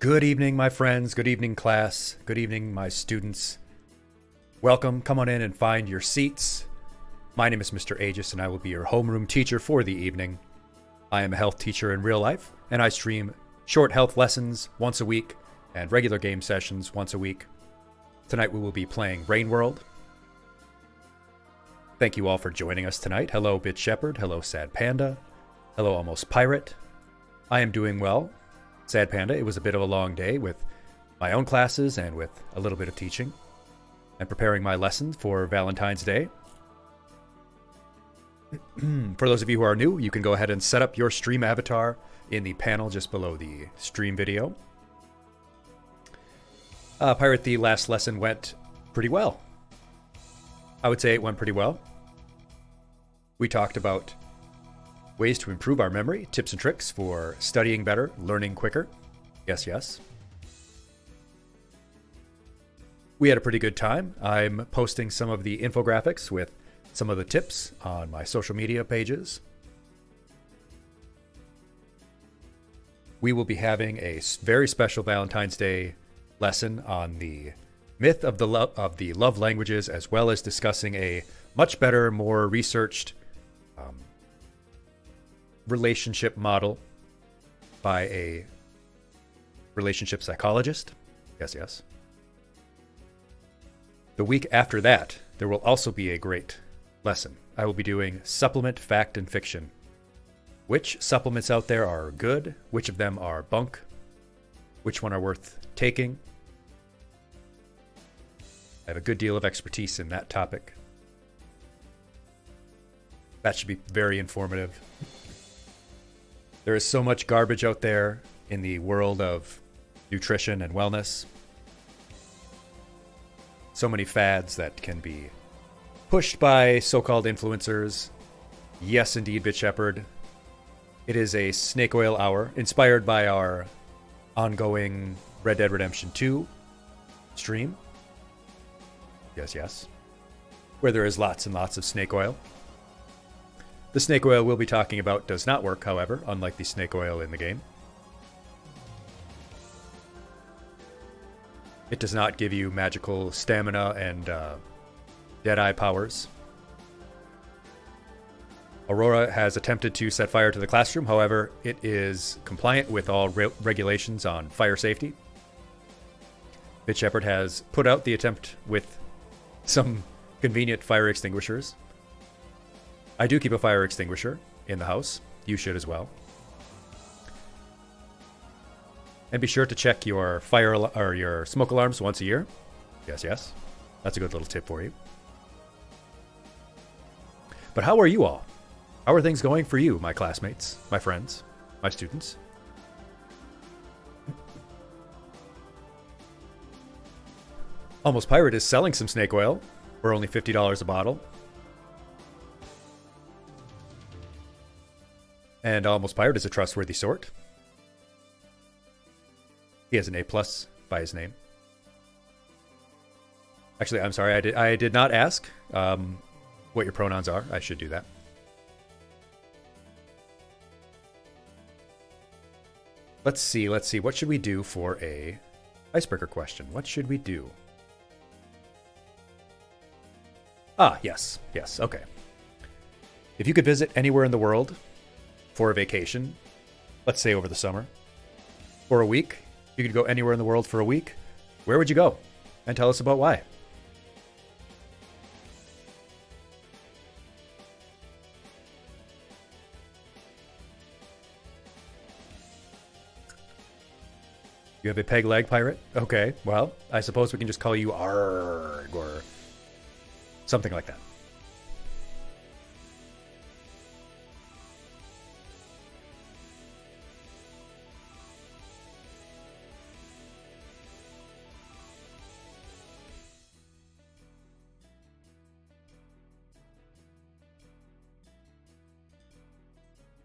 Good evening, my friends. Good evening, class. Good evening, my students. Welcome. Come on in and find your seats. My name is Mr. Aegis, and I will be your homeroom teacher for the evening. I am a health teacher in real life, and I stream short health lessons once a week and regular game sessions once a week. Tonight we will be playing Rain World. Thank you all for joining us tonight. Hello, Bit Shepherd. Hello, Sad Panda. Hello, Almost Pirate. I am doing well. Sad Panda, it was a bit of a long day with my own classes and with a little bit of teaching and preparing my lessons for Valentine's Day. For those of you who are new, you can go ahead and set up your stream avatar in the panel just below the stream video. Pirate, the last lesson went pretty well. I would say it went pretty well. We talked about ways to improve our memory, tips and tricks for studying better, learning quicker. Yes, yes. We had a pretty good time. I'm posting some of the infographics with some of the tips on my social media pages. We will be having a very special Valentine's Day lesson on the myth of the love languages, as well as discussing a much better, more researched relationship model by a relationship psychologist. Yes, yes. The week after that, there will also be a great lesson. I will be doing supplement, fact, and fiction. Which supplements out there are good? Which of them are bunk? Which one are worth taking? I have a good deal of expertise in that topic. That should be very informative. There is so much garbage out there in the world of nutrition and wellness. So many fads that can be pushed by so-called influencers. Yes, indeed, Bit Shepherd. It is a snake oil hour inspired by our ongoing Red Dead Redemption 2 stream. Yes, yes. Where there is lots and lots of snake oil. The snake oil we'll be talking about does not work, however, unlike the snake oil in the game. It does not give you magical stamina and Deadeye powers. Aurora has attempted to set fire to the classroom, however, it is compliant with all regulations on fire safety. Bit Shepherd has put out the attempt with some convenient fire extinguishers. I do keep a fire extinguisher in the house. You should as well. And be sure to check your your smoke alarms once a year. Yes, yes. That's a good little tip for you. But how are you all? How are things going for you, my classmates, my friends, my students? Almost Pirate is selling some snake oil for only $50 a bottle. And Almost Pirate is a trustworthy sort. He has an A+ by his name. Actually, I'm sorry, I did not ask what your pronouns are. I should do that. Let's see. What should we do for a icebreaker question? What should we do? Ah, yes, okay. If you could visit anywhere in the world for a vacation, let's say over the summer, for a week, you could go anywhere in the world for a week, where would you go? And tell us about why. You have a peg leg, Pirate? Okay, well, I suppose we can just call you Arg or something like that.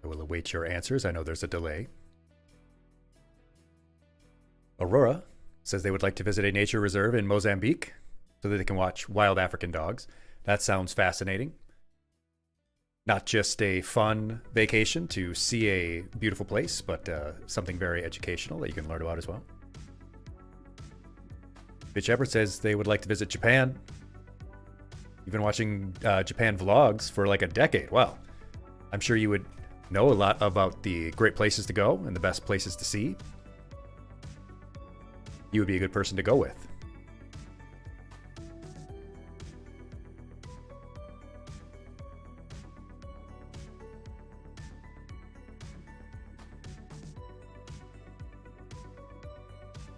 I will await your answers. I know there's a delay. Aurora says they would like to visit a nature reserve in Mozambique so that they can watch wild African dogs. That sounds fascinating. Not just a fun vacation to see a beautiful place, but something very educational that you can learn about as well. Bitch Shepherd says they would like to visit Japan. You've been watching Japan vlogs for like a decade. Wow. I'm sure you would know a lot about the great places to go and the best places to see. You would be a good person to go with.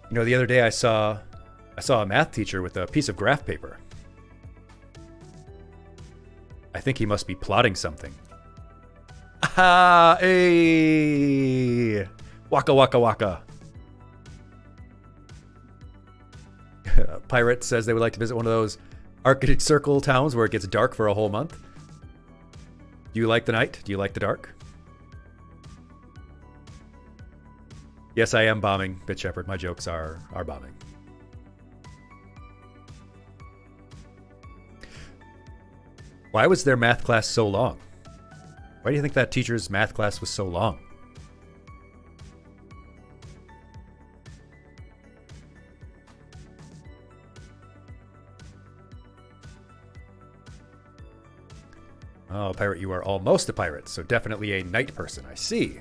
You know, the other day I saw a math teacher with a piece of graph paper. I think he must be plotting something. Ah, hey! Waka waka waka. Pirate says they would like to visit one of those Arctic Circle towns where it gets dark for a whole month. Do you like the night? Do you like the dark? Yes, I am bombing, Bitch Shepherd. My jokes are bombing. Why was their math class so long? Why do you think that teacher's math class was so long? Oh, pirate, you are almost a pirate, so definitely a night person. I see.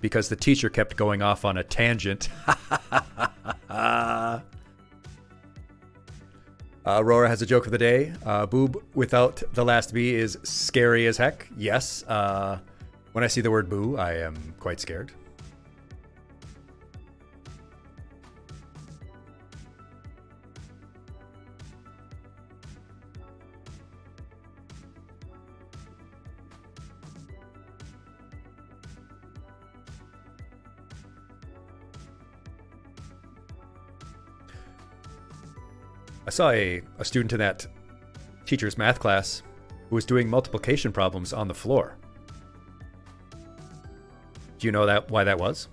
Because the teacher kept going off on a tangent. Aurora has a joke of the day. Boob without the last B is scary as heck. Yes. When I see the word boo, I am quite scared. I saw a student in that teacher's math class who was doing multiplication problems on the floor. Do you know why that was?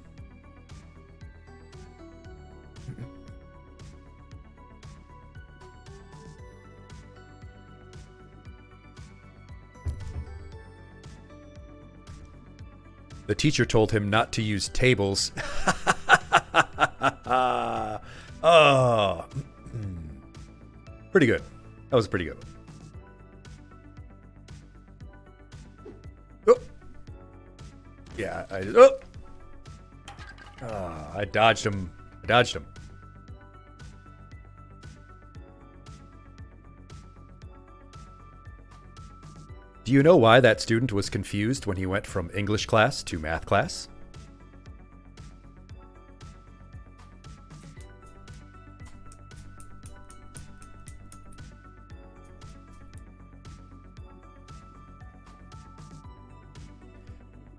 The teacher told him not to use tables. Oh. Pretty good. That was pretty good. Oh. Yeah, I dodged him. I dodged him. Do you know why that student was confused when he went from English class to math class?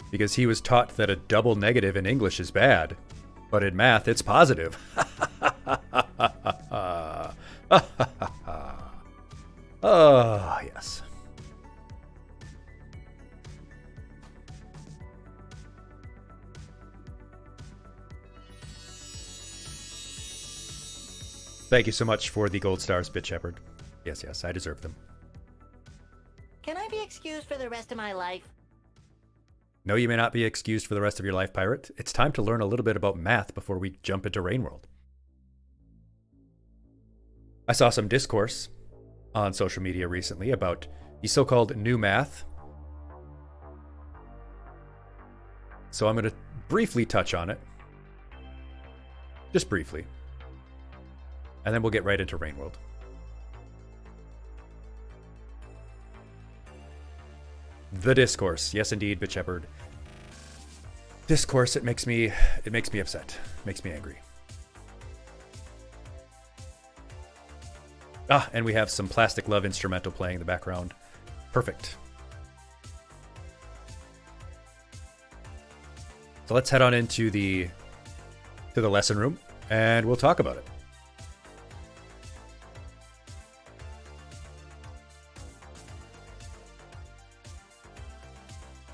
Because he was taught that a double negative in English is bad, but in math it's positive. Oh, yes. Thank you so much for the gold stars, Bitch Shepherd. Yes, yes, I deserve them. Can I be excused for the rest of my life? No, you may not be excused for the rest of your life, Pirate. It's time to learn a little bit about math before we jump into Rain World. I saw some discourse on social media recently about the so-called new math. So I'm going to briefly touch on it. Just briefly. And then we'll get right into Rain World. The discourse. Yes, indeed, Bitch Shepherd. Discourse, it makes me upset. Makes me angry. Ah, and we have some Plastic Love instrumental playing in the background. Perfect. So let's head on into the lesson room and we'll talk about it.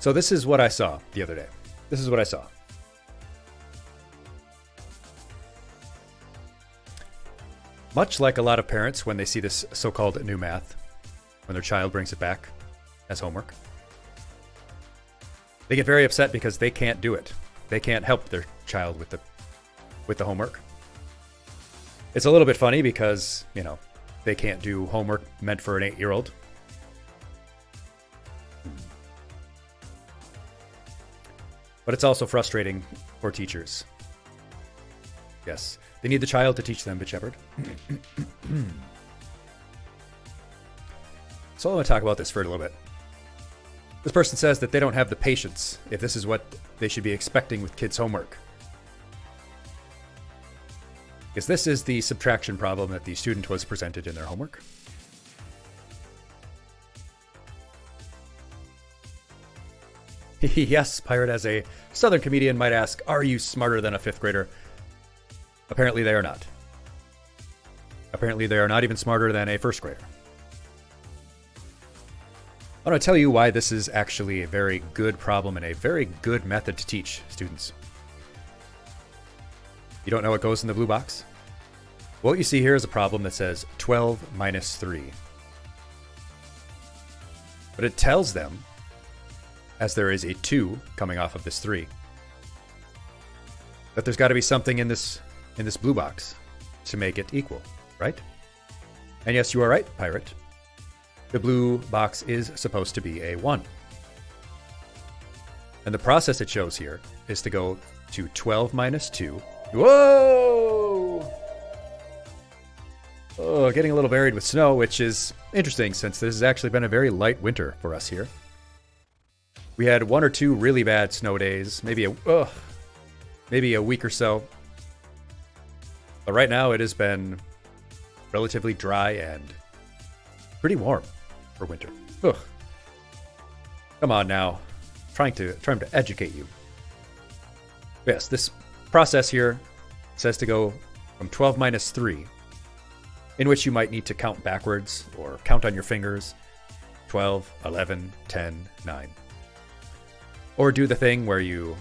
So this is what I saw the other day. This is what I saw. Much like a lot of parents when they see this so-called new math, when their child brings it back as homework, they get very upset because they can't do it. They can't help child with the homework. It's a little bit funny because, you know, they can't do homework meant for an 8-year-old. But it's also frustrating for teachers. Yes, they need the child to teach them, Bit Shepherd. So I'm going to talk about this for a little bit. This person says that they don't have the patience if this is what they should be expecting with kids' homework. Because this is the subtraction problem that the student was presented in their homework. Yes, Pirate, as a Southern comedian, might ask, are you smarter than a 5th grader? Apparently they are not. Apparently they are not even smarter than a 1st grader. I want to tell you why this is actually a very good problem and a very good method to teach students. You don't know what goes in the blue box? What you see here is a problem that says 12 minus 3. But it tells them, as there is a 2 coming off of this 3, that there's got to be something in this blue box to make it equal, right? And yes, you are right, Pirate. The blue box is supposed to be a 1. And the process it shows here is to go to 12 minus 2. Whoa! Oh, getting a little buried with snow, which is interesting since this has actually been a very light winter for us here. We had 1 or 2 really bad snow days, maybe a week or so. But right now it has been relatively dry and pretty warm for winter. Ugh. Come on now. Trying to educate you. Yes, this process here says to go from 12 minus 3, in which you might need to count backwards or count on your fingers. 12, 11, 10, 9. Or do the thing where you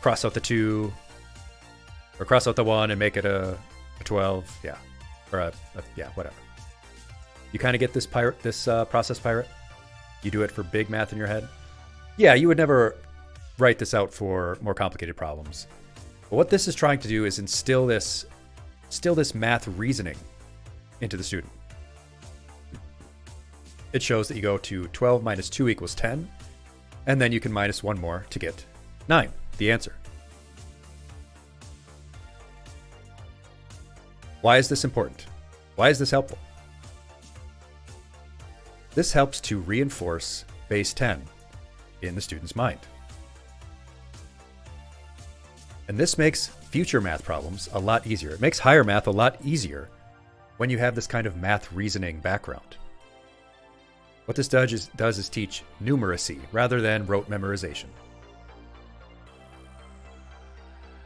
cross out the 2 or cross out the 1 and make it a 12. Yeah. Or yeah, whatever. You kind of get this process, Pirate? You do it for big math in your head? Yeah, you would never write this out for more complicated problems. But what this is trying to do is instill this math reasoning into the student. It shows that you go to 12 minus 2 equals 10, and then you can minus 1 more to get 9, the answer. Why is this important? Why is this helpful? This helps to reinforce base 10 in the student's mind. And this makes future math problems a lot easier. It makes higher math a lot easier when you have this kind of math reasoning background. What this does is teach numeracy rather than rote memorization.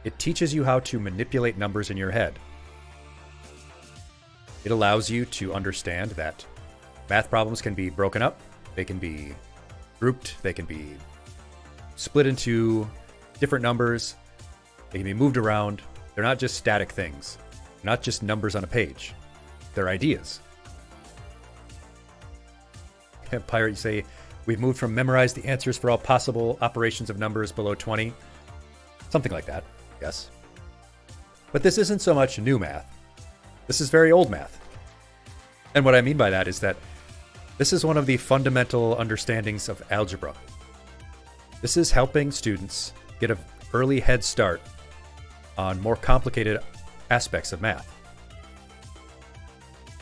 It teaches you how to manipulate numbers in your head. It allows you to understand that math problems can be broken up, they can be grouped, they can be split into different numbers, they can be moved around. They're not just static things, they're not just numbers on a page, they're ideas. Pirate, you say, we've moved from memorize the answers for all possible operations of numbers below 20. Something like that, yes. But this isn't so much new math. This is very old math. And what I mean by that is that this is one of the fundamental understandings of algebra. This is helping students get an early head start on more complicated aspects of math.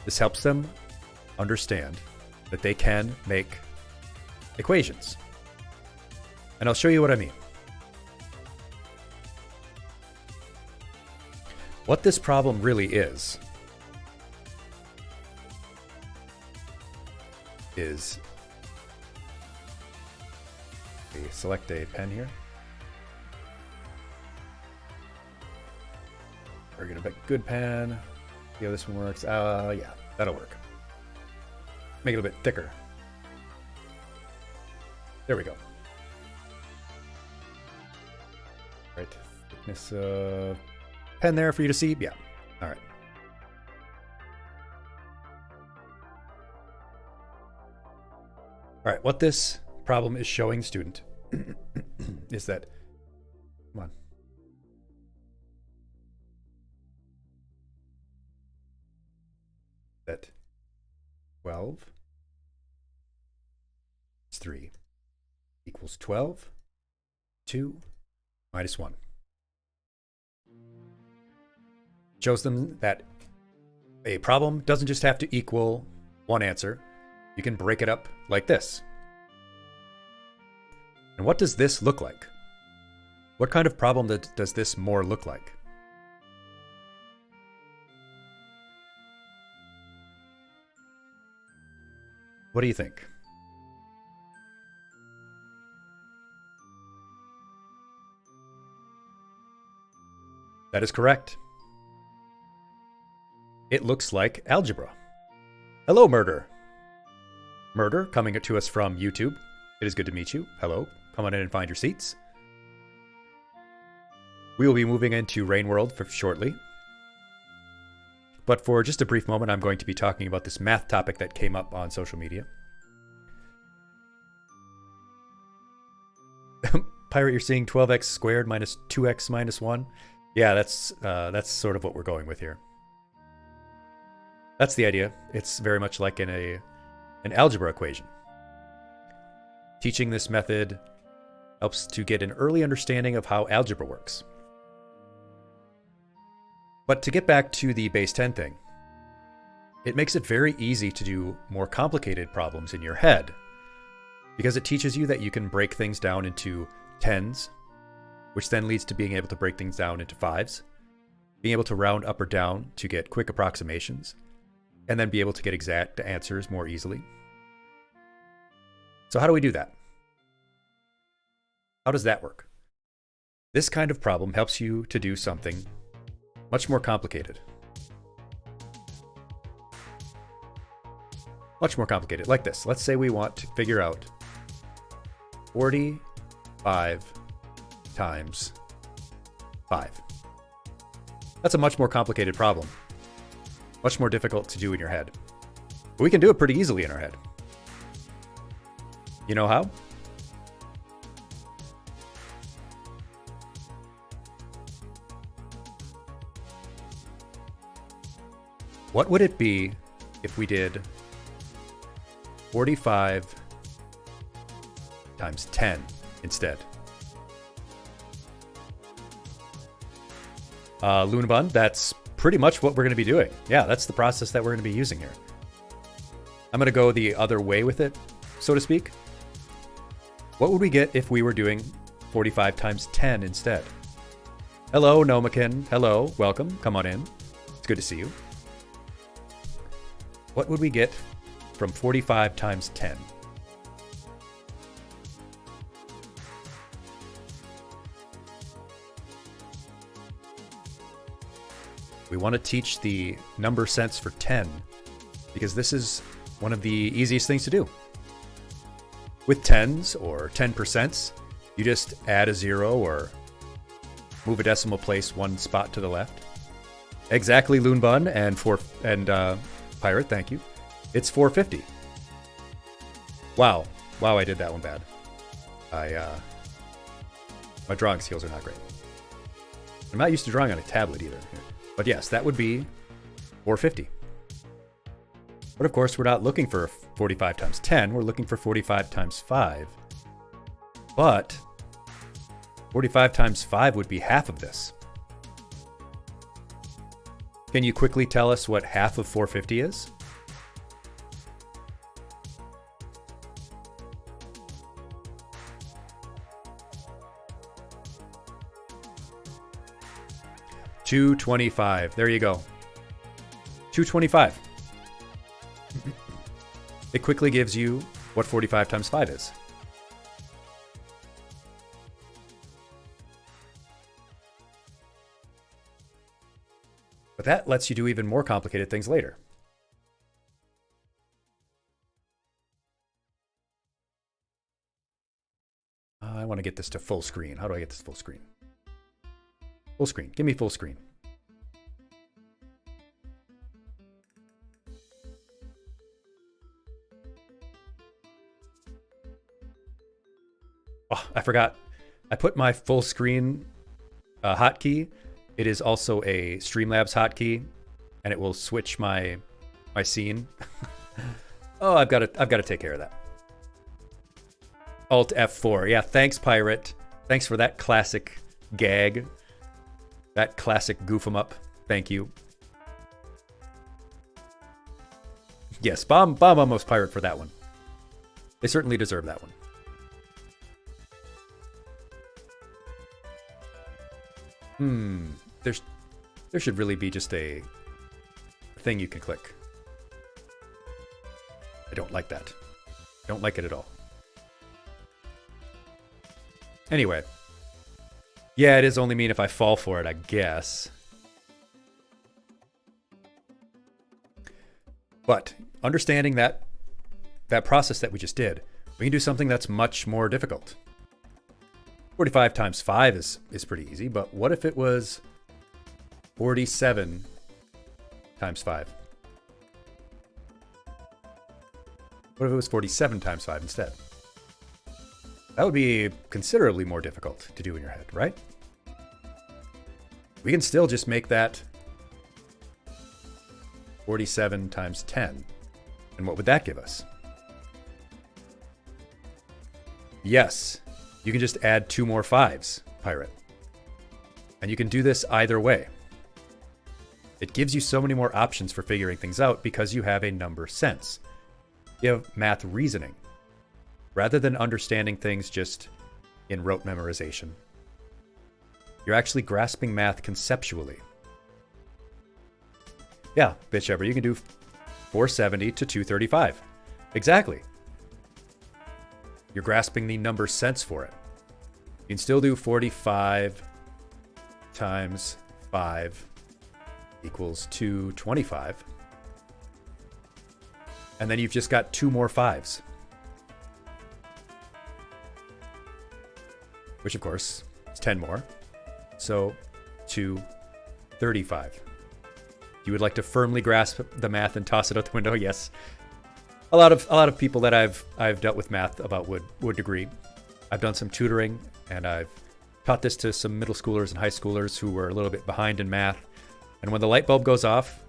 This helps them understand that they can make equations. And I'll show you what I mean. What this problem really is select a pen here. We're gonna pick good pen. See how this one works. Yeah, that'll work. Make it a bit thicker. There we go. Right, thickness pen there for you to see. Yeah, all right. All right, what this problem is showing the student is that, come on, That 12 is 3 equals 12, 2 minus 1. Shows them that a problem doesn't just have to equal one answer. You can break it up like this. And what does this look like? What kind of problem does this more look like? What do you think? That is correct. It looks like algebra. Hello, Murder. Murder, coming to us from YouTube. It is good to meet you. Hello. Come on in and find your seats. We will be moving into Rain World shortly. But for just a brief moment, I'm going to be talking about this math topic that came up on social media. Pirate, you're seeing 12x squared minus 2x minus 1. Yeah, that's sort of what we're going with here. That's the idea. It's very much like in an algebra equation. Teaching this method helps to get an early understanding of how algebra works. But to get back to the base 10 thing, it makes it very easy to do more complicated problems in your head, because it teaches you that you can break things down into tens, which then leads to being able to break things down into fives, being able to round up or down to get quick approximations, and then be able to get exact answers more easily. So how do we do that? How does that work? This kind of problem helps you to do something much more complicated. Much more complicated, like this. Let's say we want to figure out 45 times 5. That's a much more complicated problem. Much more difficult to do in your head. But we can do it pretty easily in our head. You know how? What would it be if we did 45 times 10 instead? Lunabun, that's pretty much what we're going to be doing. Yeah, that's the process that we're going to be using here. I'm going to go the other way with it, so to speak. What would we get if we were doing 45 times 10 instead? Hello, Nomakin. Hello, welcome. Come on in. It's good to see you. What would we get from 45 times 10? We want to teach the number sense for 10 because this is one of the easiest things to do. With tens or 10%, you just add a 0 or move a decimal place one spot to the left. Exactly, Loonbun and Pirate, thank you. It's 450. Wow, I did that one bad. My drawing skills are not great. I'm not used to drawing on a tablet either. But yes, that would be 450. But of course, we're not looking for 45 times 10. We're looking for 45 times 5. But 45 times 5 would be half of this. Can you quickly tell us what half of 450 is? $225. There you go. $225. It quickly gives you what 45 times 5 is. But that lets you do even more complicated things later. I want to get this to full screen. How do I get this full screen? Full screen. Give me full screen. Oh, I forgot. I put my full screen hotkey. It is also a Streamlabs hotkey, and it will switch my my scene. Oh, I've got to take care of that. Alt F4. Yeah, thanks, Pirate. Thanks for that classic gag. That classic goof 'em up. Thank you. Yes, bomb almost Pirate for that one. They certainly deserve that one. There should really be just a thing you can click. I don't like that. Don't like it at all. Anyway. Yeah, it is only mean if I fall for it, I guess. But understanding that process that we just did, we can do something that's much more difficult. 45 times 5 is pretty easy, but what if it was 47 times 5? What if it was 47 times 5 instead? That would be considerably more difficult to do in your head, right? We can still just make that 47 times 10. And what would that give us? Yes, you can just add 2 more 5s, Pirate. And you can do this either way. It gives you so many more options for figuring things out because you have a number sense. You have math reasoning. Rather than understanding things just in rote memorization, you're actually grasping math conceptually. Yeah, Bitchever, you can do 470 to 235. Exactly. You're grasping the number sense for it. You can still do 45 times 5 equals 225. And then you've just got 2 more 5s. Which, of course, is 10 more. So, 235. You would like to firmly grasp the math and toss it out the window? Yes. A lot of people that I've dealt with math about would agree. I've done some tutoring, and I've taught this to some middle schoolers and high schoolers who were a little bit behind in math. And when the light bulb goes off,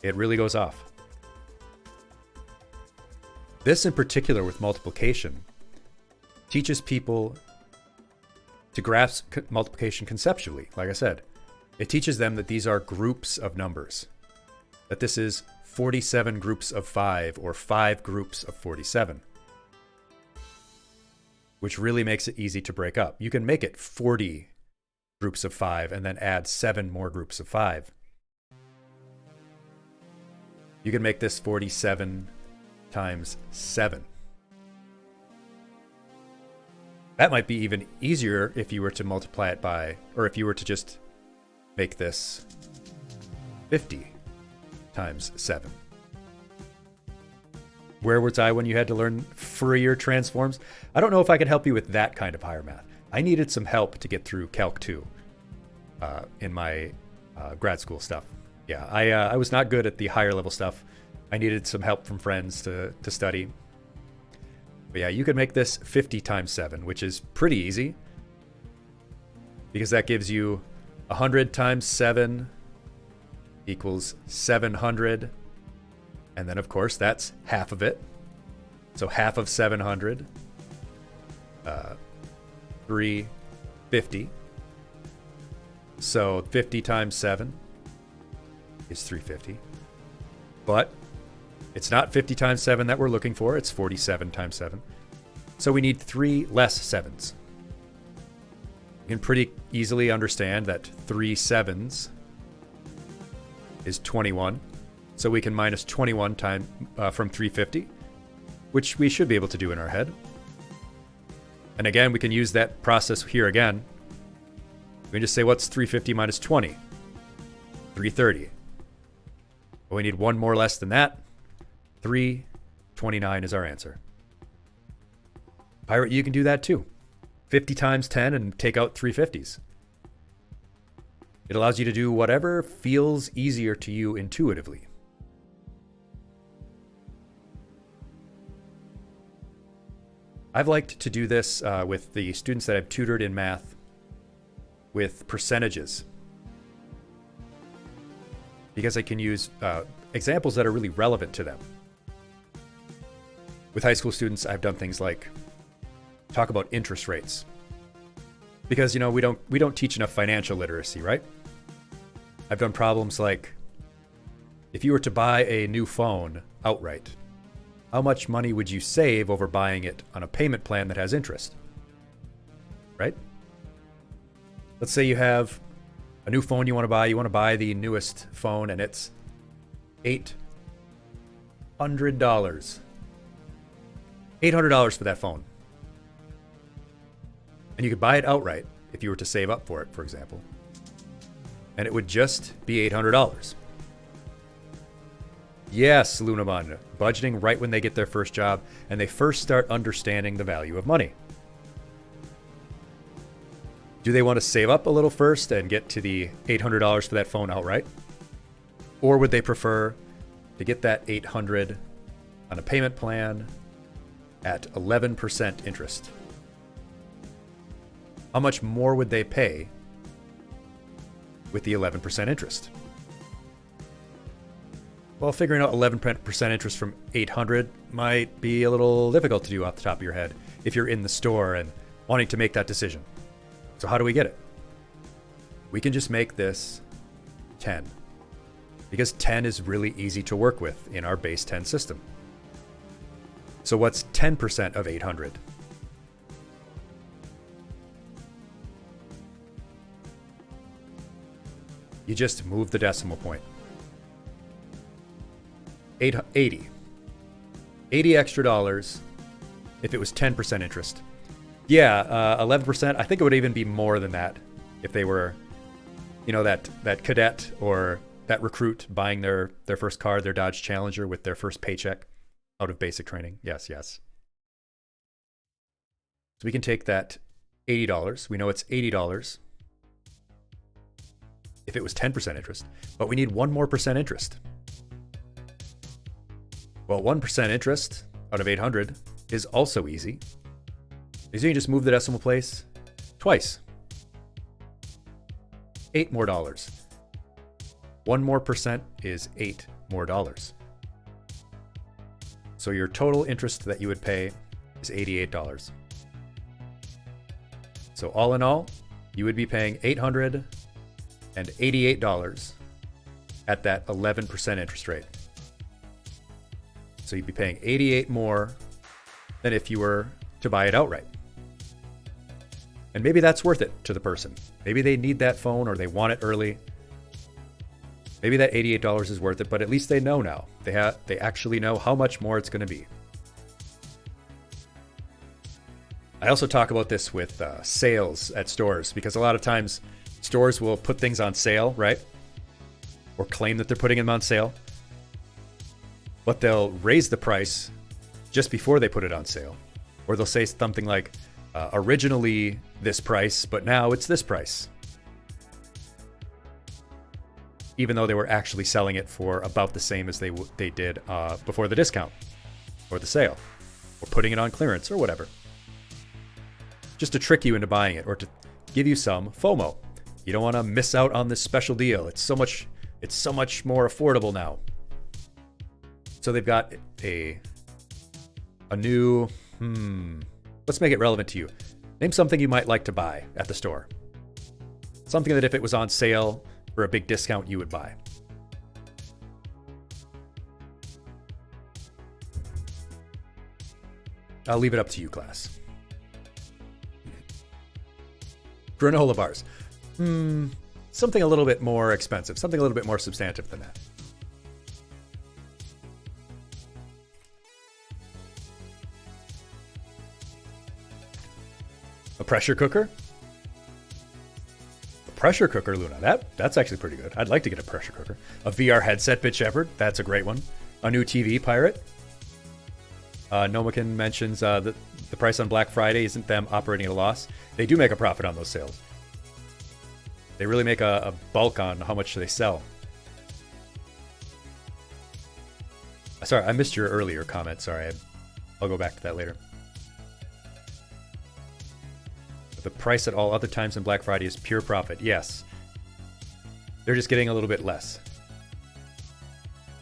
it really goes off. This in particular with multiplication teaches people to grasp multiplication conceptually. Like I said, it teaches them that these are groups of numbers, that this is 47 groups of 5 or 5 groups of 47, which really makes it easy to break up. You can make it 40 groups of 5 and then add 7 more groups of 5. You can make this 47 times 7. That might be even easier if you were to multiply it by, or if you were to just make this 50 times 7. Where was I when you had to learn Fourier transforms? I don't know if I could help you with that kind of higher math. I needed some help to get through Calc 2 in my grad school stuff. Yeah, I was not good at the higher level stuff. I needed some help from friends to study. But yeah, you could make this 50 times 7, which is pretty easy. Because that gives you 100 times 7 equals 700. And then, of course, that's half of it. So half of 700, 350. So 50 times 7 is 350. But it's not 50 times 7 that we're looking for. It's 47 times 7. So we need 3 less 7s. You can pretty easily understand that 3 7s is 21. So we can minus 21 from 350, which we should be able to do in our head. And again, we can use that process here again. We can just say, what's 350 minus 20? 330. But we need 1 more less than that. 329 is our answer. Pirate, you can do that too. 50 times 10 and take out 350s. It allows you to do whatever feels easier to you intuitively. I've liked to do this with the students that I've tutored in math with percentages. because I can use examples that are really relevant to them. With high school students, I've done things like talk about interest rates, because we don't teach enough financial literacy, right? I've done problems like, if you were to buy a new phone outright, how much money would you save over buying it on a payment plan that has interest? Right? Let's say you have a new phone you want to buy the newest phone, and it's $800. $800 for that phone. And you could buy it outright if you were to save up for it, for example. And it would just be $800. Yes, Lunaman, budgeting right when they get their first job and they first start understanding the value of money. Do they want to save up a little first and get to the $800 for that phone outright? Or would they prefer to get that $800 on a payment plan at 11% interest? How much more would they pay with the 11% interest? Well, figuring out 11% interest from 800 might be a little difficult to do off the top of your head if you're in the store and wanting to make that decision. So how do we get it? We can just make this 10, because 10 is really easy to work with in our base 10 system. So what's 10% of 800? You just move the decimal point. 80 extra dollars if it was 10% interest. Yeah, 11%. I think it would even be more than that if they were, that cadet or that recruit buying their first car, their Dodge Challenger, with their first paycheck out of basic training. Yes. So we can take that $80. We know it's $80 if it was 10% interest, but we need 1 more percent interest. Well, 1% interest out of 800 is also easy. Because you can just move the decimal place twice. $8 more. 1 more percent is $8 more. So your total interest that you would pay is $88. So all in all, you would be paying $888 at that 11% interest rate. So you'd be paying $88 more than if you were to buy it outright. And maybe that's worth it to the person. Maybe they need that phone or they want it early. Maybe that $88 is worth it, but at least they know now. They actually know how much more it's going to be. I also talk about this with sales at stores, because a lot of times stores will put things on sale, right? Or claim that they're putting them on sale. But they'll raise the price just before they put it on sale. Or they'll say something like, originally this price, but now it's this price. Even though they were actually selling it for about the same as they did before the discount or the sale, or putting it on clearance or whatever. Just to trick you into buying it, or to give you some FOMO. You don't want to miss out on this special deal. It's so much more affordable now. So they've got a new, let's make it relevant to you. Name something you might like to buy at the store. Something that if it was on sale for a big discount, you would buy. I'll leave it up to you, class. Granola bars. Something a little bit more expensive. Something a little bit more substantive than that. A pressure cooker? A pressure cooker, Luna. That's actually pretty good. I'd like to get a pressure cooker. A VR headset, Bit Shepherd. That's a great one. A new TV, Pirate. Nomakin mentions that the price on Black Friday isn't them operating at a loss. They do make a profit on those sales. They really make a bulk on how much they sell. Sorry, I missed your earlier comment. Sorry, I'll go back to that later. The price at all other times in Black Friday is pure profit. Yes. They're just getting a little bit less.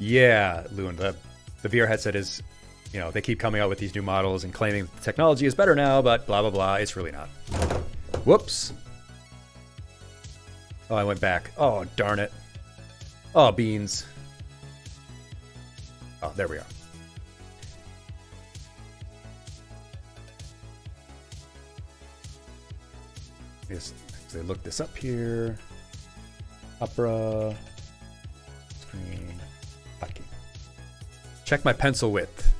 Yeah, Loon, the VR headset is, they keep coming out with these new models and claiming the technology is better now, but blah, blah, blah. It's really not. Whoops. Oh, I went back. Oh, darn it. Oh, beans. Oh, there we are. Just actually look this up here. Opera. Screen. Hotkey. Check my pencil width.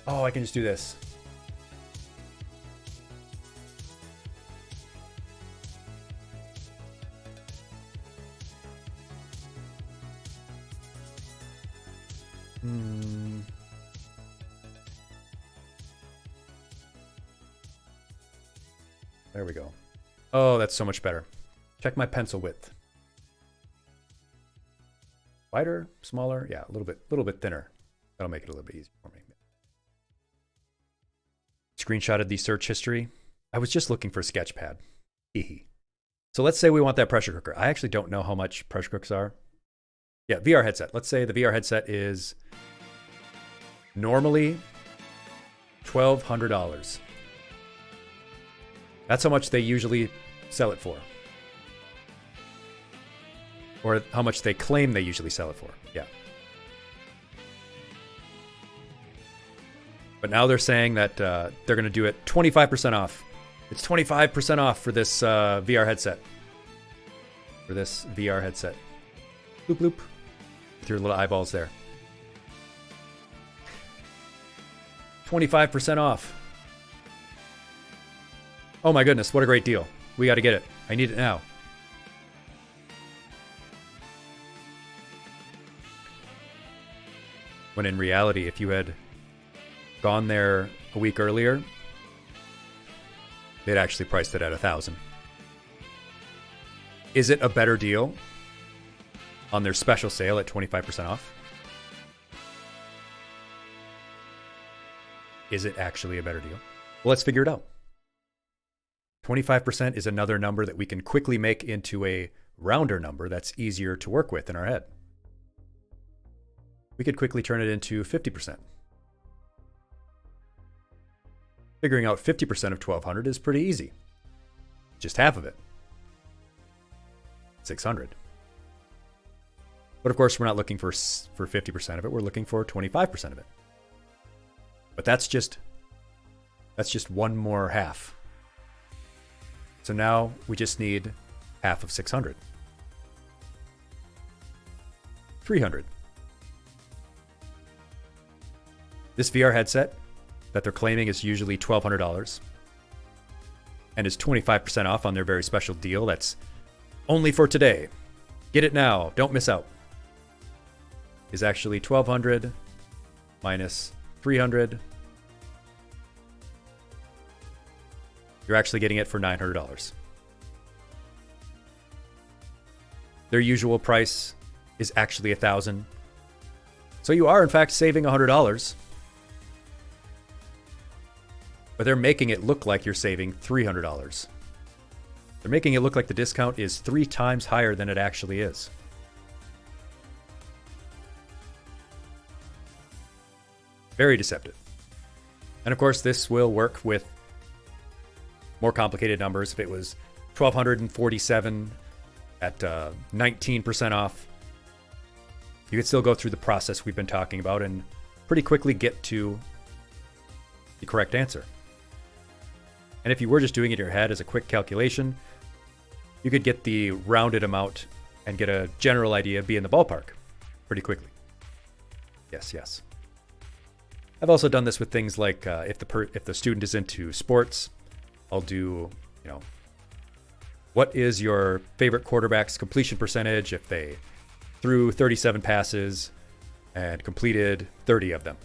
Oh, I can just do this. There we go. Oh, that's so much better. Check my pencil width. Wider, smaller, yeah, a little bit thinner. That'll make it a little bit easier for me. Screenshotted the search history. I was just looking for Sketchpad. So let's say we want that pressure cooker. I actually don't know how much pressure cookers are. Yeah, VR headset. Let's say the VR headset is normally $1,200. That's how much they usually sell it for. Or how much they claim they usually sell it for. Yeah. But now they're saying that they're going to do it 25% off. It's 25% off for this VR headset. For this VR headset. Bloop, bloop. With your little eyeballs there. 25% off. Oh my goodness, what a great deal. We got to get it. I need it now. When in reality, if you had gone there a week earlier, they'd actually priced it at $1,000. Is it a better deal on their special sale at 25% off? Is it actually a better deal? Well, let's figure it out. 25% is another number that we can quickly make into a rounder number that's easier to work with in our head. We could quickly turn it into 50%. Figuring out 50% of 1,200 is pretty easy. Just half of it. 600. But of course, we're not looking for 50% of it. We're looking for 25% of it. But that's just one more half. So now we just need half of 600. 300. This VR headset that they're claiming is usually $1,200 and is 25% off on their very special deal that's only for today. Get it now. Don't miss out. Is actually 1,200 minus 300. You're actually getting it for $900. Their usual price is actually $1,000. So you are in fact saving $100. But they're making it look like you're saving $300. They're making it look like the discount is 3 times higher than it actually is. Very deceptive. And of course, this will work with more complicated numbers. If it was 1,247 at 19% off, you could still go through the process we've been talking about and pretty quickly get to the correct answer. And if you were just doing it in your head as a quick calculation, you could get the rounded amount and get a general idea, be in the ballpark pretty quickly. Yes, yes. I've also done this with things like if the student is into sports, I'll do, what is your favorite quarterback's completion percentage if they threw 37 passes and completed 30 of them?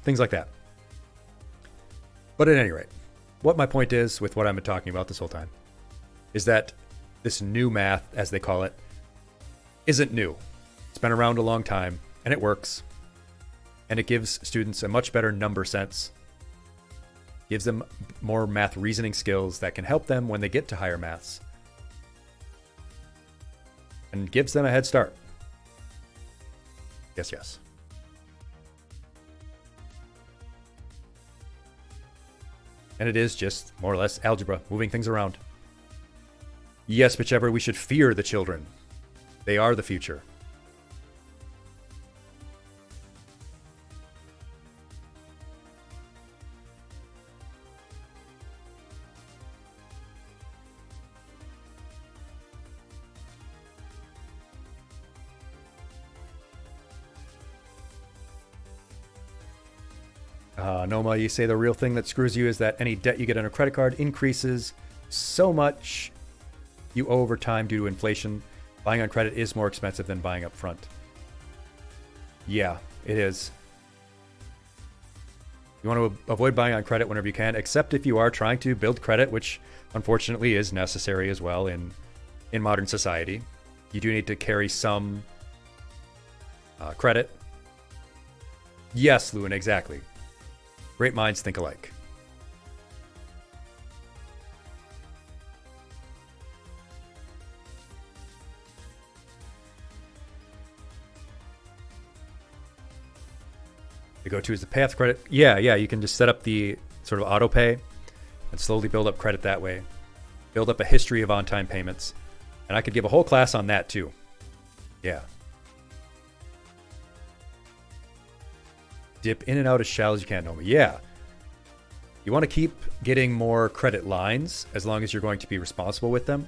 Things like that. But at any rate, what my point is with what I've been talking about this whole time is that this new math, as they call it, isn't new. It's been around a long time, and it works. And it gives students a much better number sense. gives them more math reasoning skills that can help them when they get to higher maths, and gives them a head start. Yes, yes. And it is just more or less algebra, moving things around. Yes, whichever, we should fear the children. They are the future. Noma, you say the real thing that screws you is that any debt you get on a credit card increases so much you owe over time due to inflation. Buying on credit is more expensive than buying up front. Yeah, it is. You want to avoid buying on credit whenever you can, except if you are trying to build credit, which unfortunately is necessary as well in modern society. You do need to carry some credit. Yes, Lewin, exactly. Great minds think alike. The go-to is the path credit. Yeah, you can just set up the sort of auto pay and slowly build up credit that way. Build up a history of on-time payments. And I could give a whole class on that too. Yeah. Dip in and out as shallow as you can, Noma. Yeah. You want to keep getting more credit lines as long as you're going to be responsible with them,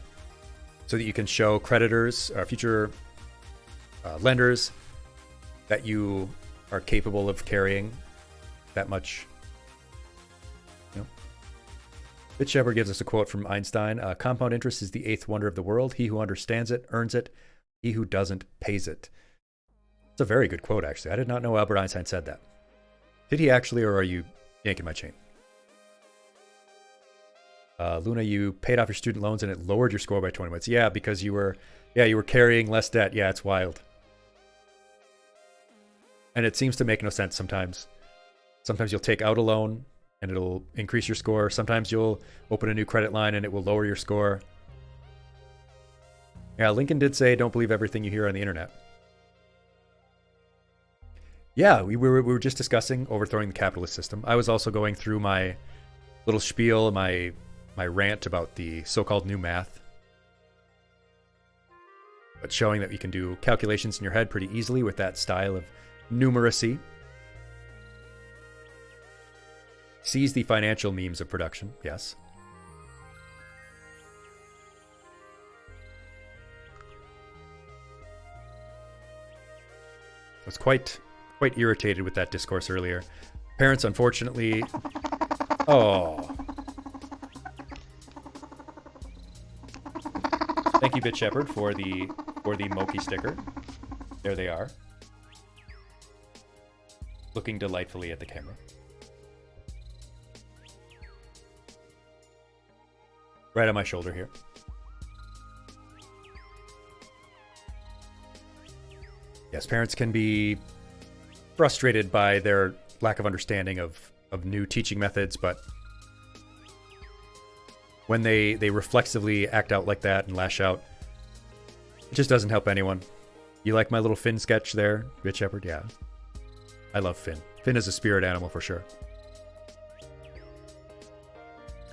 so that you can show creditors or future lenders that you are capable of carrying that much. Vtuber gives us a quote from Einstein. Compound interest is the eighth wonder of the world. He who understands it earns it. He who doesn't pays it. It's a very good quote, actually. I did not know Albert Einstein said that. Did he actually, or are you yanking my chain? Luna, you paid off your student loans and it lowered your score by 20 points. Yeah, because you were carrying less debt. Yeah, it's wild. And it seems to make no sense sometimes. Sometimes you'll take out a loan and it'll increase your score. Sometimes you'll open a new credit line and it will lower your score. Yeah, Lincoln did say, don't believe everything you hear on the internet. Yeah, we were just discussing overthrowing the capitalist system. I was also going through my little spiel, my rant about the so-called new math. But showing that you can do calculations in your head pretty easily with that style of numeracy. Seize the financial memes of production, yes. I was quite irritated with that discourse earlier. Parents, unfortunately... Oh. Thank you, Bit Shepherd, for the Moki sticker. There they are. Looking delightfully at the camera. Right on my shoulder here. Yes, parents can be frustrated by their lack of understanding of new teaching methods, but when they reflexively act out like that and lash out, it just doesn't help anyone. You like my little Finn sketch there, Bit Shepherd? Yeah. I love Finn. Finn is a spirit animal for sure.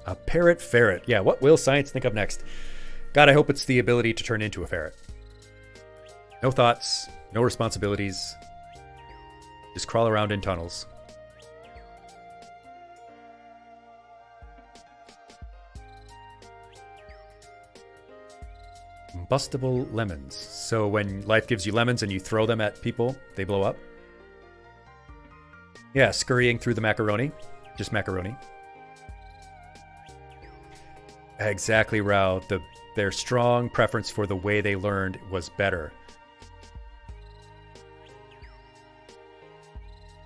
A parrot ferret. Yeah, what will science think of next? God, I hope it's the ability to turn into a ferret. No thoughts, no responsibilities. Just crawl around in tunnels. Combustible lemons. So when life gives you lemons and you throw them at people, they blow up. Yeah, scurrying through the macaroni. Just macaroni. Exactly, Rao. Their strong preference for the way they learned was better.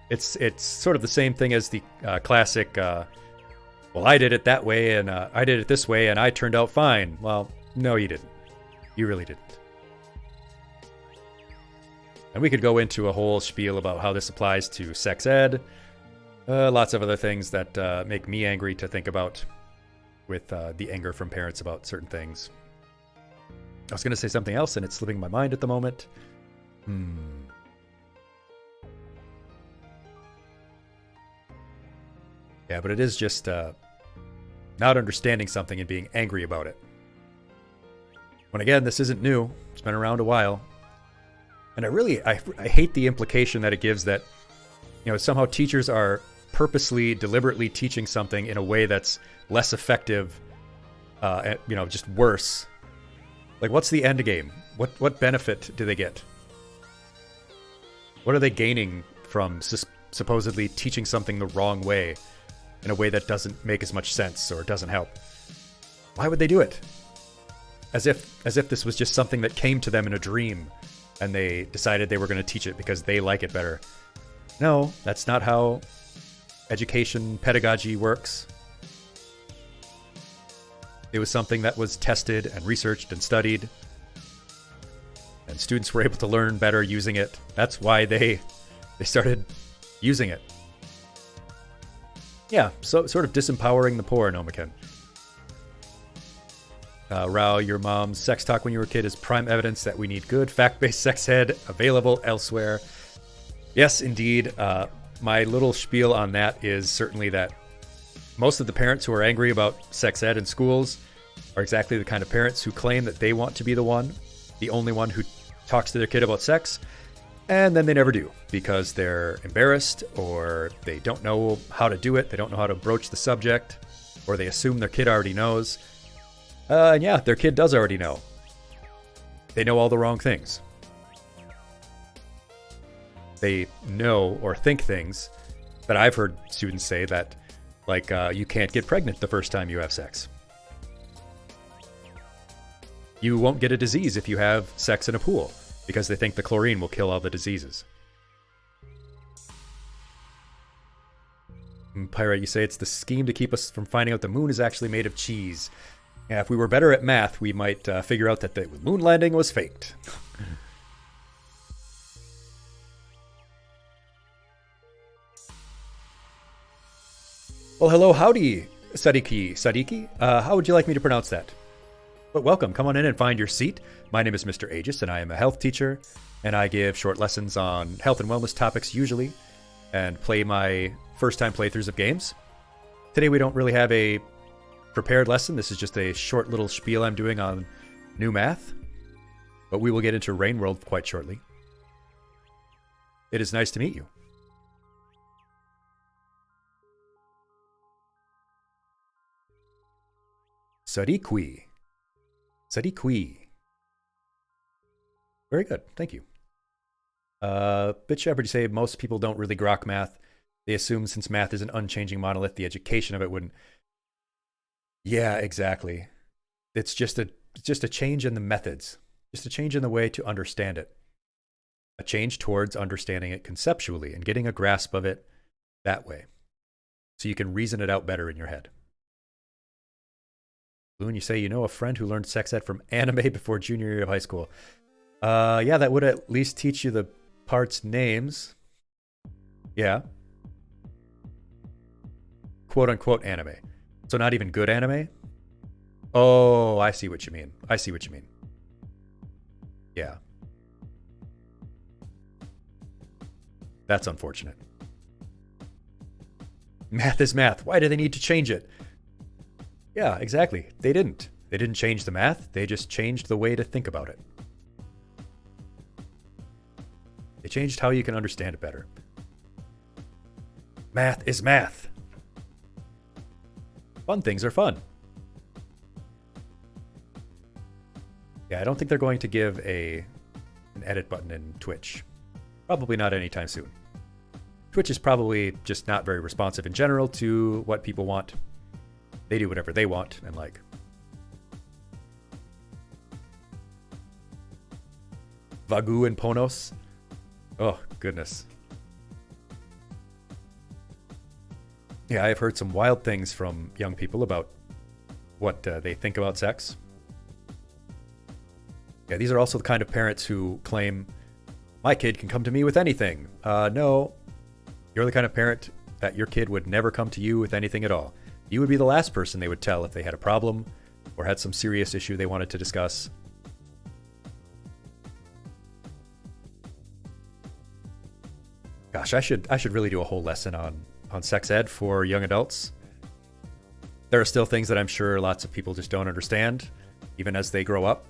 It's sort of the same thing as the classic, well, I did it that way, and I did it this way, and I turned out fine. Well, no, you didn't. You really didn't. And we could go into a whole spiel about how this applies to sex ed, Lots of other things that make me angry to think about with the anger from parents about certain things. I was going to say something else, and it's slipping my mind at the moment. Yeah, but it is just not understanding something and being angry about it. When again, this isn't new. It's been around a while. And I hate the implication that it gives that, somehow teachers are purposely, deliberately teaching something in a way that's less effective, just worse. Like, what's the end game? What benefit do they get? What are they gaining from supposedly teaching something the wrong way, in a way that doesn't make as much sense or doesn't help? Why would they do it? As if this was just something that came to them in a dream, and they decided they were going to teach it because they like it better. No, that's not how education pedagogy works. It was something that was tested and researched and studied, and students were able to learn better using it. That's why they started using it. Yeah, so sort of disempowering the poor, Nomaken. Rao, your mom's sex talk when you were a kid is prime evidence that we need good fact-based sex ed available elsewhere. Yes, indeed. My little spiel on that is certainly that most of the parents who are angry about sex ed in schools are exactly the kind of parents who claim that they want to be the only one who talks to their kid about sex, and then they never do because they're embarrassed, or they don't know how to do it, they don't know how to broach the subject, or they assume their kid already knows. And yeah, their kid does already know. They know all the wrong things. They know or think things that I've heard students say that, like, you can't get pregnant the first time you have sex. You won't get a disease if you have sex in a pool, because they think the chlorine will kill all the diseases. Pirate, you say it's the scheme to keep us from finding out the moon is actually made of cheese. Yeah, if we were better at math, we might figure out that the moon landing was faked. Well, hello, howdy, Sadiki. How would you like me to pronounce that? But welcome, come on in and find your seat. My name is Mr. Aegis, and I am a health teacher, and I give short lessons on health and wellness topics usually, and play my first-time playthroughs of games. Today we don't really have a prepared lesson. This is just a short little spiel I'm doing on new math, but we will get into Rain World quite shortly. It is nice to meet you. Sadikwi. Very good, thank you. Bit Shepherd, you say most people don't really grok math. They assume since math is an unchanging monolith, the education of it wouldn't. Yeah, exactly. It's just a change in the methods, just a change in the way to understand it. A change towards understanding it conceptually and getting a grasp of it that way, so you can reason it out better in your head. Loon, you say you know a friend who learned sex ed from anime before junior year of high school. Yeah, that would at least teach you the parts' names. Yeah. Quote unquote anime. So not even good anime? Oh, I see what you mean. Yeah. That's unfortunate. Math is math. Why do they need to change it? Yeah, exactly. They didn't. They didn't change the math. They just changed the way to think about it. They changed how you can understand it better. Math is math. Fun things are fun. Yeah, I don't think they're going to give an edit button in Twitch. Probably not anytime soon. Twitch is probably just not very responsive in general to what people want. They do whatever they want and like. Vagu and Ponos. Oh, goodness. Yeah, I've heard some wild things from young people about what they think about sex. Yeah, these are also the kind of parents who claim, my kid can come to me with anything. No, you're the kind of parent that your kid would never come to you with anything at all. You would be the last person they would tell if they had a problem or had some serious issue they wanted to discuss. Gosh, I should really do a whole lesson on sex ed for young adults. There are still things that I'm sure lots of people just don't understand, even as they grow up.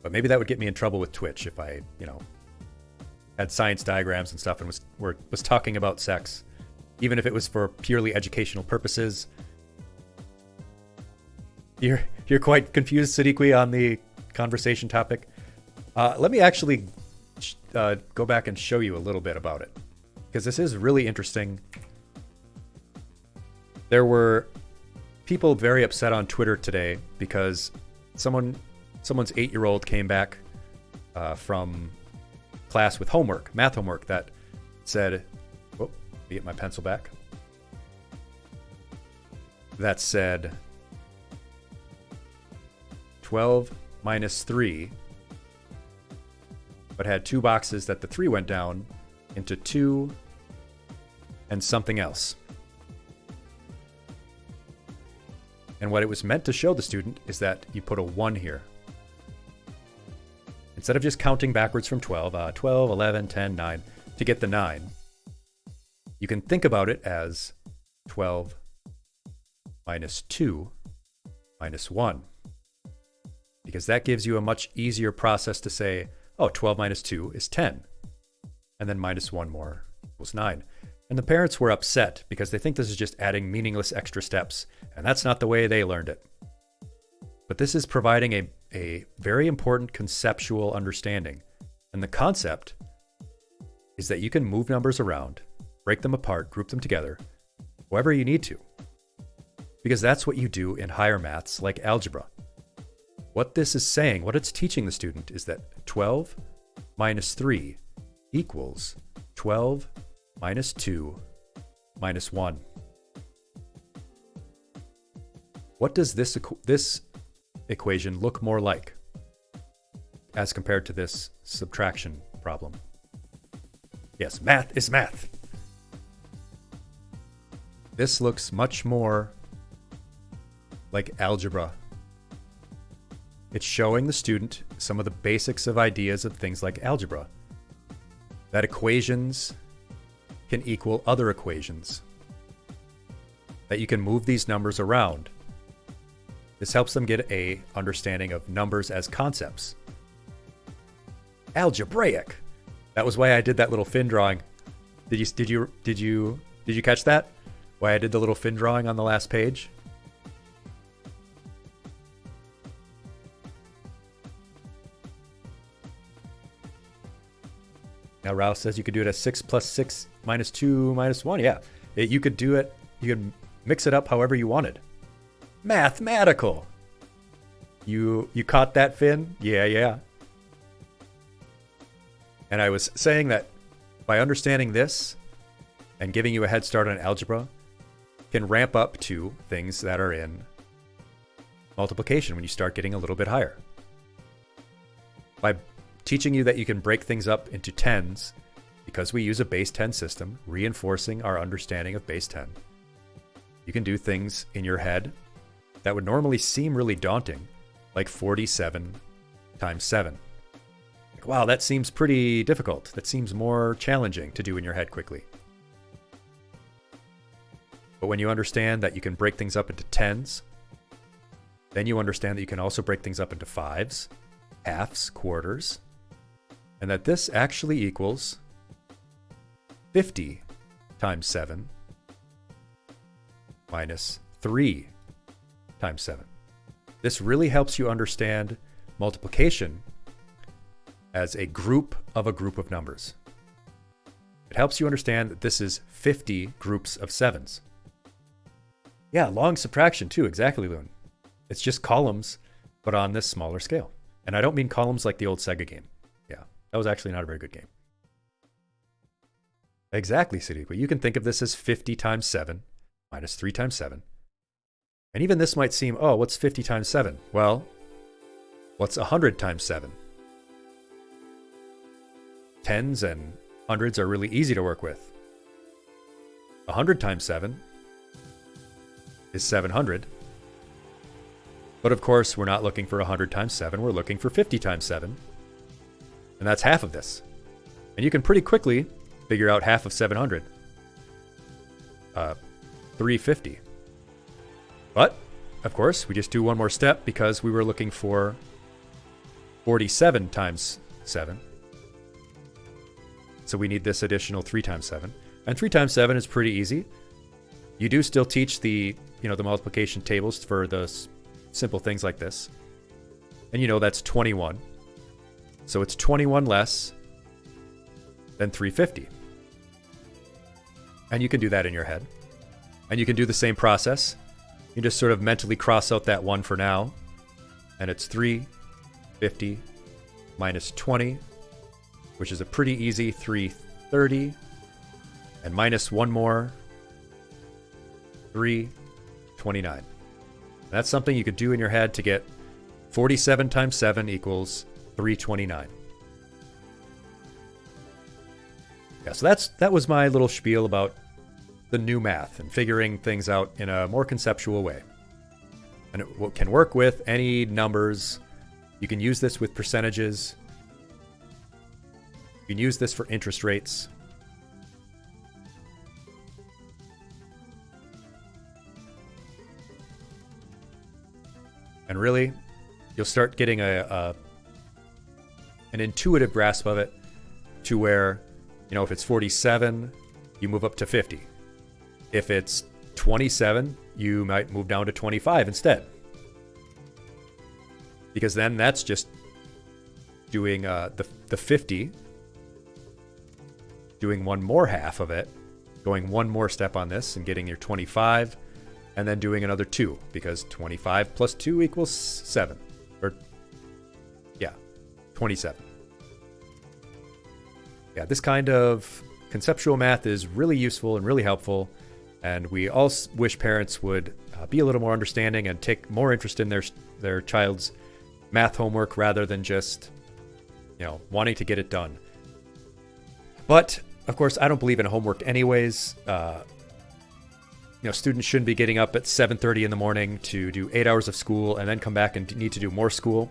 But maybe that would get me in trouble with Twitch if I, had science diagrams and stuff and was talking about sex, even if it was for purely educational purposes. You're quite confused, Sadiqui, on the conversation topic. Let me actually go back and show you a little bit about it, because this is really interesting. There were people very upset on Twitter today because someone's 8-year-old came back from class with homework, math homework, that said, let me get my pencil back. That said 12 minus 3, but had 2 boxes that the 3 went down into 2 and something else. And what it was meant to show the student is that you put a 1 here. Instead of just counting backwards from 12, 12, 11, 10, 9, to get the 9, you can think about it as 12 minus 2 minus 1. Because that gives you a much easier process to say, 12 minus 2 is 10. And then minus 1 more equals 9. And the parents were upset because they think this is just adding meaningless extra steps, and that's not the way they learned it. But this is providing a very important conceptual understanding. And the concept is that you can move numbers around, break them apart, group them together, however you need to. Because that's what you do in higher maths like algebra. What this is saying, what it's teaching the student, is that 12 minus 3 equals 12 minus 2 minus 1. What does this equation look more like as compared to this subtraction problem? Yes, math is math. This looks much more like algebra. It's showing the student some of the basics of ideas of things like algebra. That equations can equal other equations. That you can move these numbers around. This helps them get a understanding of numbers as concepts. Algebraic. That was why I did that little fin drawing. Did you catch that? Why I did the little fin drawing on the last page? Now Rouse says you could do it as 6 plus 6 minus 2 minus 1. Yeah, you could do it. You could mix it up however you wanted. Mathematical. You caught that, Finn? Yeah. And I was saying that by understanding this and giving you a head start on algebra can ramp up to things that are in multiplication when you start getting a little bit higher. By teaching you that you can break things up into tens, because we use a base 10 system, reinforcing our understanding of base 10. You can do things in your head that would normally seem really daunting, like 47 times 7. Like, wow, that seems pretty difficult. That seems more challenging to do in your head quickly. But when you understand that you can break things up into tens, then you understand that you can also break things up into fives, halves, quarters, and that this actually equals 50 times 7 minus 3 times 7. This really helps you understand multiplication as a group of numbers. It helps you understand that this is 50 groups of 7s. Yeah, long subtraction too, exactly, Loon. It's just columns, but on this smaller scale. And I don't mean columns like the old Sega game. Yeah, that was actually not a very good game. Exactly, Sadiq. You can think of this as 50 times 7 minus 3 times 7. And even this might seem, what's 50 times 7? Well, what's 100 times 7? Tens and hundreds are really easy to work with. 100 times 7 is 700. But of course, we're not looking for 100 times 7. We're looking for 50 times 7. And that's half of this. And you can pretty quickly figure out half of 700. 350. But, of course, we just do one more step because we were looking for 47 times 7. So we need this additional 3 times 7. And 3 times 7 is pretty easy. You do still teach the multiplication tables for those simple things like this. And that's 21. So it's 21 less than 350. And you can do that in your head. And you can do the same process. You just sort of mentally cross out that 1 for now. And it's 350 minus 20, which is a pretty easy 330. And minus one more, 329. That's something you could do in your head to get 47 times 7 equals 329. Yeah, so that was my little spiel about the new math and figuring things out in a more conceptual way. And it can work with any numbers. You can use this with percentages. You can use this for interest rates. And really, you'll start getting an intuitive grasp of it to where, if it's 47, you move up to 50. If it's 27, you might move down to 25 instead. Because then that's just doing the 50, doing one more half of it, going one more step on this and getting your 25, and then doing another 2, because 25 plus 2 equals 7. Or, yeah, 27. Yeah, this kind of conceptual math is really useful and really helpful, and we all wish parents would be a little more understanding and take more interest in their child's math homework rather than just, wanting to get it done. But, of course, I don't believe in homework anyways. Students shouldn't be getting up at 7:30 in the morning to do 8 hours of school and then come back and need to do more school.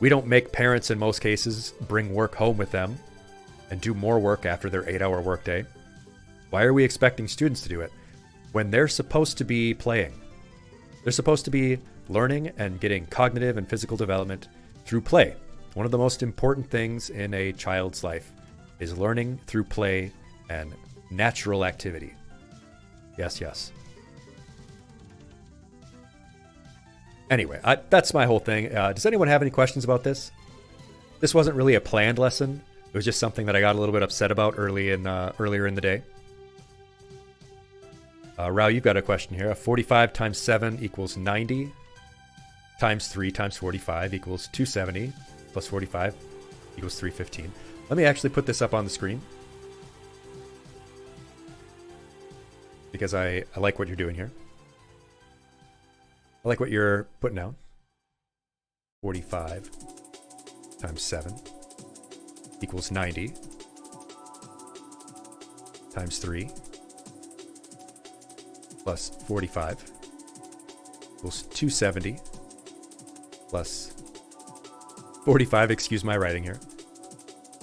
We don't make parents, in most cases, bring work home with them and do more work after their 8-hour workday. Why are we expecting students to do it when they're supposed to be playing? They're supposed to be learning and getting cognitive and physical development through play. One of the most important things in a child's life is learning through play and natural activity. Yes, yes. Anyway, that's my whole thing. Does anyone have any questions about this? This wasn't really a planned lesson. It was just something that I got a little bit upset about earlier in the day. Rao, you've got a question here. 45 times 7 equals 90. Times 3 times 45 equals 270. Plus 45 equals 315. Let me actually put this up on the screen, because I like what you're doing here. I like what you're putting down. 45 times 7 equals 90 times 3 plus 45 equals 270 plus 45, excuse my writing here,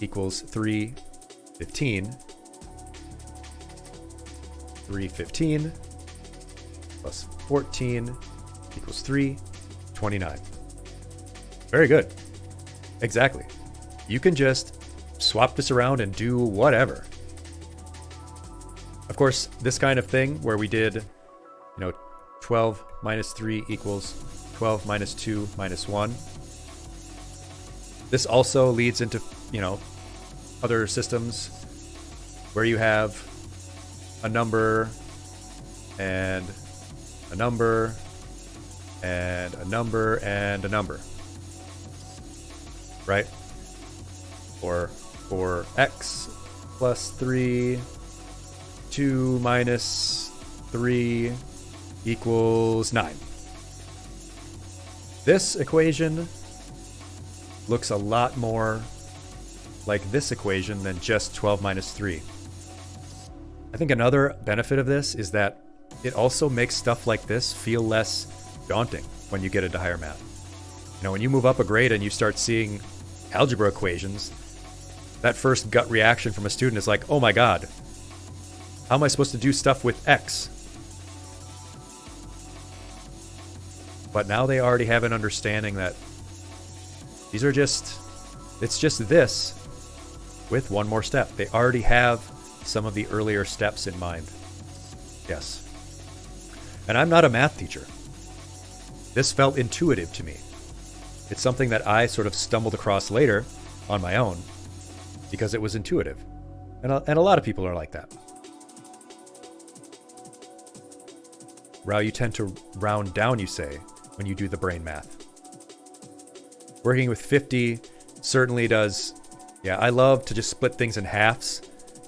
equals 315. 315 plus 14 equals 329. Very good. Exactly. You can just swap this around and do whatever. Of course, this kind of thing where we did, 12 minus 3 equals 12 minus 2 minus 1. This also leads into, other systems where you have a number and a number and a number and a number, right? Or for x plus 3, 2 minus 3 equals 9. This equation looks a lot more like this equation than just 12 minus 3. I think another benefit of this is that it also makes stuff like this feel less daunting when you get into higher math. You know, when you move up a grade and you start seeing algebra equations, that first gut reaction from a student is like, oh my god, how am I supposed to do stuff with X? But now they already have an understanding that these are it's just this with one more step. They already have some of the earlier steps in mind. Yes. And I'm not a math teacher. This felt intuitive to me. It's something that I sort of stumbled across later on my own because it was intuitive. And a lot of people are like that. Rao, you tend to round down, you say, when you do the brain math. Working with 50 certainly does. Yeah, I love to just split things in halves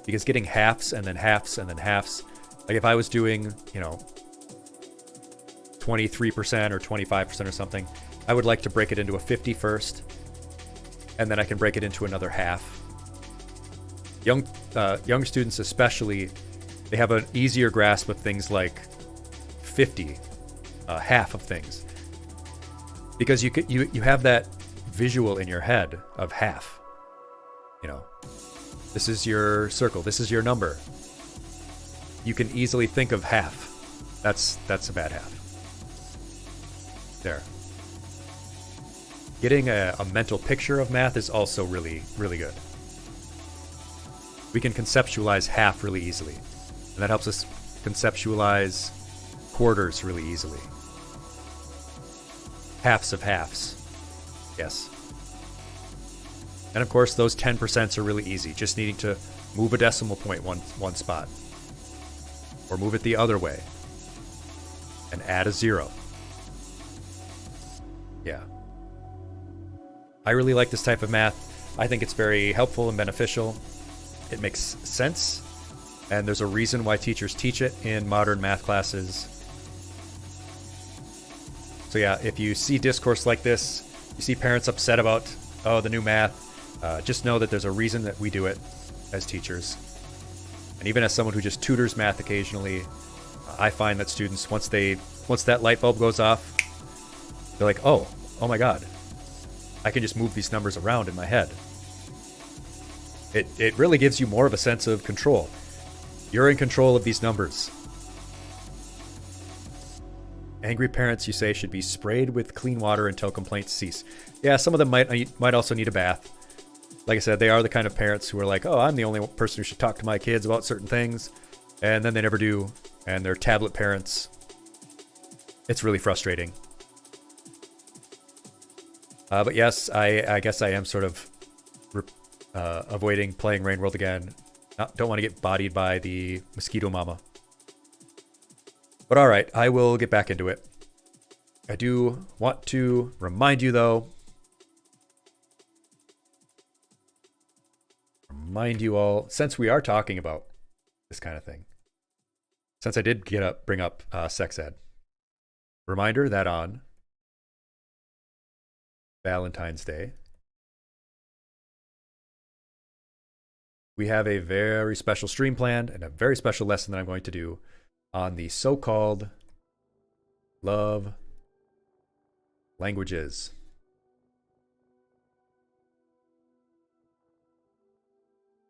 because getting halves and then halves and then halves, like if I was doing, 23% or 25% or something, I would like to break it into a 50 first, and then I can break it into another half. Young students especially, they have an easier grasp of things like 50, half of things, because you have that visual in your head of half. This is your circle, this is your number. You can easily think of half. That's a bad half. There. Getting a mental picture of math is also really, really good. We can conceptualize half really easily, and that helps us conceptualize quarters really easily. Halves of halves. Yes. And of course, those 10% are really easy, just needing to move a decimal point one spot. Or move it the other way. And add a 0. Yeah. I really like this type of math. I think it's very helpful and beneficial. It makes sense. And there's a reason why teachers teach it in modern math classes. So yeah, if you see discourse like this, you see parents upset about, the new math, just know that there's a reason that we do it as teachers. And even as someone who just tutors math occasionally, I find that students, once that light bulb goes off, they're like, oh my god, I can just move these numbers around in my head. It really gives you more of a sense of control. You're in control of these numbers. Angry parents, you say, should be sprayed with clean water until complaints cease. Yeah, some of them might also need a bath. Like I said, they are the kind of parents who are like, oh, I'm the only person who should talk to my kids about certain things. And then they never do. And they're tablet parents. It's really frustrating. But yes, I guess I am sort of avoiding playing Rain World again. Don't want to get bodied by the mosquito mama. But all right, I will get back into it. I do want to remind you, though, all, since we are talking about this kind of thing, since I did bring up sex ed, reminder that on Valentine's Day, we have a very special stream planned and a very special lesson that I'm going to do on the so-called love languages.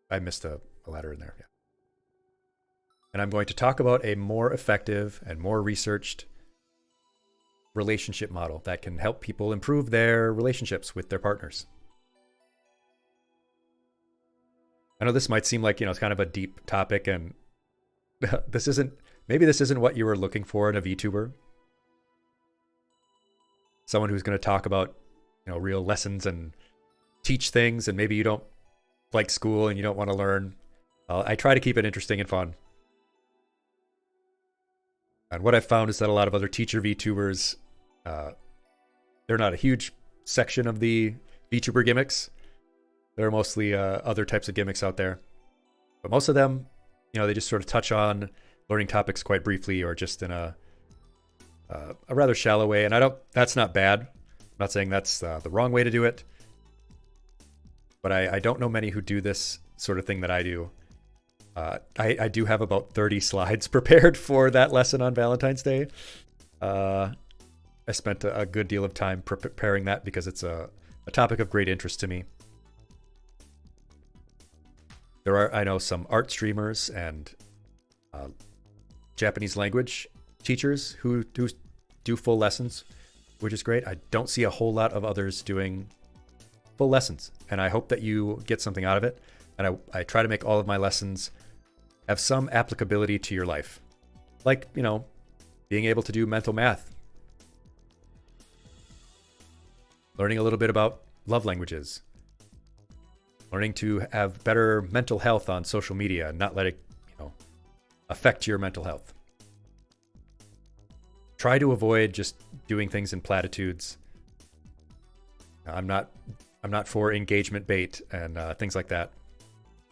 I missed a letter in there. Yeah. And I'm going to talk about a more effective and more researched relationship model that can help people improve their relationships with their partners. I know this might seem like, it's kind of a deep topic, and maybe this isn't what you were looking for in a VTuber. Someone who's going to talk about, real lessons and teach things, and maybe you don't like school and you don't want to learn. I try to keep it interesting and fun. And what I've found is that a lot of other teacher VTubers, they're not a huge section of the VTuber gimmicks. There are mostly other types of gimmicks out there. But most of them, they just sort of touch on learning topics quite briefly or just in a rather shallow way. And that's not bad. I'm not saying that's the wrong way to do it. But I don't know many who do this sort of thing that I do. I do have about 30 slides prepared for that lesson on Valentine's Day. I spent a good deal of time preparing that because it's a topic of great interest to me. There are, I know, some art streamers and Japanese language teachers who do full lessons, which is great. I don't see a whole lot of others doing full lessons, and I hope that you get something out of it. And I try to make all of my lessons have some applicability to your life. Like, you know, being able to do mental math, learning a little bit about love languages, learning to have better mental health on social media and not let it, you know, affect your mental health. Try to avoid just doing things in platitudes. I'm not for engagement bait and things like that.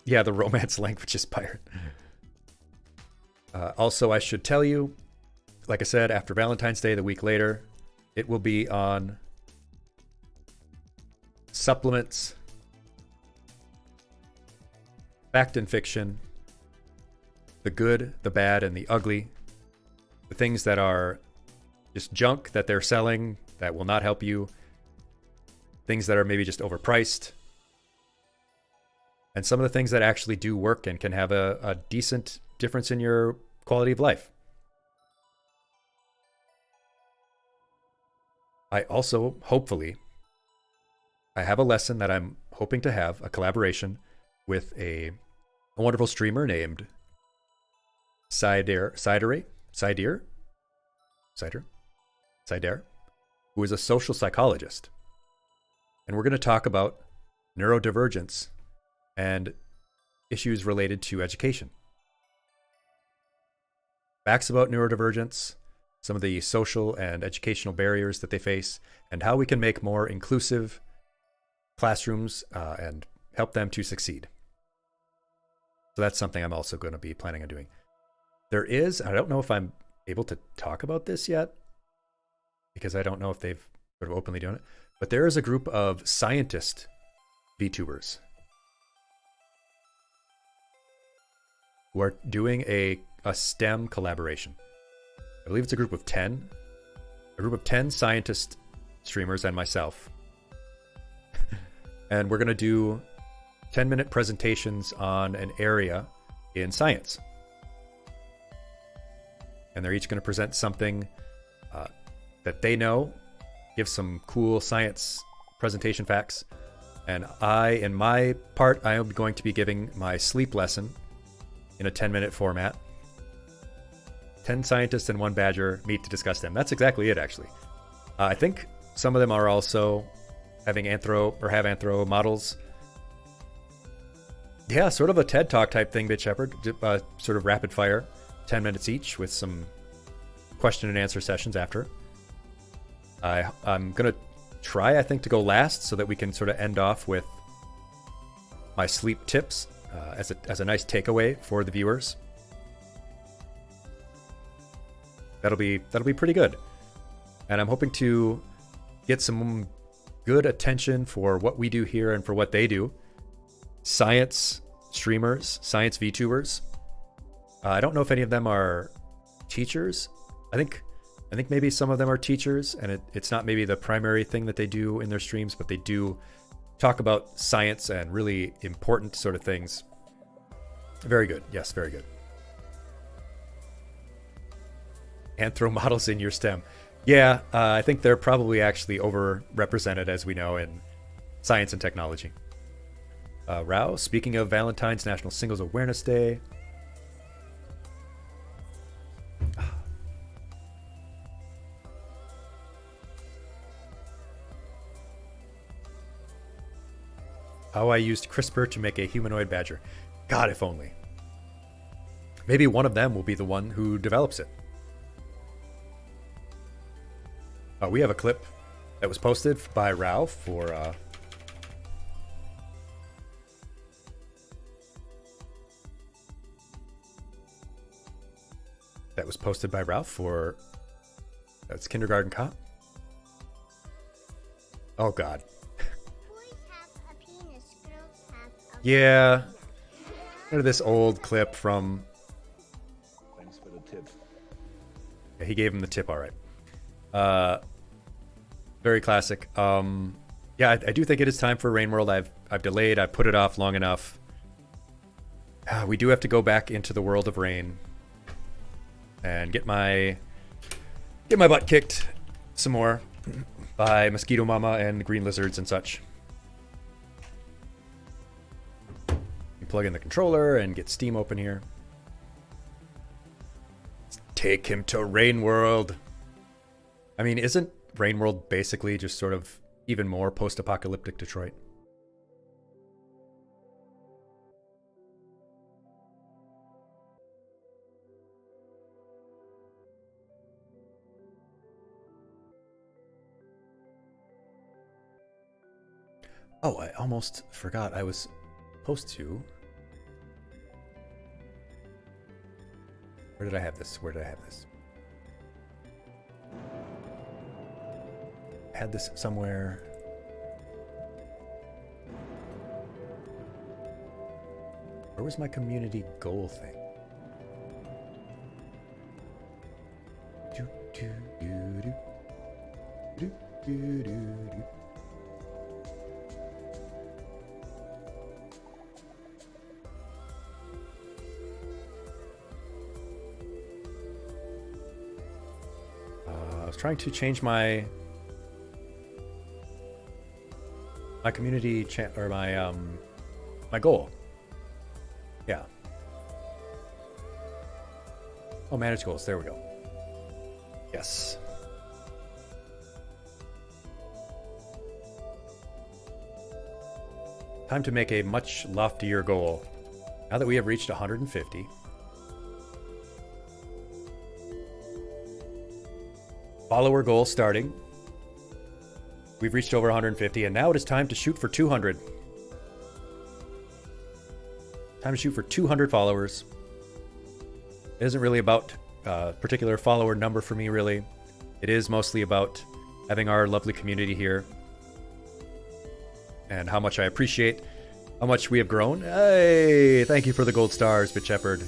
Yeah, the romance languages pirate. Also, I should tell you, like I said, after Valentine's Day, the week later, it will be on supplements, fact and fiction, the good, the bad, and the ugly, the things that are just junk that they're selling that will not help you, things that are maybe just overpriced, and some of the things that actually do work and can have a decent difference in your quality of life. I also, hopefully, I have a lesson that I'm hoping to have, a collaboration with a wonderful streamer named Sider, who is a social psychologist. And we're going to talk about neurodivergence and issues related to education. Facts about neurodivergence, some of the social and educational barriers that they face, and how we can make more inclusive classrooms and help them to succeed. So that's something I'm also going to be planning on doing. There is, I don't know if I'm able to talk about this yet, because I don't know if they've sort of openly done it, but there is a group of scientist VTubers who are doing a STEM collaboration. I believe it's a group of 10 scientist streamers and myself. And we're going to do 10-minute presentations on an area in science. And they're each going to present something that they know, give some cool science presentation facts. And in my part, I am going to be giving my sleep lesson in a 10-minute format. 10 scientists and 1 badger meet to discuss them. That's exactly it, actually. I think some of them are also having have anthro models. Yeah, sort of a TED Talk type thing, Bit Shepherd. Sort of rapid fire, 10 minutes each with some question and answer sessions after. I'm going to try, I think, to go last so that we can sort of end off with my sleep tips as a nice takeaway for the viewers. That'll be pretty good. And I'm hoping to get some good attention for what we do here and for what they do. Science streamers, science VTubers. I don't know if any of them are teachers. I think maybe some of them are teachers, and it's not maybe the primary thing that they do in their streams, but they do talk about science and really important sort of things. Very good. Yes, very good. Anthro models in your STEM. Yeah, I think they're probably actually overrepresented, as we know, in science and technology. Rao, speaking of Valentine's, National Singles Awareness Day. How I used CRISPR to make a humanoid badger. God, if only. Maybe one of them will be the one who develops it. We have a clip that was posted by Ralph for that's Kindergarten Cop. Oh God. Boys have a penis, girls have a Yeah. this old clip from... Thanks for the tip. Yeah, he gave him the tip, all right. Very classic. Yeah, I do think it is time for Rain World. I've delayed. I've put it off long enough. We do have to go back into the world of Rain and get my butt kicked some more by Mosquito Mama and green lizards and such. You plug in the controller and get Steam open here. Let's take him to Rain World. I mean, isn't Rain World basically just sort of even more post-apocalyptic Detroit? Oh, I almost forgot I was supposed to. Where did I have this? Where did I have this? I had this somewhere. Where was my community goal thing? Do, do, do, do. Do, do, do, do. I was trying to change my community or my goal. Yeah. Oh, manage goals. There we go. Yes. Time to make a much loftier goal. Now that we have reached 150. Follower goal starting. We've reached over 150, and now it is time to shoot for 200. Time to shoot for 200 followers. It isn't really about a particular follower number for me, really. It is mostly about having our lovely community here and how much I appreciate how much we have grown. Hey, thank you for the gold stars, Bitch Shepherd.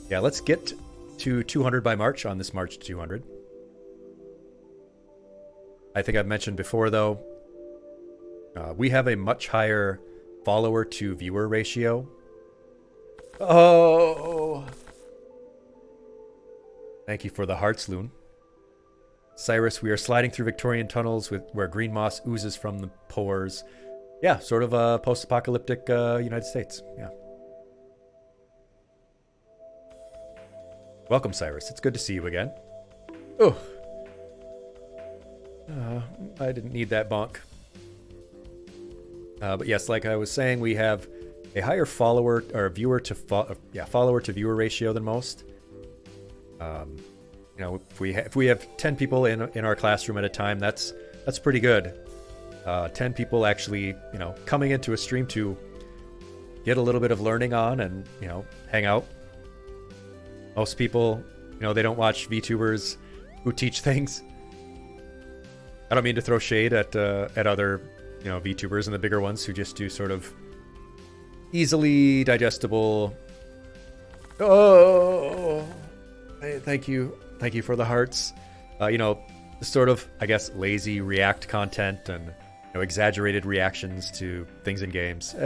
Yeah, let's get to 200 by March on this March to 200. I think I've mentioned before, though, we have a much higher follower to viewer ratio. Oh! Thank you for the hearts, Loon. Cyrus, we are sliding through Victorian tunnels where green moss oozes from the pores. Yeah, sort of a post-apocalyptic United States. Yeah. Welcome, Cyrus. It's good to see you again. Oh. I didn't need that bonk. But yes, like I was saying, we have a higher follower or viewer to follower to viewer ratio than most. You know, if we have 10 people in our classroom at a time, that's pretty good. 10 people actually, you know, coming into a stream to get a little bit of learning on and, you know, hang out. Most people, you know, they don't watch VTubers who teach things. I don't mean to throw shade at other, you know, VTubers and the bigger ones who just do sort of easily digestible. Oh, thank you for the hearts. You know, sort of, I guess, lazy React content and, you know, exaggerated reactions to things in games.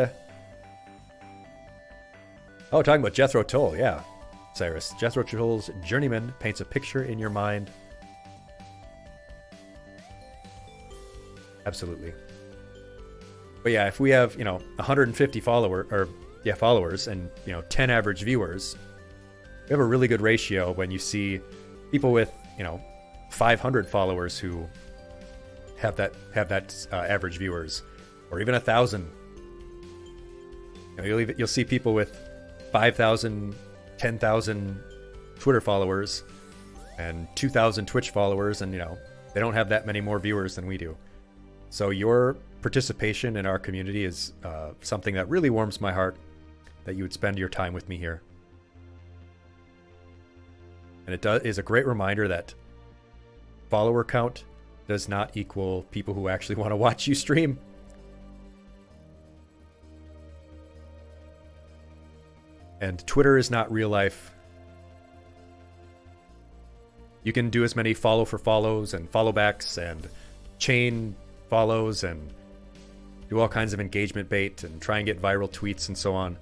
Oh, talking about Jethro Tull, yeah, Cyrus. Jethro Tull's Journeyman paints a picture in your mind. Absolutely. But yeah, if we have, you know, 150 followers and, you know, 10 average viewers, we have a really good ratio when you see people with, you know, 500 followers who have that average viewers, or even 1,000. You know, you'll see people with 5,000, 10,000 Twitter followers and 2,000 Twitch followers, and, you know, they don't have that many more viewers than we do. So your participation in our community is something that really warms my heart, that you would spend your time with me here. And it is a great reminder that follower count does not equal people who actually want to watch you stream. And Twitter is not real life. You can do as many follow for follows and follow backs and chain follows and do all kinds of engagement bait and try and get viral tweets and so on.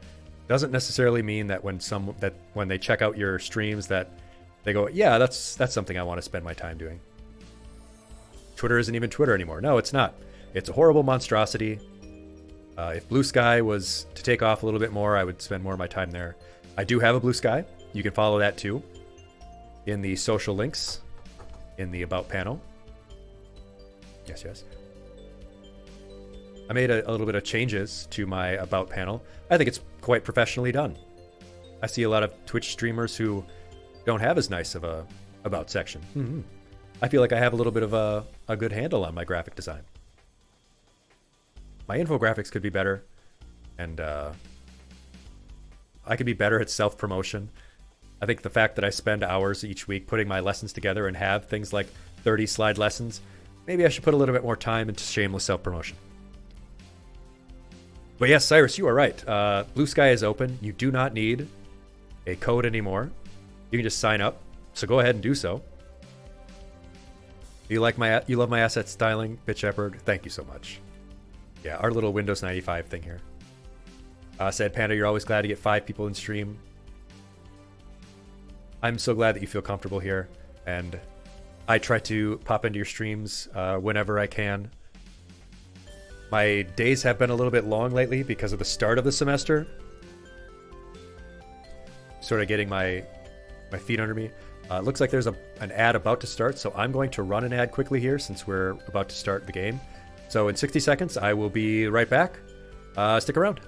Doesn't necessarily mean that when they check out your streams that they go, yeah, that's something I want to spend my time doing. Twitter isn't even Twitter anymore. No, it's not. It's a horrible monstrosity. If Blue Sky was to take off a little bit more, I would spend more of my time there. I do have a Blue Sky. You can follow that too in the social links in the About panel. Yes. I made a little bit of changes to my About panel. I think it's quite professionally done. I see a lot of Twitch streamers who don't have as nice of a About section. Mm-hmm. I feel like I have a little bit of a good handle on my graphic design. My infographics could be better, and I could be better at self-promotion. I think the fact that I spend hours each week putting my lessons together and have things like 30 slide lessons, maybe I should put a little bit more time into shameless self-promotion. But yes, Cyrus, you are right. Blue Sky is open. You do not need a code anymore. You can just sign up. So go ahead and do so. You love my asset styling, Bit Shepherd? Thank you so much. Yeah, our little Windows 95 thing here. Said Panda, you're always glad to get 5 people in stream. I'm so glad that you feel comfortable here, and I try to pop into your streams whenever I can. My days have been a little bit long lately because of the start of the semester. Sort of getting my feet under me. Looks like there's an ad about to start, so I'm going to run an ad quickly here since we're about to start the game. So in 60 seconds, I will be right back. Stick around.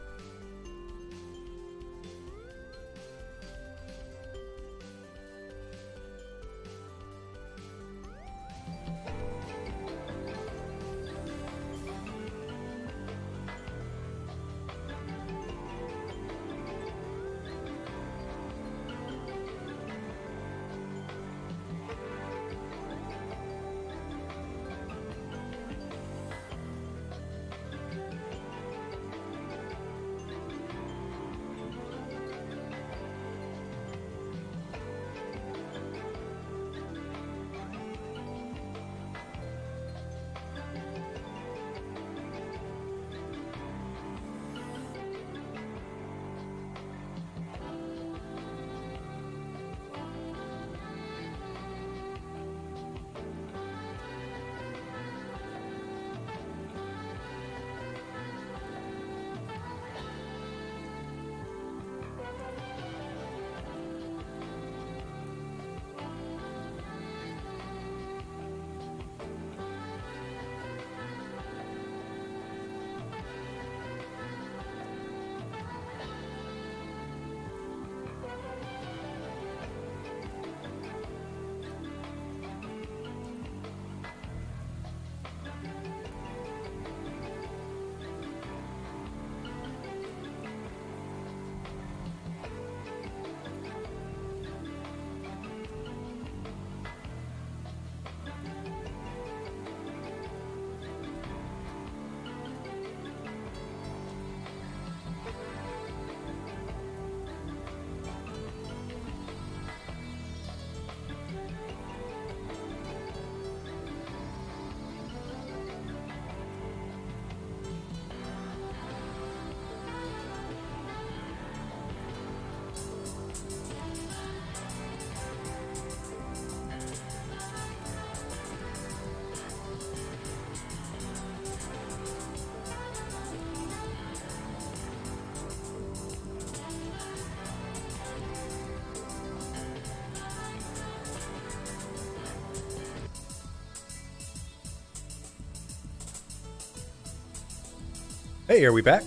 Hey, are we back?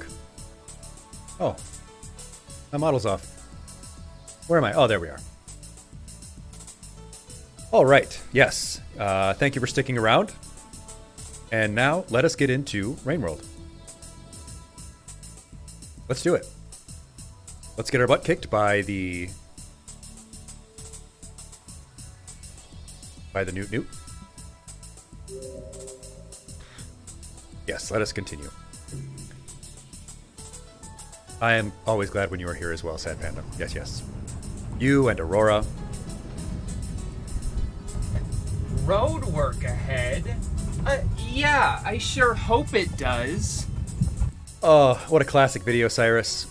Oh, my model's off. Where am I? Oh, there we are. All right, yes. Thank you for sticking around. And now, let us get into Rainworld. Let's do it. Let's get our butt kicked by the Newt Newt. Yes, let us continue. I am always glad when you are here as well, Sad Panda. Yes, yes. You and Aurora. Road work ahead? Yeah, I sure hope it does. Oh, what a classic video, Cyrus.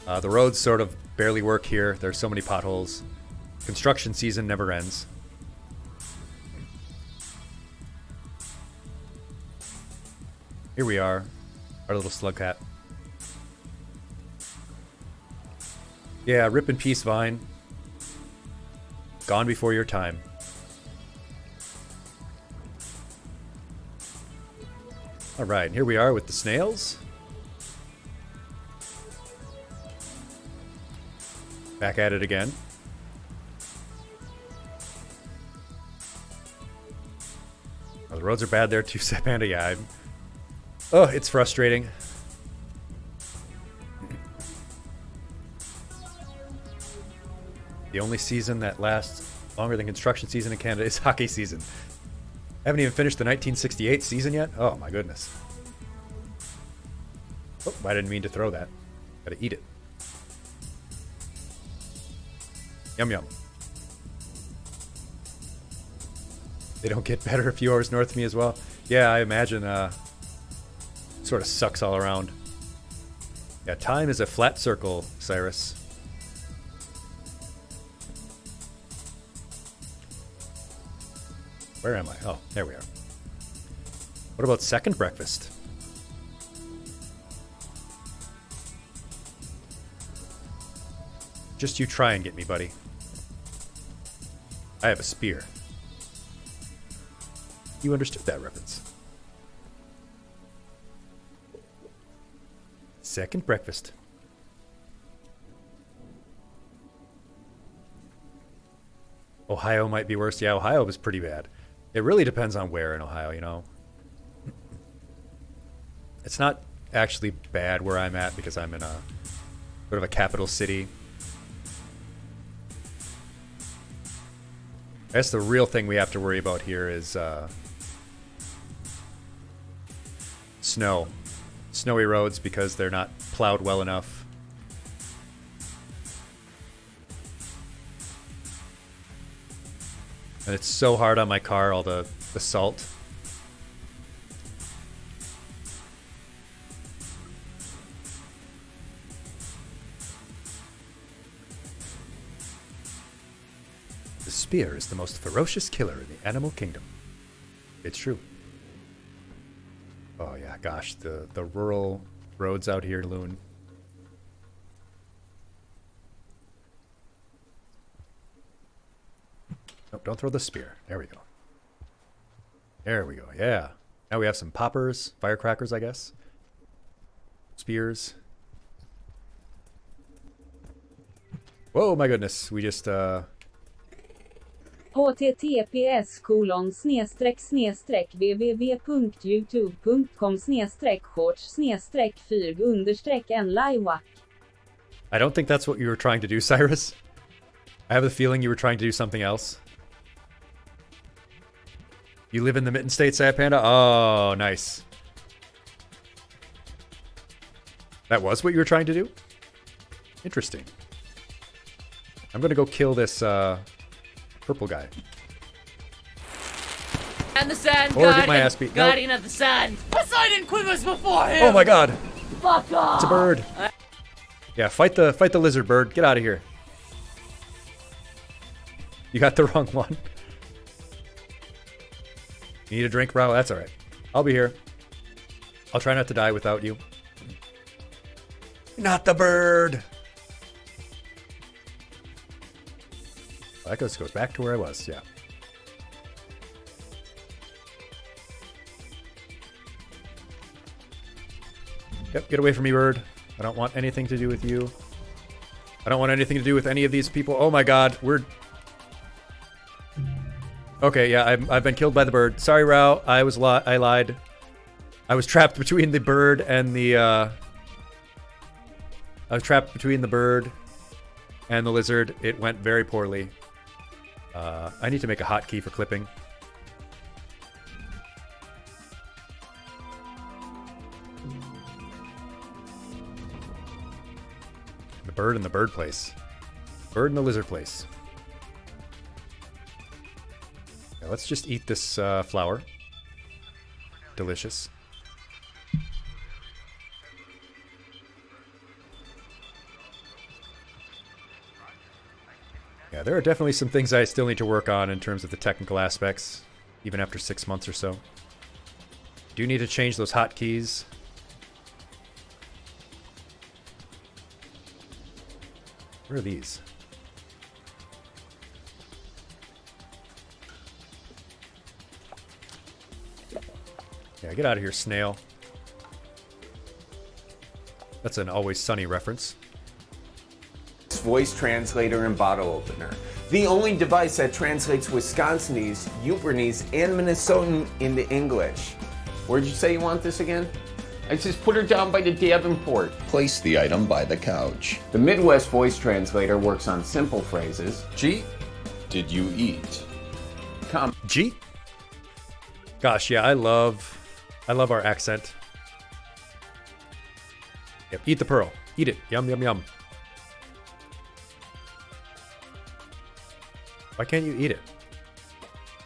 The roads sort of barely work here. There's so many potholes. Construction season never ends. Here we are, our little slug cat. Yeah, rip in peace, Vine. Gone before your time. Alright, here we are with the snails. Back at it again. Oh, the roads are bad there too, Panda. Yeah, oh, it's frustrating. The only season that lasts longer than construction season in Canada is hockey season. I haven't even finished the 1968 season yet. Oh my goodness. Oh, I didn't mean to throw that. Gotta eat it. Yum yum. They don't get better a few hours north of me as well. Yeah, I imagine sort of sucks all around. Yeah, time is a flat circle, Cyrus. Where am I? Oh, there we are. What about second breakfast? Just you try and get me, buddy. I have a spear. You understood that reference. Second breakfast. Ohio might be worse. Yeah, Ohio was pretty bad. It really depends on where in Ohio, you know. It's not actually bad where I'm at because I'm in a sort of a capital city. I guess the real thing we have to worry about here is snow. Snowy roads because they're not plowed well enough. And it's so hard on my car, all the salt. The spear is the most ferocious killer in the animal kingdom. It's true. Oh yeah, gosh, the rural roads out here, Loon. Nope, don't throw the spear. There we go. There we go, yeah. Now we have some poppers, firecrackers, I guess. Spears. Whoa, my goodness, we just, https://www.www.shorts/fyr_en I don't think that's what you were trying to do, Cyrus. I have the feeling you were trying to do something else. You live in the Mitten State, Sad Panda? Oh, nice. That was what you were trying to do? Interesting. I'm gonna go kill this purple guy. And the sun, Or get my ass beat. Nope. guardian of the sun. Poseidon quivers before him. Oh my god! Fuck off! It's a bird. Yeah, fight the lizard bird. Get out of here. You got the wrong one. You need a drink, bro? That's alright. I'll be here. I'll try not to die without you. Not the bird! That goes back to where I was, yeah. Yep, get away from me, bird. I don't want anything to do with you. I don't want anything to do with any of these people. Oh my god, we're... Okay, yeah, I've been killed by the bird. Sorry, Rao. I lied. I was trapped between the bird and the, I was trapped between the bird and the lizard. It went very poorly. I need to make a hotkey for clipping. bird in the bird place. Bird in the lizard place. Yeah, let's just eat this flower. Delicious. Yeah, there are definitely some things I still need to work on in terms of the technical aspects, even after 6 months or so. Do need to change those hotkeys. Where are these? Yeah, get out of here, snail. That's an Always Sunny reference. Voice translator and bottle opener. The only device that translates Wisconsinese, Ubernese, and Minnesotan into English. Where'd you say you want this again? I just put her down by the Davenport. Place the item by the couch. The Midwest voice translator works on simple phrases. G, did you eat? G? Gosh, yeah, I love our accent. Yep, eat the pearl. Eat it. Yum, yum, yum. Why can't you eat it?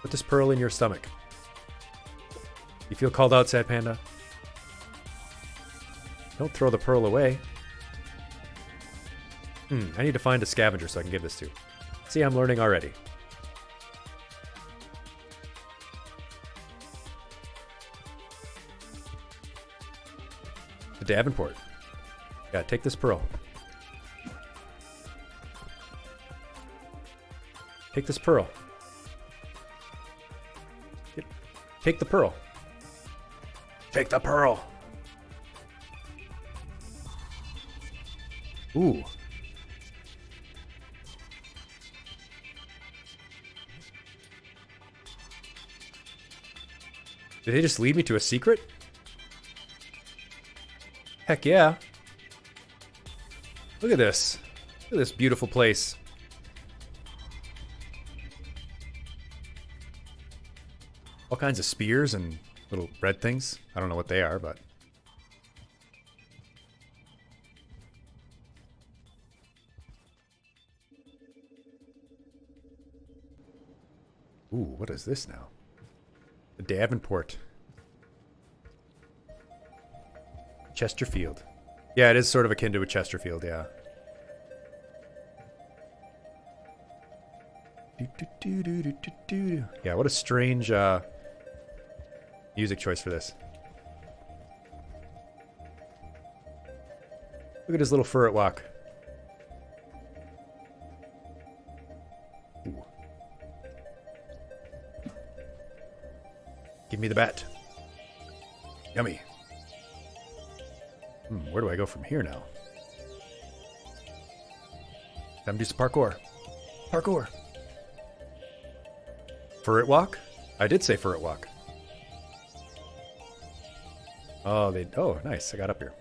Put this pearl in your stomach. You feel called out, Sad Panda? Don't throw the pearl away. I need to find a scavenger so I can give this to. See, I'm learning already. The Davenport. Yeah, take this pearl. Take this pearl. Take the pearl. Take the pearl. Ooh. Did they just lead me to a secret? Heck yeah. Look at this. Look at this beautiful place. All kinds of spears and little red things. I don't know what they are, but... Ooh, what is this now? The Davenport. Chesterfield. Yeah, it is sort of akin to a Chesterfield, yeah. Yeah, what a strange music choice for this. Look at his little furret walk. Ooh. Give me the bat. Yummy. Where do I go from here now? Time to do some parkour. Parkour. Furret walk? I did say furret walk. Oh, oh, nice. I got up here.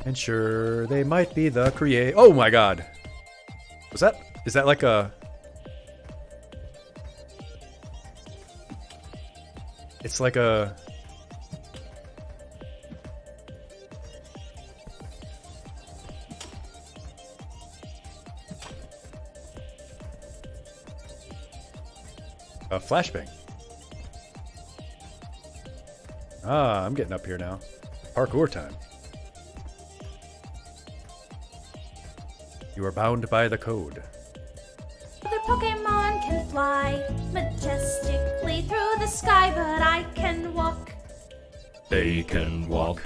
And sure, they might be the Oh my god. Is that like a... It's like a... A flashbang. Ah, I'm getting up here now. Parkour time. You are bound by the code. Other Pokemon can fly majestically through the sky, but I can walk. They can walk.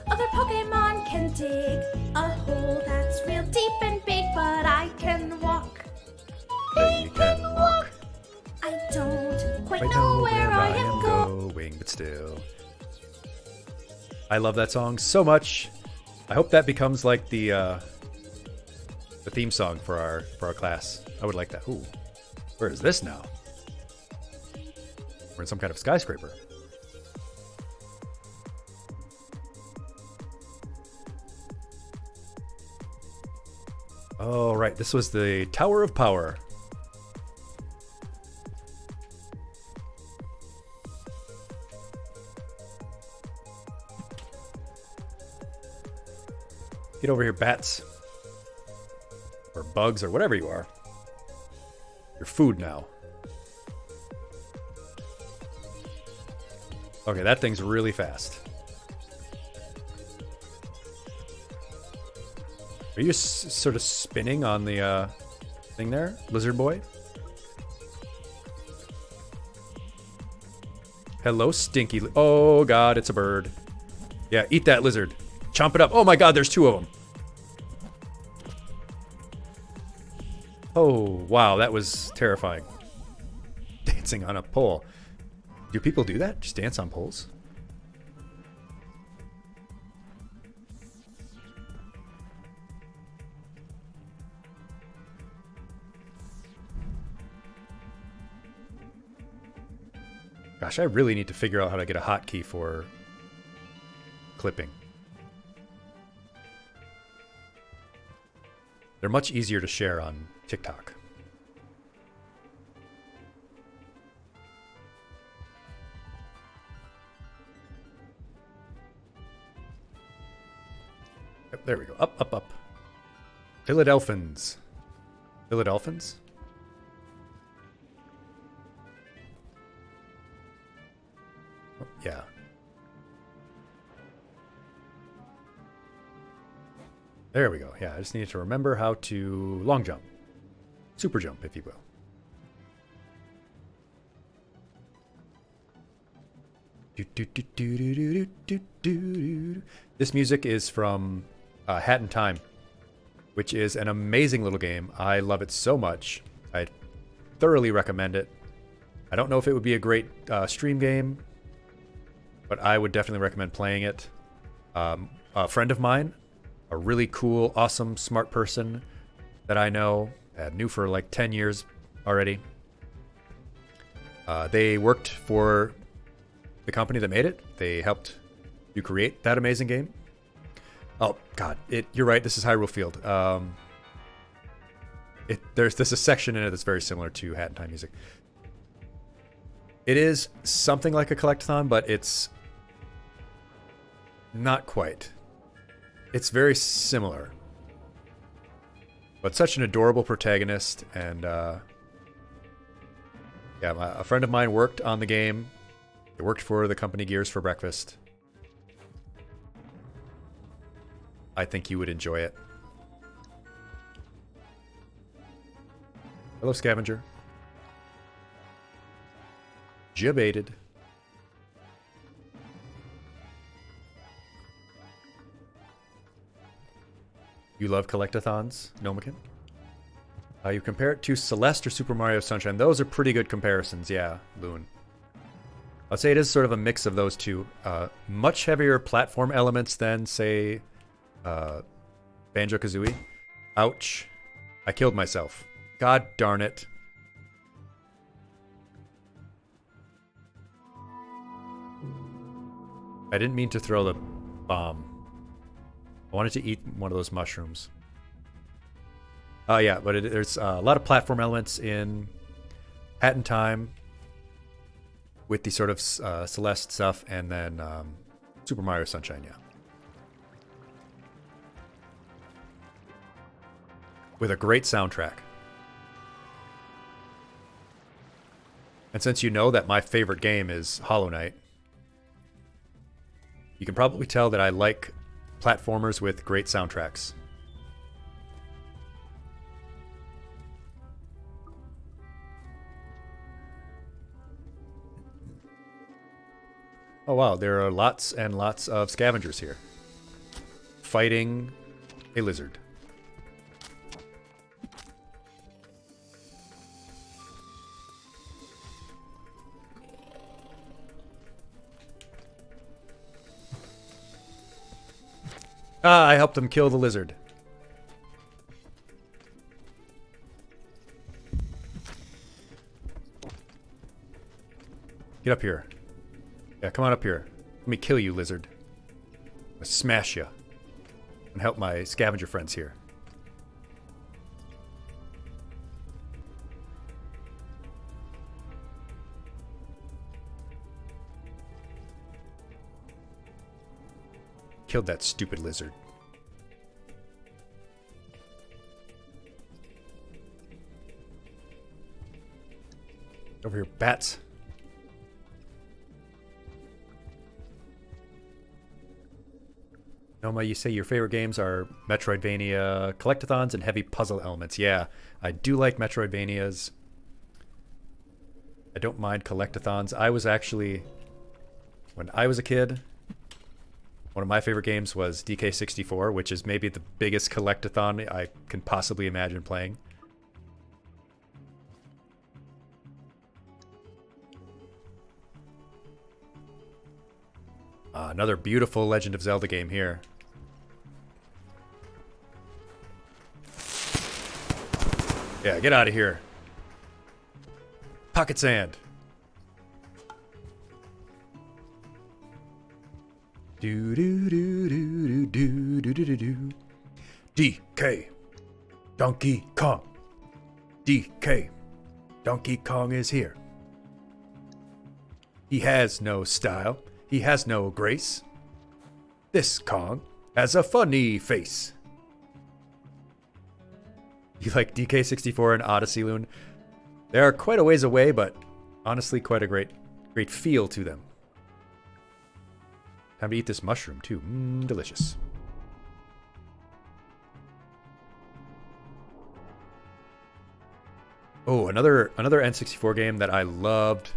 Other Pokemon can dig a hole that's real deep and big, but I can walk. They can walk. I don't quite I know where I am going, but still. I love that song so much. I hope that becomes like the theme song for our class. I would like that. Ooh, where is this now? We're in some kind of skyscraper. Oh, right. This was the Tower of Power. Get over here, bats. Or bugs, or whatever you are. You're food now. Okay, that thing's really fast. Are you sort of spinning on the thing there, lizard boy? Hello, stinky. Oh god, it's a bird. Yeah, eat that lizard. Chomp it up. Oh my god, there's 2 of them. Oh wow, that was terrifying. Dancing on a pole. Do people do that? Just dance on poles? Gosh, I really need to figure out how to get a hotkey for clipping. They're much easier to share on TikTok. Yep, there we go. Up, up, up. Philadelphans. Philadelphans? Oh, yeah. There we go. Yeah, I just need to remember how to long jump. Super jump, if you will. This music is from Hat in Time, which is an amazing little game. I love it so much. I thoroughly recommend it. I don't know if it would be a great stream game, but I would definitely recommend playing it. A friend of mine, a really cool, awesome, smart person that I know, knew for like 10 years already. They worked for the company that made it. They helped you create that amazing game. Oh God, you're right. This is Hyrule Field. There's a section in it that's very similar to Hat in Time music. It is something like a collectathon, but it's not quite. It's very similar, but such an adorable protagonist. And yeah, a friend of mine worked on the game. He worked for the company Gears for Breakfast. I think you would enjoy it. Hello, Scavenger. Jibaited. You love collectathons, Nomakin? You compare it to Celeste or Super Mario Sunshine. Those are pretty good comparisons, yeah, Loon. I'd say it is sort of a mix of those two. Much heavier platform elements than, say, Banjo-Kazooie. Ouch. I killed myself. God darn it. I didn't mean to throw the bomb. I wanted to eat one of those mushrooms. Yeah, but there's a lot of platform elements in Hat in Time with the sort of Celeste stuff, and then Super Mario Sunshine, yeah. With a great soundtrack. And since you know that my favorite game is Hollow Knight, you can probably tell that I like platformers with great soundtracks. Oh wow, there are lots and lots of scavengers here. Fighting a lizard. Ah, I helped him kill the lizard. Get up here. Yeah, come on up here. Let me kill you, lizard. I'll smash you. And help my scavenger friends here. Killed that stupid lizard. Over here, bats. Noma, you say your favorite games are Metroidvania, collectathons, and heavy puzzle elements. Yeah, I do like Metroidvanias. I don't mind collectathons. I was actually, when I was a kid, one of my favorite games was DK64, which is maybe the biggest collectathon I can possibly imagine playing. Another beautiful Legend of Zelda game here. Yeah, get out of here. Pocket sand. Do do do do do do do do do. DK. Donkey Kong. DK. Donkey Kong is here. He has no style. He has no grace. This Kong has a funny face. You like DK64 and Odyssey Loon? They are quite a ways away, but honestly quite a great feel to them. Time to eat this mushroom too. Delicious. Oh, another N64 game that I loved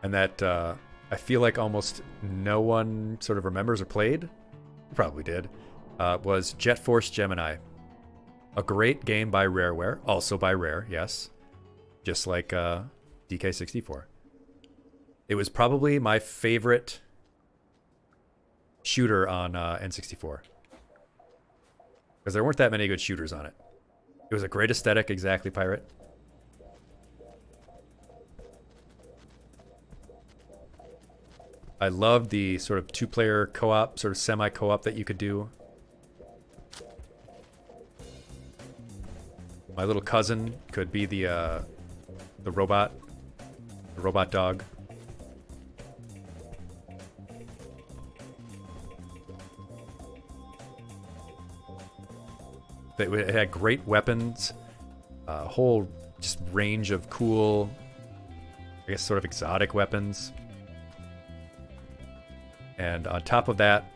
and that I feel like almost no one sort of remembers or played. You probably did. Was Jet Force Gemini. A great game by Rareware, also by Rare, yes. Just like DK64. It was probably my favorite shooter on N64. Because there weren't that many good shooters on it. It was a great aesthetic, exactly, Pirate. I loved the sort of two-player co-op, sort of semi-co-op that you could do. My little cousin could be the robot dog. It had great weapons, a whole just range of cool, I guess, sort of exotic weapons. And on top of that,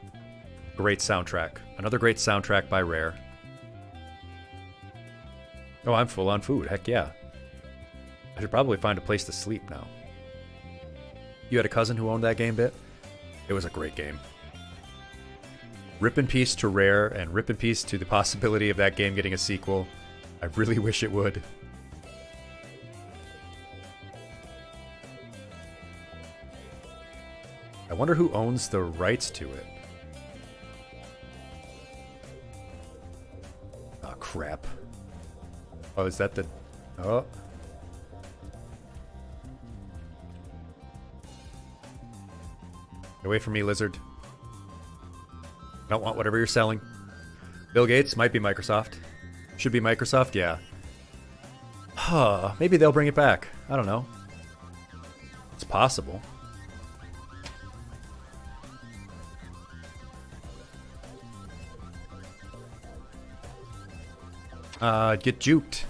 great soundtrack. Another great soundtrack by Rare. Oh, I'm full on food. Heck yeah. I should probably find a place to sleep now. You had a cousin who owned that game, Bit? It was a great game. Rip in peace to Rare, and rip in peace to the possibility of that game getting a sequel. I really wish it would. I wonder who owns the rights to it. Oh, crap. Oh, is that the... Oh. Get away from me, lizard. I don't want whatever you're selling. Bill Gates might be Microsoft. Should be Microsoft, yeah. Huh, maybe they'll bring it back. I don't know. It's possible. Get juked.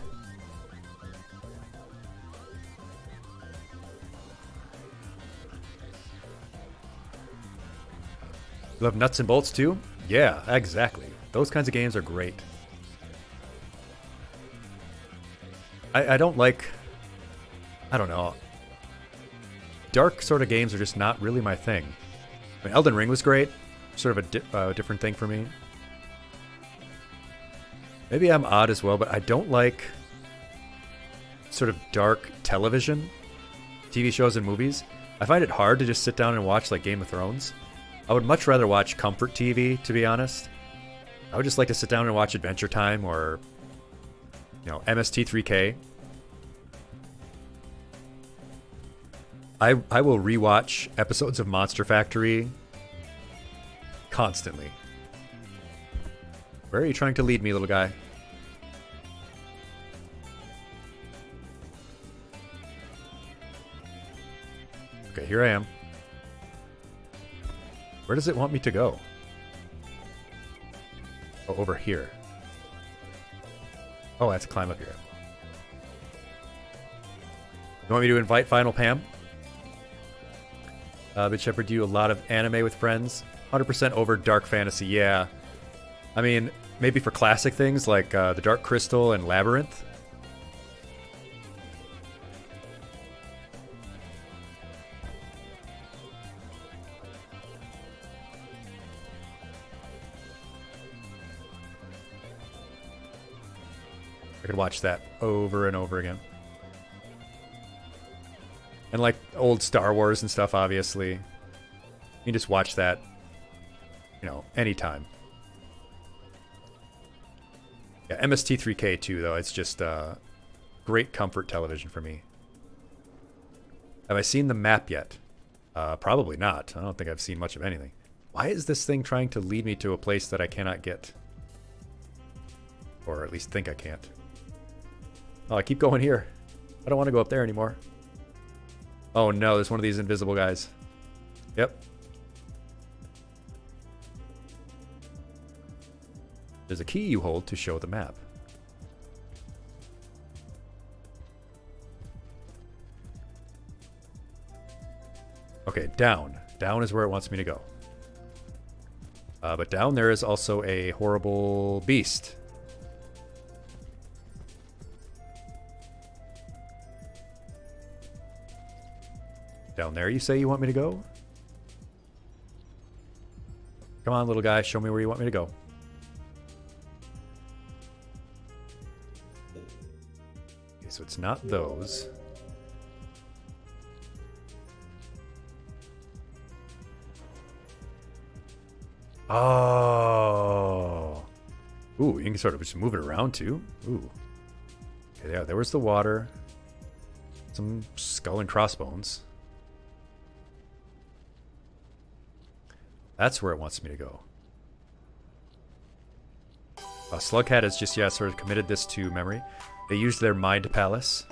You love nuts and bolts too? Yeah, exactly. Those kinds of games are great. I don't like... I don't know. Dark sort of games are just not really my thing. I mean, Elden Ring was great. Sort of a different thing for me. Maybe I'm odd as well, but I don't like sort of dark television, TV shows and movies. I find it hard to just sit down and watch like Game of Thrones. I would much rather watch comfort TV, to be honest. I would just like to sit down and watch Adventure Time or, you know, MST3K. I will rewatch episodes of Monster Factory constantly. Where are you trying to lead me, little guy? Okay, here I am. Where does it want me to go? Oh, over here. Oh, I have to climb up here. You want me to invite Final Pam? But Shepard, do you a lot of anime with friends? 100% over dark fantasy, yeah. I mean, maybe for classic things like The Dark Crystal and Labyrinth. I could watch that over and over again. And like old Star Wars and stuff, obviously. You can just watch that, you know, anytime. Yeah, MST3K too, though. It's just great comfort television for me. Have I seen the map yet? Probably not. I don't think I've seen much of anything. Why is this thing trying to lead me to a place that I cannot get? Or at least think I can't. Oh, I keep going here. I don't want to go up there anymore. Oh no, there's one of these invisible guys. Yep. There's a key you hold to show the map. Okay, down. Down is where it wants me to go. But down there is also a horrible beast. Down there, you say you want me to go? Come on, little guy, show me where you want me to go. Okay, so it's not those. Oh. Ooh, you can sort of just move it around too. Ooh. Okay, yeah, there was the water. Some skull and crossbones. That's where it wants me to go. Slugcat has just, yeah, sort of committed this to memory. They used their mind palace.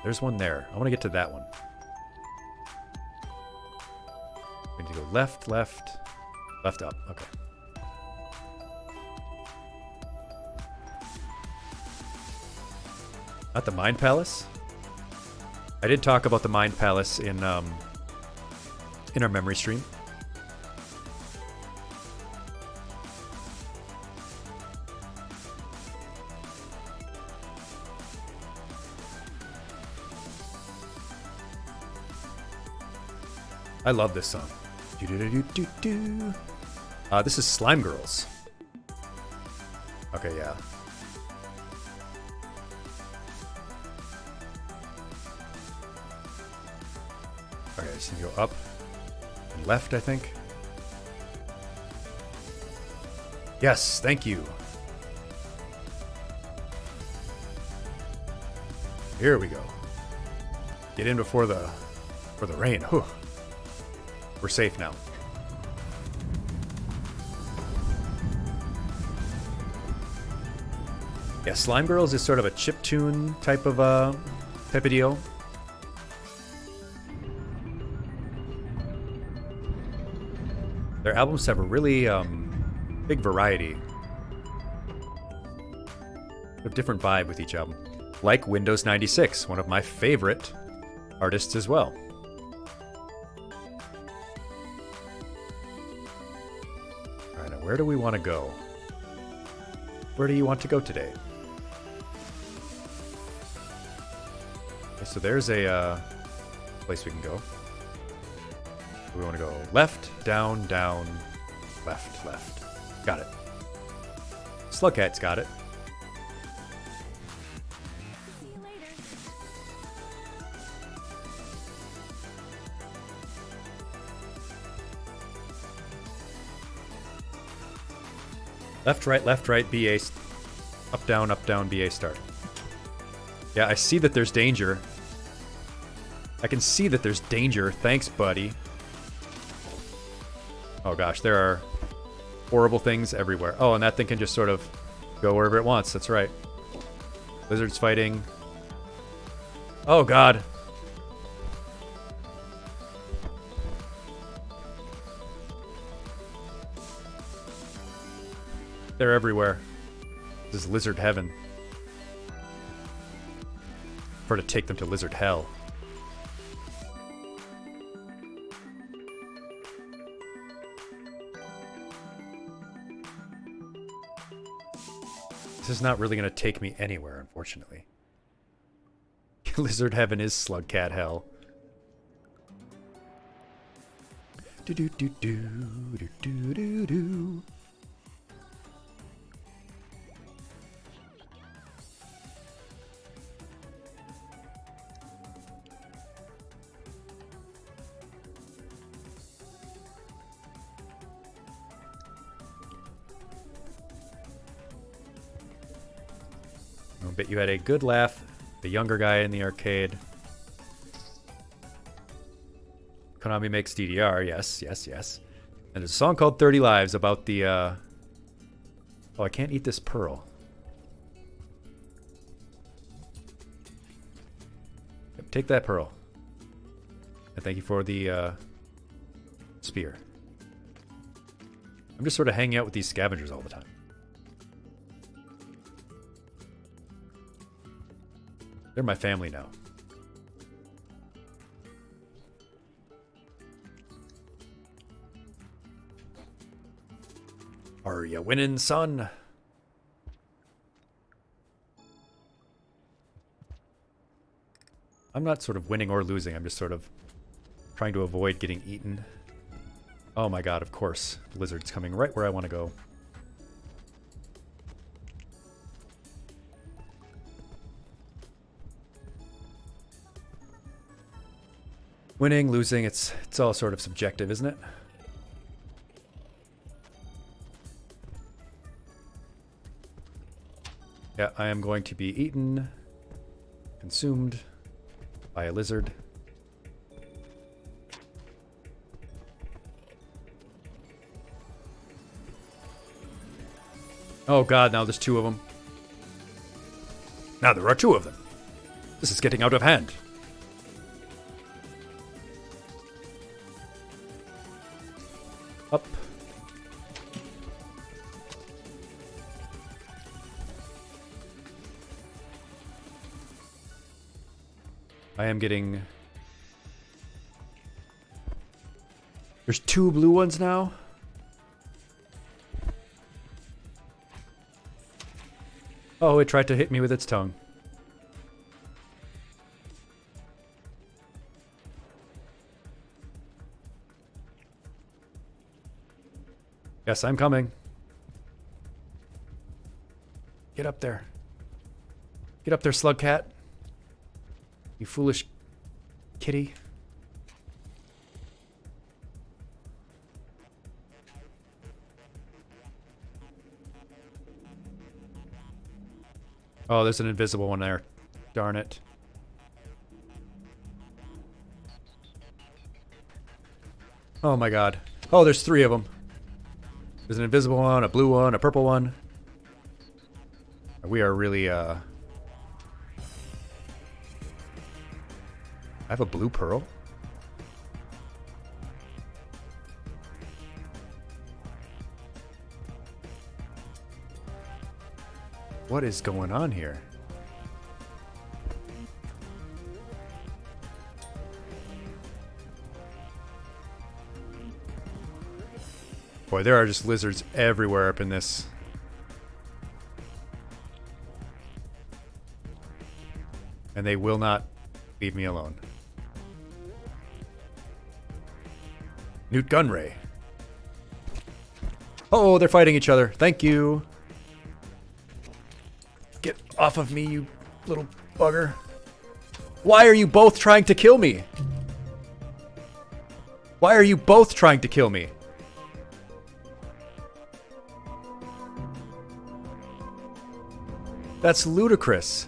There's one there. I want to get to that one. We need to go left, left, left up. Okay. Not the mind palace? I did talk about the mind palace in our memory stream. I love this song. This is Slime Girls. Okay, yeah. Okay, I just need to go up and left, I think. Yes, thank you. Here we go. Get in before the rain. Whew. We're safe now. Yeah, Slime Girls is sort of a chiptune type of deal. Their albums have a really big variety. A different vibe with each album. Like Windows 96, one of my favorite artists as well. Where do we want to go? Where do you want to go today? Okay, so there's a place we can go. We want to go left, down, down, left, left. Got it. Slugcat's got it. Left, right, BA, up, down, BA, start. Yeah, I see that there's danger. I can see that there's danger. Thanks, buddy. Oh gosh, there are horrible things everywhere. Oh, and that thing can just sort of go wherever it wants. That's right. Lizards fighting. Oh god. They're everywhere. This is lizard heaven. For to take them to lizard hell. This is not really going to take me anywhere, unfortunately. Lizard heaven is slug cat hell. Do do do do do do do do. I bet you had a good laugh. The younger guy in the arcade. Konami makes DDR. Yes, yes, yes. And there's a song called 30 Lives about the, Oh, I can't eat this pearl. Yep, take that pearl. And thank you for the, spear. I'm just sort of hanging out with these scavengers all the time. They're my family now. Are you winning, son? I'm not sort of winning or losing. I'm just sort of trying to avoid getting eaten. Oh my god, of course. Lizard's coming right where I want to go. Winning, losing, it's all sort of subjective, isn't it? Yeah, I am going to be eaten, consumed by a lizard. Oh god, now there's two of them. Now there are two of them. This is getting out of hand. Up. I am getting... There's two blue ones now? Oh, it tried to hit me with its tongue. Yes, I'm coming. Get up there. Get up there, slug cat. You foolish kitty. Oh, there's an invisible one there. Darn it. Oh my god. Oh, there's three of them. There's an invisible one, a blue one, a purple one. We are really, I have a blue pearl? What is going on here? Boy, there are just lizards everywhere up in this. And they will not leave me alone. Newt Gunray. Oh, they're fighting each other. Thank you. Get off of me, you little bugger. Why are you both trying to kill me? Why are you both trying to kill me? That's ludicrous.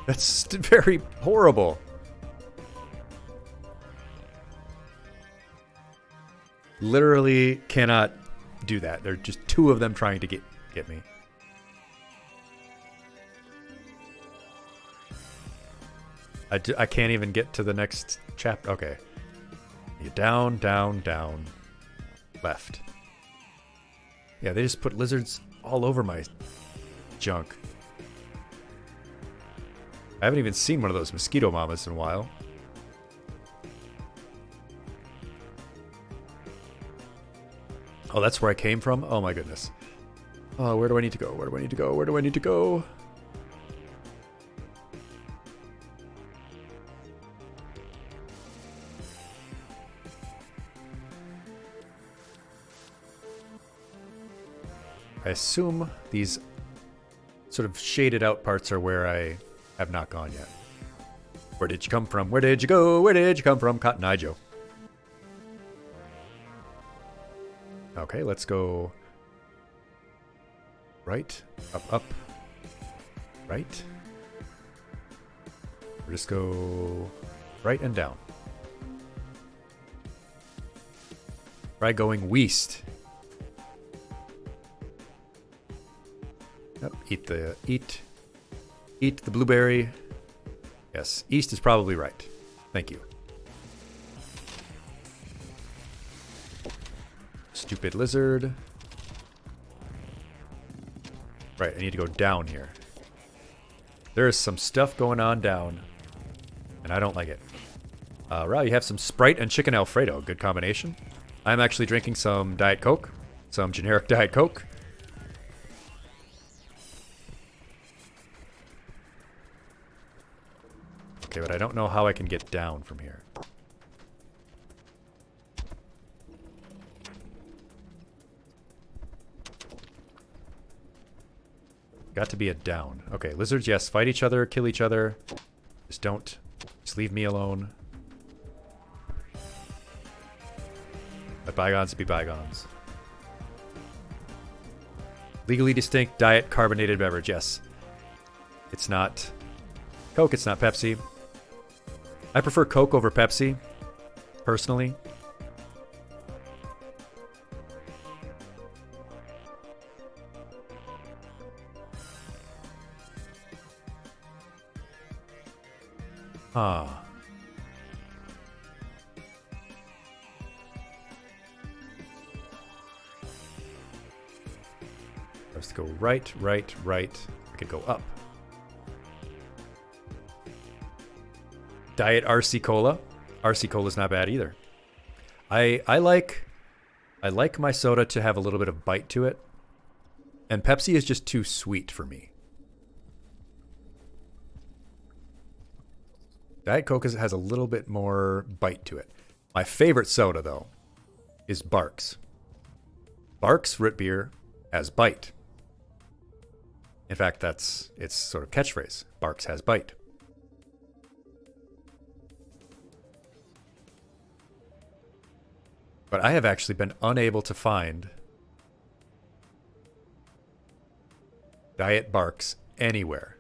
That's very horrible. Literally cannot do that. There are just two of them trying to get me. I can't even get to the next chapter. Okay. You down, down, down. Left. Yeah, they just put lizards all over my junk. I haven't even seen one of those mosquito mamas in a while. Oh, that's where I came from? Oh my goodness. Oh, where do I need to go? Where do I need to go? Where do I need to go? I assume these sort of shaded out parts are where I have not gone yet. Where did you come from? Where did you go? Where did you come from, Cotton Eye Joe? Okay, let's go right, up, right. We'll just go right and down. Try going west. Yep, eat the blueberry. Yes, east is probably right. Thank you. Stupid lizard. Right, I need to go down here. There is some stuff going on down, and I don't like it. Wow, you have some Sprite and chicken Alfredo. Good combination. I'm actually drinking some Diet Coke. Some generic Diet Coke. Okay, but I don't know how I can get down from here. Got to be a down. Okay, lizards, yes. Fight each other, kill each other. Just leave me alone. Let bygones be bygones. Legally distinct diet carbonated beverage, yes. It's not Coke, it's not Pepsi. I prefer Coke over Pepsi, personally. Ah. Let's go right. I could go up. Diet RC Cola. RC Cola's not bad either. I like my soda to have a little bit of bite to it. And Pepsi is just too sweet for me. Diet Coke has a little bit more bite to it. My favorite soda, though, is Barks. Barks root beer has bite. In fact, it's sort of catchphrase. Barks has bite. But I have actually been unable to find Diet Barks anywhere.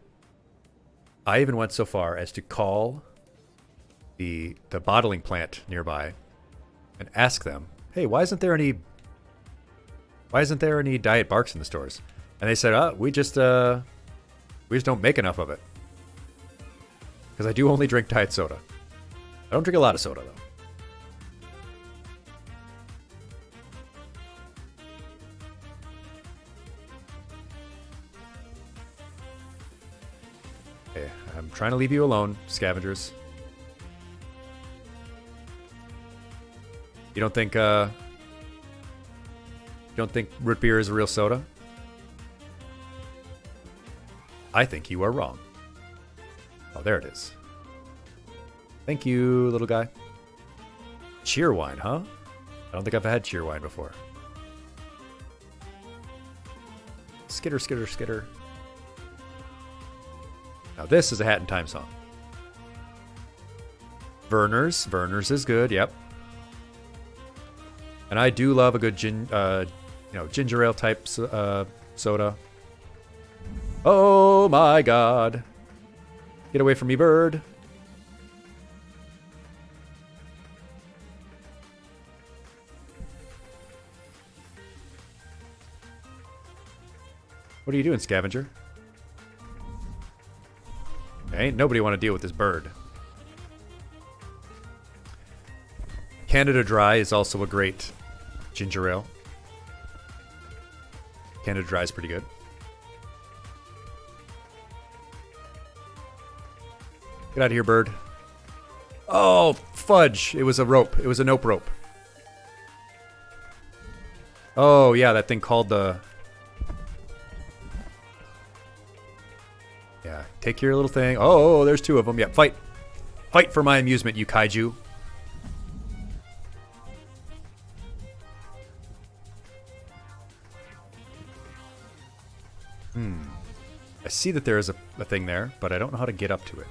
I even went so far as to call the bottling plant nearby and ask them, "Hey, why isn't there any Diet Barks in the stores?" And they said, we just don't make enough of it." Because I do only drink diet soda. I don't drink a lot of soda, though. Okay, I'm trying to leave you alone, scavengers. You don't think root beer is a real soda? I think you are wrong. Oh, there it is. Thank you, little guy. Cheer wine, huh? I don't think I've had cheer wine before. Skitter, skitter, skitter. Now this is a Hat in Time song. Werner's is good, yep. And I do love a good ginger ale type soda. Oh my god. Get away from me, bird. What are you doing, scavenger? Ain't nobody want to deal with this bird. Canada Dry is also a great ginger ale. Canada Dry is pretty good. Get out of here, bird. Oh, fudge. It was a rope. It was a nope rope. Oh, yeah, that thing called the... Yeah, take your little thing. Oh, there's two of them. Yeah, fight. Fight for my amusement, you kaiju. I see that there is a thing there, but I don't know how to get up to it.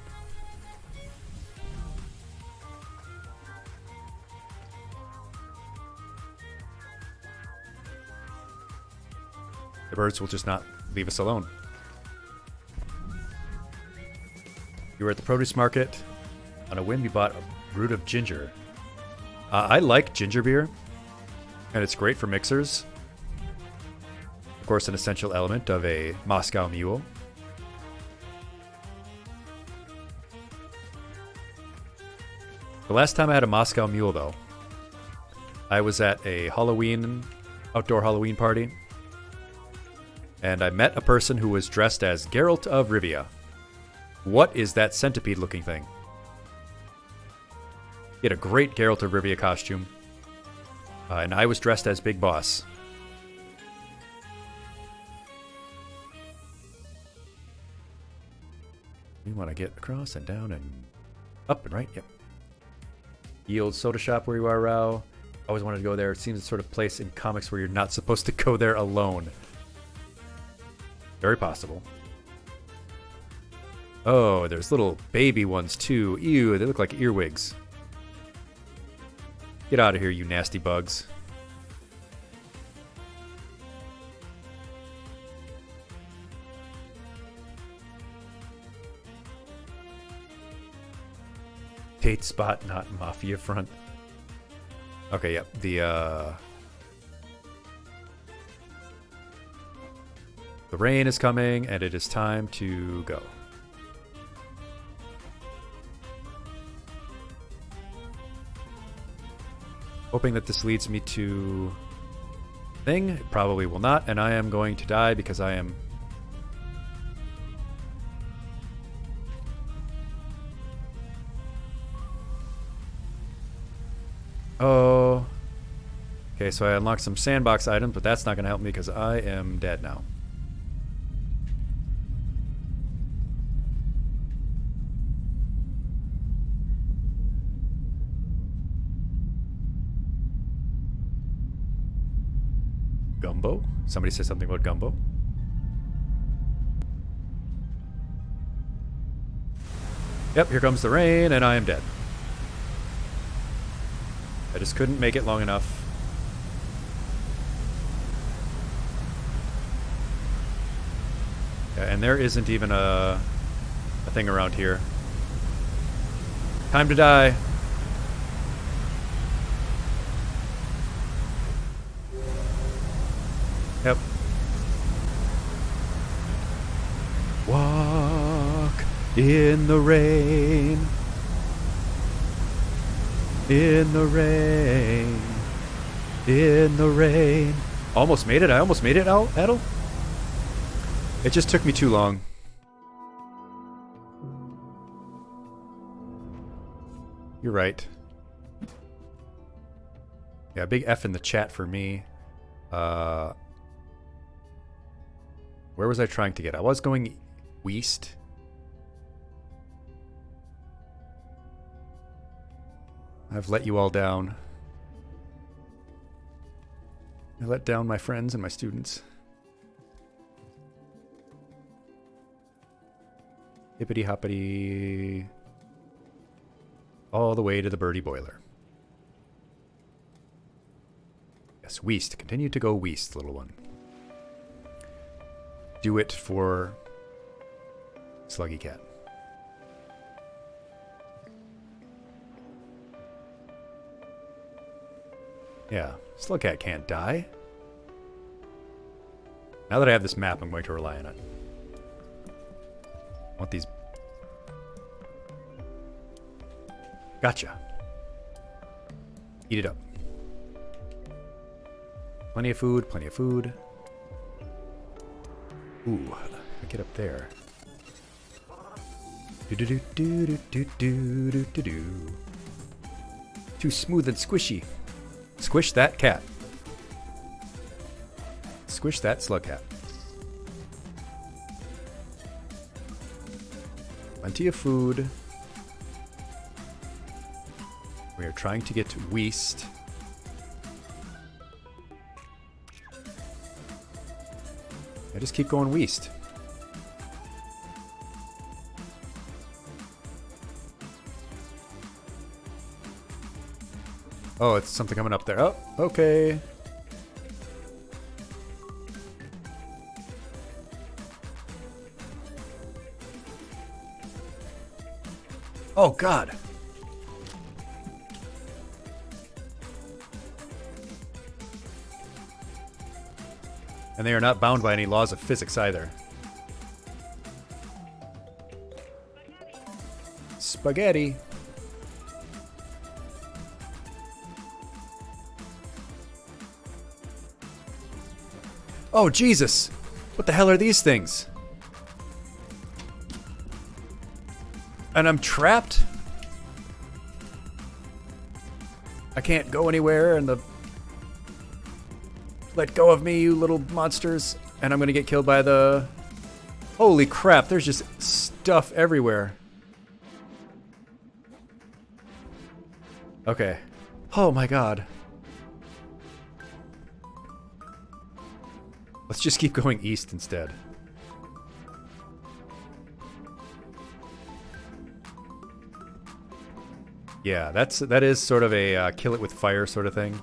The birds will just not leave us alone. You were at the produce market. On a whim, you bought a root of ginger. I like ginger beer, and it's great for mixers. Of course, an essential element of a Moscow Mule. The last time I had a Moscow Mule, though, I was at a outdoor Halloween party, and I met a person who was dressed as Geralt of Rivia. What is that centipede-looking thing? He had a great Geralt of Rivia costume, and I was dressed as Big Boss. You want to get across and down and up and right? Yep. Ye Old Soda Shop where you are, Rao. Always wanted to go there. It seems a sort of place in comics where you're not supposed to go there alone. Very possible. Oh, there's little baby ones too. Ew, they look like earwigs. Get out of here, you nasty bugs. Date spot, not mafia front. Okay, yep. The rain is coming, and it is time to go. Hoping that this leads me to thing. It probably will not, and I am going to die because I am... Oh. Okay, so I unlocked some sandbox items, but that's not going to help me because I am dead now. Gumbo? Somebody said something about gumbo. Yep, here comes the rain, and I am dead. I just couldn't make it long enough. Yeah, and there isn't even a thing around here. Time to die. Yep. Walk in the rain. In the rain. In the rain. Almost made it. I almost made it, Edel. It just took me too long. You're right. Yeah, big F in the chat for me. Where was I trying to get? I was going west. I've let you all down. I let down my friends and my students. Hippity hoppity. All the way to the birdie boiler. Yes, west. Continue to go west, little one. Do it for Sluggy Cat. Yeah, Slug Cat can't die. Now that I have this map, I'm going to rely on it. I want these... Gotcha. Eat it up. Plenty of food, plenty of food. Ooh, I get up there. Do-do-do-do-do-do-do-do-do. Too smooth and squishy. Squish that cat. Squish that slug cat. Plenty of food. We are trying to get Weast. I just keep going Weast. Oh, it's something coming up there. Oh, okay. Oh, God. And they are not bound by any laws of physics either. Spaghetti. Oh, Jesus! What the hell are these things? And I'm trapped? I can't go anywhere and the... Let go of me, you little monsters. And I'm gonna get killed by the... Holy crap, there's just stuff everywhere. Okay. Oh my god. Let's just keep going east instead. Yeah, that is sort of a kill it with fire sort of thing.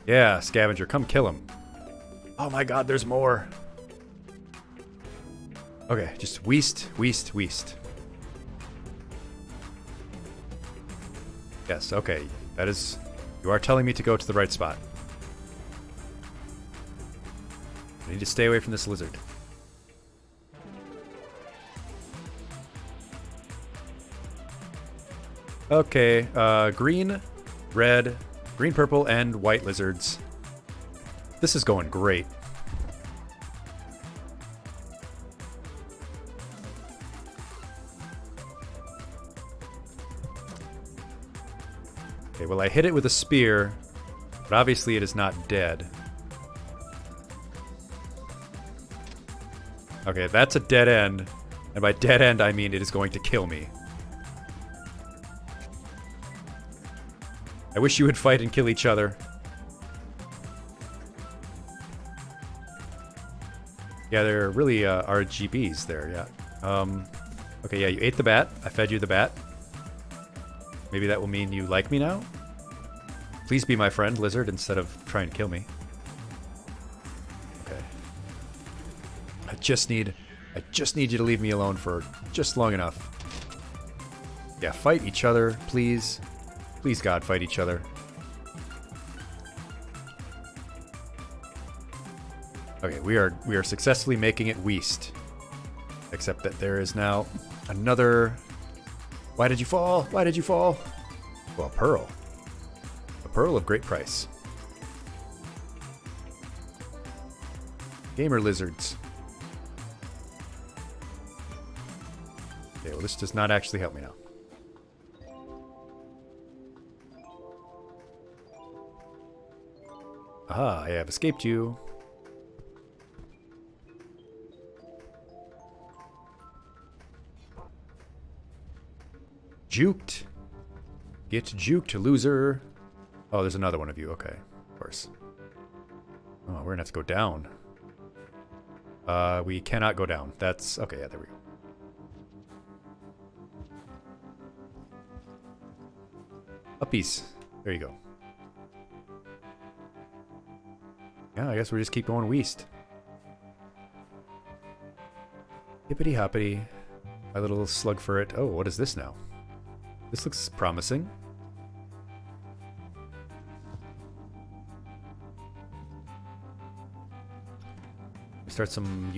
Yeah, scavenger, come kill him. Oh my god, there's more. Okay, just Weast, Weast, Weast. Yes, okay. That is... You are telling me to go to the right spot. I need to stay away from this lizard. Okay, green, red, green, purple, and white lizards. This is going great. Okay, well I hit it with a spear, but obviously it is not dead. Okay, that's a dead end, and by dead end I mean it is going to kill me. I wish you would fight and kill each other. Yeah, they're really RGBs there, yeah. Okay, yeah, you ate the bat. I fed you the bat. Maybe that will mean you like me now? Please be my friend, lizard, instead of trying to kill me. Okay. I just need you to leave me alone for just long enough. Yeah, fight each other, please. Please, God, fight each other. Okay, we are successfully making it Weast. Except that there is now another... Why did you fall? Why did you fall? Well, a pearl. A pearl of great price. Gamer lizards. Okay, well this does not actually help me now. Aha, I have escaped you. Juked. Get juked, loser. Oh, there's another one of you. Okay, of course. Oh, we're gonna have to go down. We cannot go down. That's... Okay, yeah, there we go. Uppies. There you go. Yeah, I guess we just keep going Weast. Hippity hoppity. My little slug for it. Oh, what is this now? This looks promising. Start some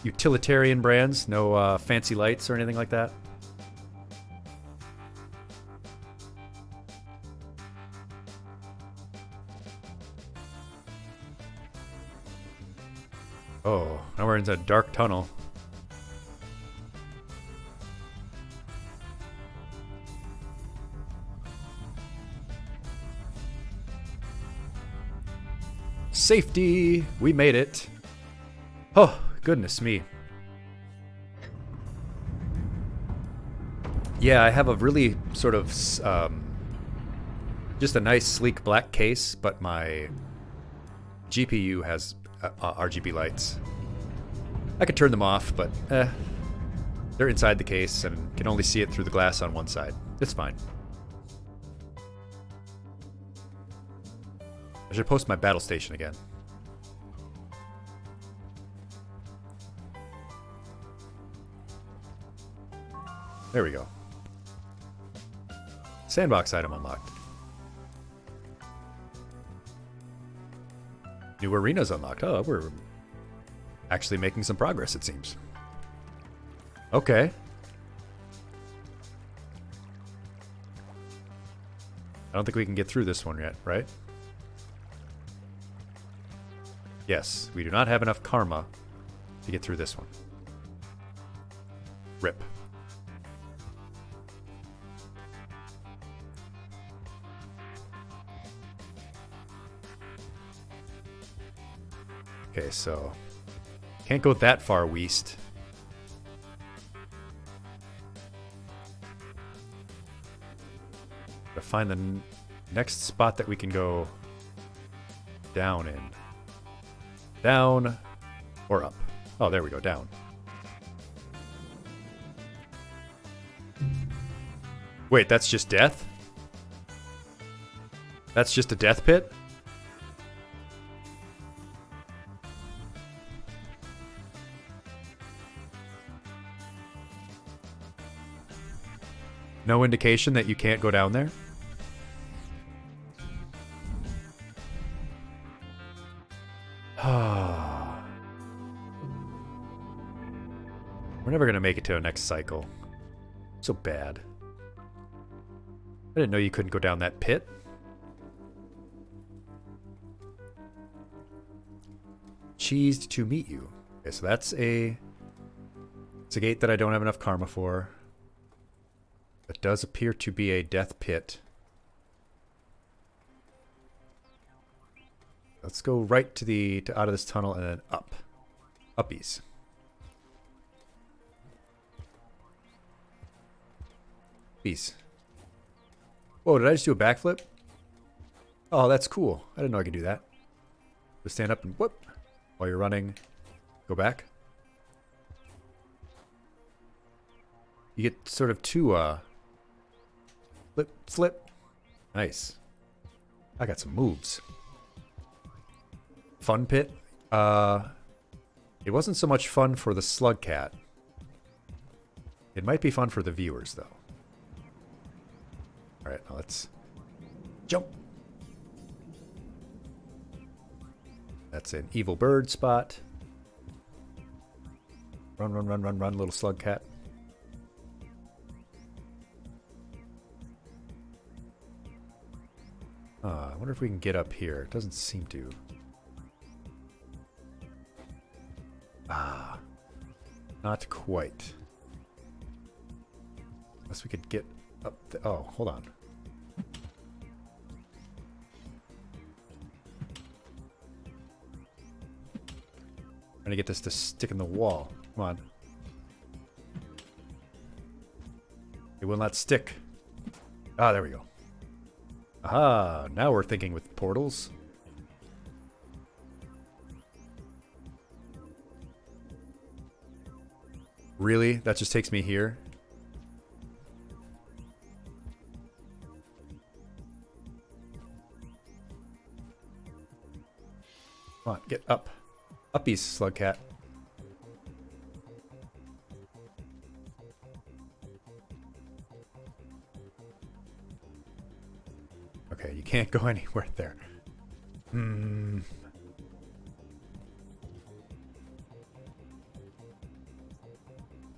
utilitarian brands. No fancy lights or anything like that. Oh, now we're in a dark tunnel. Safety! We made it. Oh, goodness me. Yeah, I have a really sort of just a nice sleek black case, but my GPU has RGB lights. I could turn them off, but they're inside the case and can only see it through the glass on one side. It's fine. I should post my battle station again. There we go. Sandbox item unlocked. New arenas unlocked. Oh, we're actually making some progress, it seems. Okay. I don't think we can get through this one yet, right? Yes, we do not have enough karma to get through this one. Rip. Okay, so can't go that far west. Gotta find the next spot that we can go down in. Down or up. Oh, there we go, down. Wait, that's just death? That's just a death pit? No indication that you can't go down there? We're never going to make it to the next cycle. So bad. I didn't know you couldn't go down that pit. Cheesed to meet you. Okay, so that's it's a gate that I don't have enough karma for. It does appear to be a death pit. Let's go right to out of this tunnel and then up. Uppies. Peace. Whoa, did I just do a backflip? Oh, that's cool. I didn't know I could do that. Just stand up and whoop. While you're running, go back. You get sort of two, flip. Nice. I got some moves. Fun pit. It wasn't so much fun for the slug cat. It might be fun for the viewers, though. All right, now let's jump. That's an evil bird spot. Run, little slug cat. I wonder if we can get up here. It doesn't seem to. Not quite. Unless we could get up oh, hold on. Trying to get this to stick in the wall. Come on. It will not stick. Ah, there we go. Aha, now we're thinking with portals. Really? That just takes me here? Come on, get up. Uppies, slug cat. Okay, you can't go anywhere there.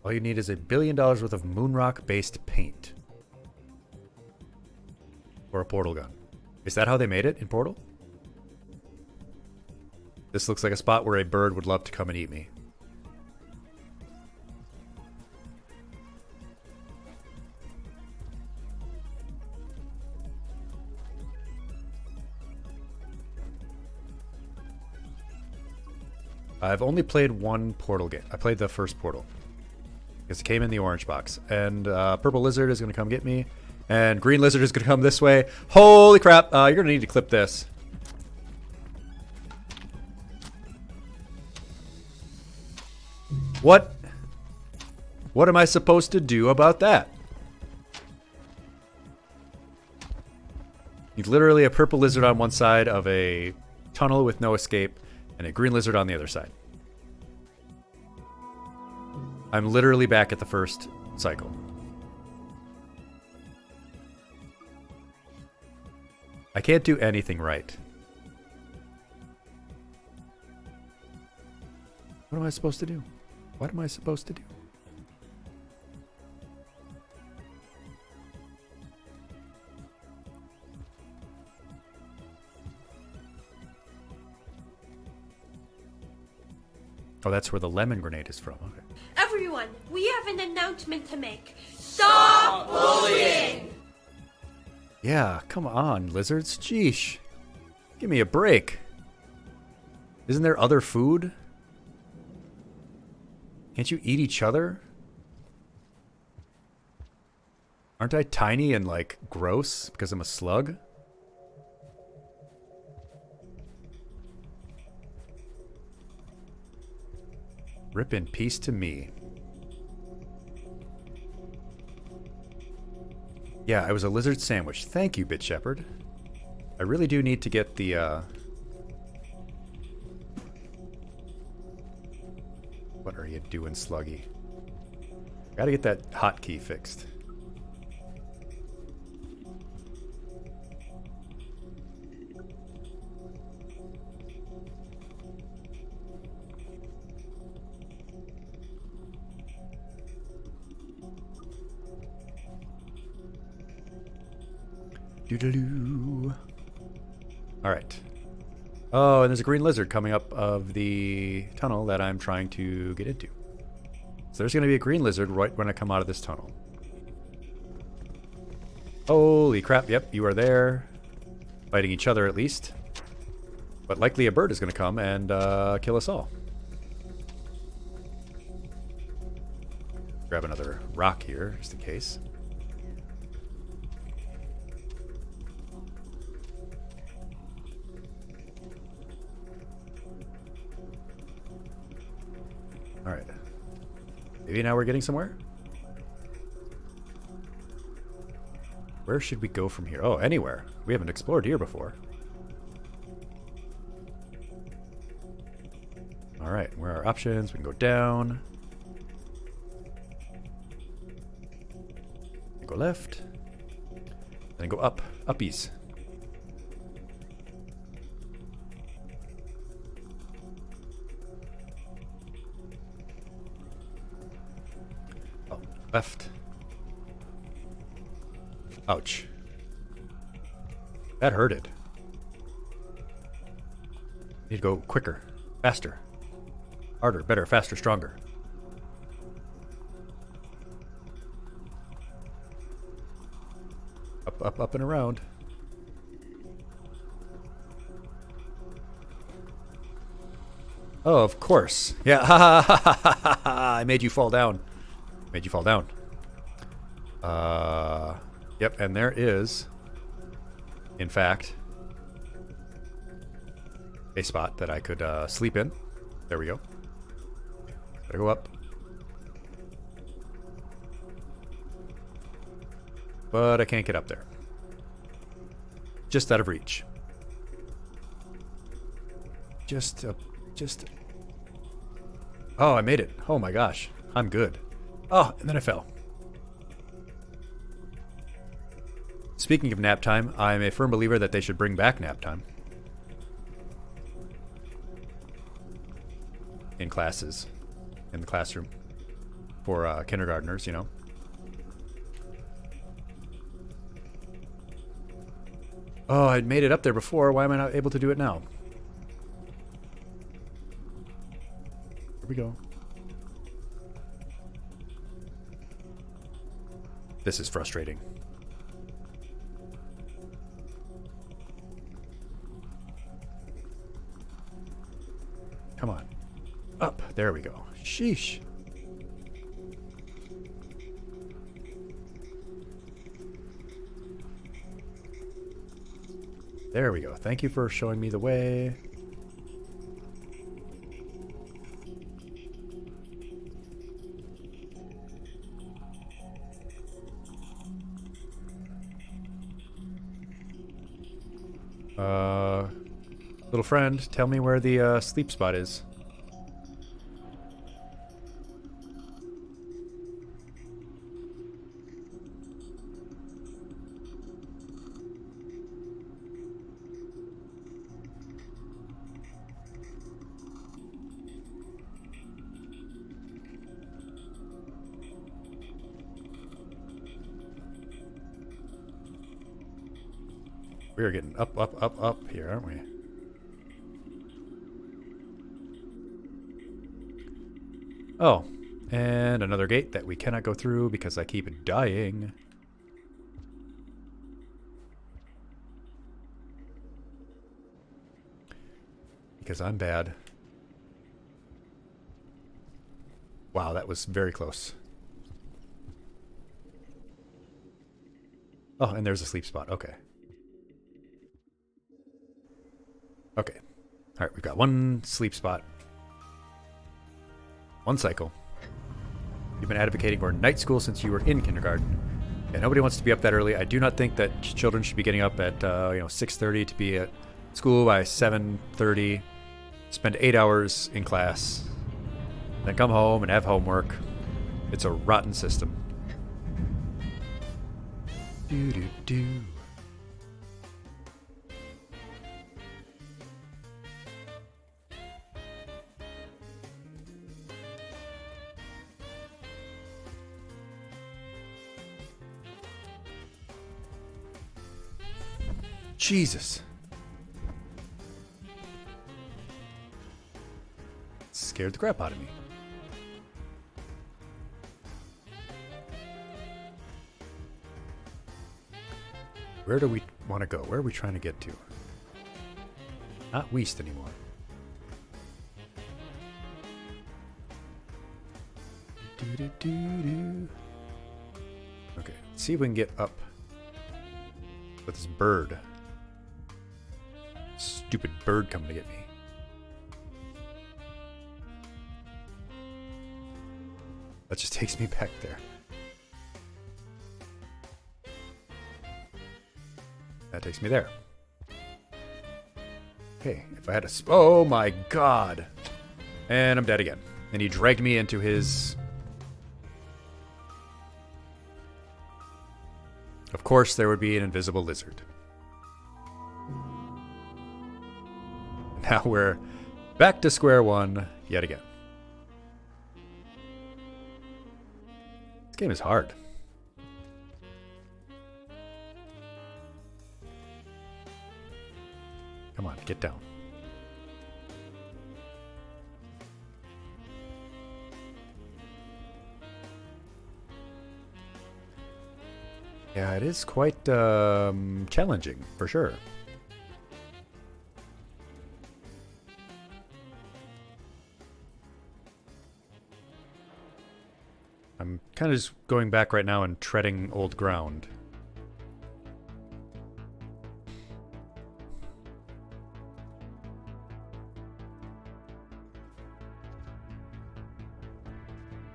All you need is $1 billion worth of moonrock-based paint. Or a portal gun. Is that how they made it in Portal? This looks like a spot where a bird would love to come and eat me. I've only played one Portal game. I played the first Portal. Because it came in the orange box. And Purple Lizard is going to come get me. And Green Lizard is going to come this way. Holy crap. You're going to need to clip this. What? What am I supposed to do about that? He's literally a purple lizard on one side of a tunnel with no escape, and a green lizard on the other side. I'm literally back at the first cycle. I can't do anything right. What am I supposed to do? What am I supposed to do? Oh, that's where the lemon grenade is from. Okay. Everyone, we have an announcement to make. Stop bullying! Yeah, come on, lizards. Sheesh. Give me a break. Isn't there other food? Can't you eat each other? Aren't I tiny and, like, gross because I'm a slug? Rip in peace to me. Yeah, I was a lizard sandwich. Thank you, Bit Shepherd. I really do need to get the, What are you doing, Sluggy? Gotta get that hotkey fixed. Doodaloo. Alright. Oh, and there's a green lizard coming up of the tunnel that I'm trying to get into. So there's going to be a green lizard right when I come out of this tunnel. Holy crap, yep, you are there. Fighting each other at least. But likely a bird is going to come and kill us all. Grab another rock here, just in case. Alright. Maybe now we're getting somewhere? Where should we go from here? Oh, anywhere. We haven't explored here before. Alright, where are our options? We can go down. Go left. Then go up. Uppies. Oh, left. Ouch. That hurted. Need to go quicker. Faster. Harder, better, faster, stronger. Up, up, and around. Oh, of course. Yeah, ha ha ha ha ha ha. I made you fall down. Made you fall down. Yep, and there is, in fact, a spot that I could sleep in. There we go. Gotta go up. But I can't get up there. Just out of reach. Just. Oh, I made it. Oh my gosh. I'm good. Oh, and then I fell. Speaking of nap time, I'm a firm believer that they should bring back nap time. In classes. In the classroom. For kindergartners, you know. Oh, I'd made it up there before. Why am I not able to do it now? Here we go. This is frustrating. Come on. Up. There we go. Sheesh. There we go. Thank you for showing me the way. Little friend, tell me where the sleep spot is. We're getting up, up, up, up here, aren't we? Oh, and another gate that we cannot go through because I keep dying. Because I'm bad. Wow, that was very close. Oh, and there's a sleep spot. Okay. Okay. All right, we've got one sleep spot. One cycle. You've been advocating for night school since you were in kindergarten. Yeah, nobody wants to be up that early. I do not think that children should be getting up at 6:30 to be at school by 7:30. Spend 8 hours in class, then come home and have homework. It's a rotten system. Do do do. Jesus. Scared the crap out of me. Where do we want to go? Where are we trying to get to? Not West anymore. Do-do-do-do. Okay, let's see if we can get up with this bird. Stupid bird coming to get me. That just takes me back there. That takes me there. Okay, if I had a... Oh my god! And I'm dead again. And he dragged me into his... Of course there would be an invisible lizard. Now we're back to square one yet again. This game is hard. Come on, get down. Yeah, it is quite challenging, for sure. I'm kind of just going back right now and treading old ground.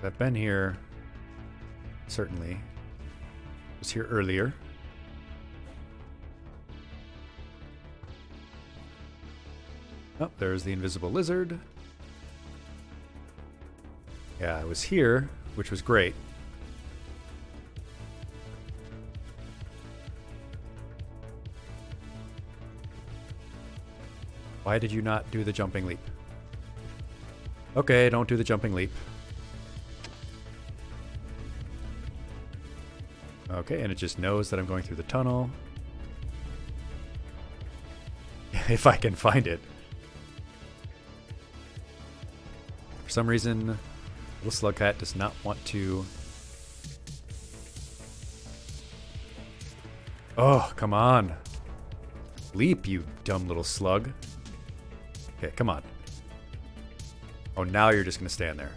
I've been here, certainly. Was here earlier. Oh, there's the invisible lizard. Yeah, I was here, which was great. Why did you not do the jumping leap? Okay, don't do the jumping leap. Okay, and it just knows that I'm going through the tunnel. If I can find it. For some reason, little slug cat does not want to... Oh, come on. Leap, you dumb little slug. Okay, come on. Oh, now you're just going to stand there.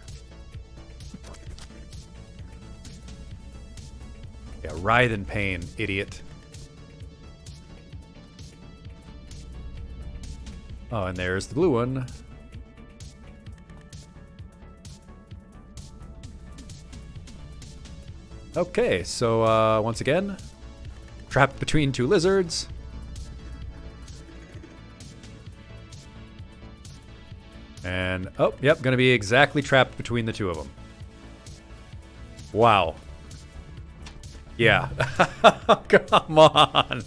Yeah, writhe in pain, idiot. Oh, and there's the blue one. Okay, so once again, trapped between two lizards. And, oh, yep, gonna be exactly trapped between the two of them. Wow. Yeah. Come on.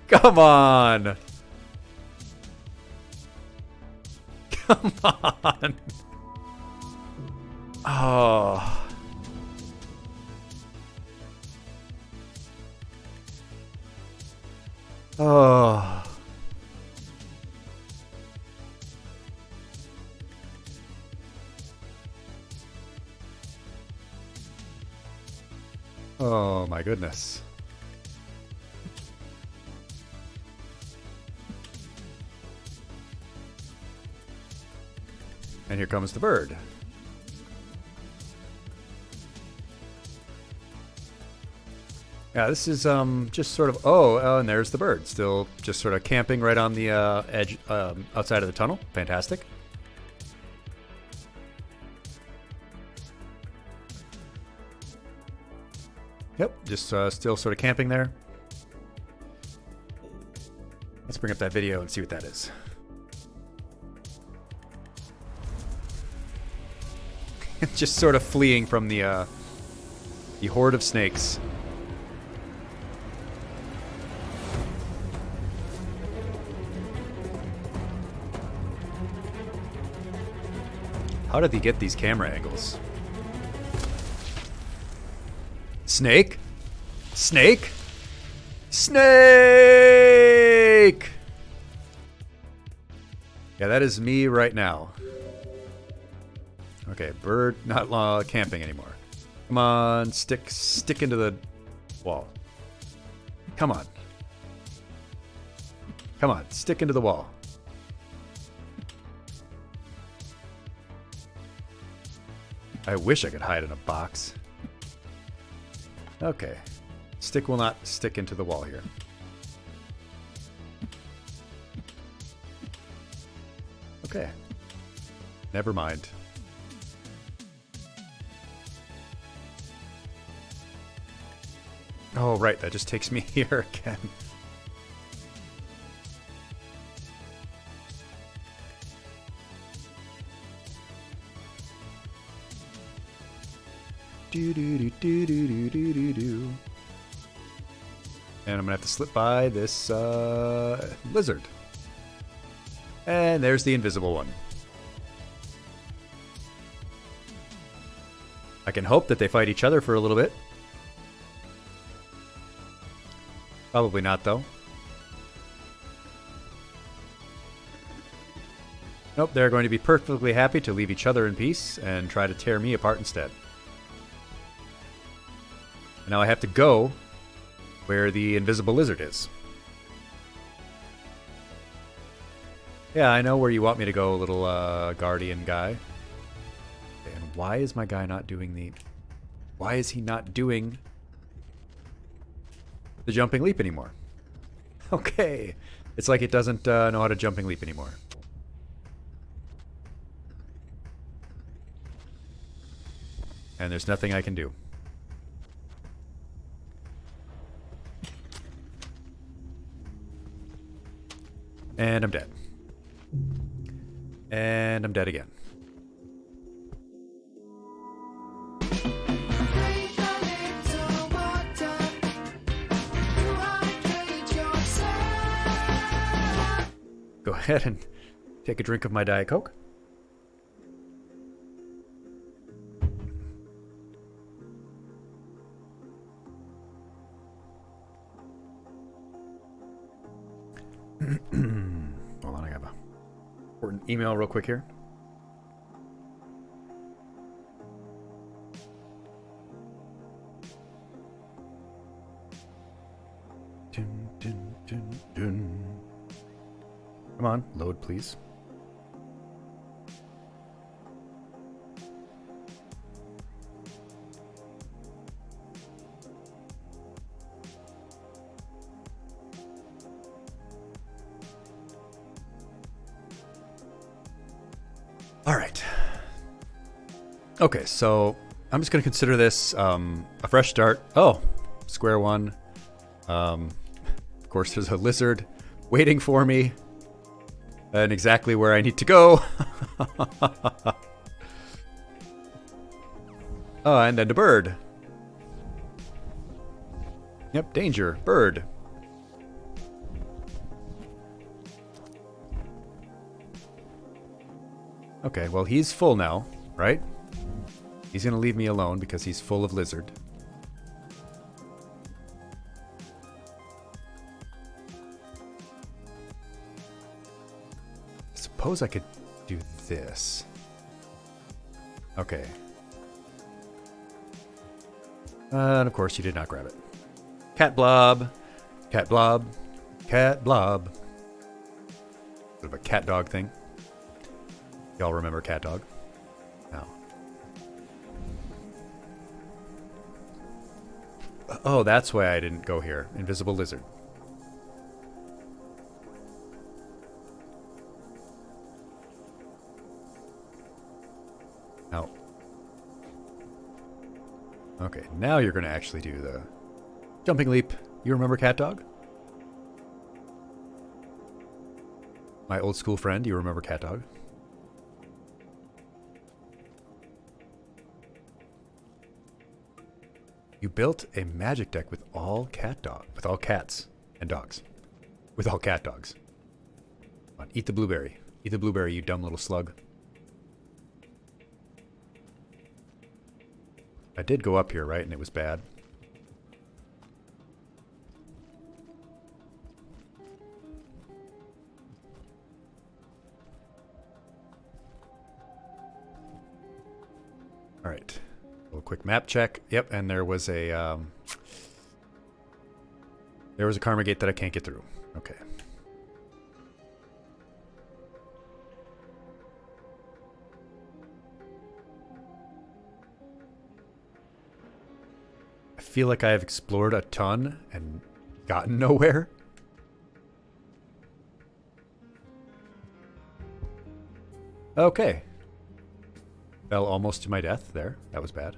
Come on. Come on. Oh. Oh. Oh my goodness. And here comes the bird. Yeah, this is just sort of and there's the bird, still just sort of camping right on the edge outside of the tunnel. Fantastic. Yep, just still sort of camping there. Let's bring up that video and see what that is. Just sort of fleeing from the horde of snakes. How did he get these camera angles? Snake? Snake? Snake! Yeah, that is me right now. Okay, bird not camping anymore. Come on, stick into the wall. Come on. Come on, stick into the wall. I wish I could hide in a box. Okay. Stick will not stick into the wall here. Okay. Never mind. Oh, right. That just takes me here again. Do. And I'm gonna have to slip by this lizard. And there's the invisible one. I can hope that they fight each other for a little bit. Probably not, though. Nope, they're going to be perfectly happy to leave each other in peace and try to tear me apart instead. And now I have to go where the invisible lizard is. Yeah, I know where you want me to go, little guardian guy. And why is my guy not doing the... Why is he not doing the jumping leap anymore? Okay. It's like it doesn't know how to jumping leap anymore. And there's nothing I can do. And I'm dead. And I'm dead again. Go ahead and take a drink of my Diet Coke. Hold on, I got an important email real quick here. Dun, dun, dun, dun. Come on, load, please. All right. Okay, so I'm just going to consider this a fresh start. Oh, square one. Of course, there's a lizard waiting for me and exactly where I need to go. Oh, and then the bird. Yep, danger, bird. Okay, well, he's full now, right? He's gonna leave me alone because he's full of lizard. Suppose I could do this. Okay. And of course you did not grab it. Cat blob. Cat blob. Cat blob. Bit of a cat dog thing. Y'all remember cat dog? No. Oh, that's why I didn't go here. Invisible lizard. Oh. Okay, now you're going to actually do the jumping leap. You remember cat dog? My old school friend, you remember cat dog? You built a magic deck with all with all cats and dogs. With all cat dogs. Come on, eat the blueberry. Eat the blueberry, you dumb little slug. I did go up here, right? And it was bad. All right. A little quick map check. Yep, and there was a karma gate that I can't get through. Okay. I feel like I have explored a ton and gotten nowhere. Okay. Fell almost to my death there. That was bad.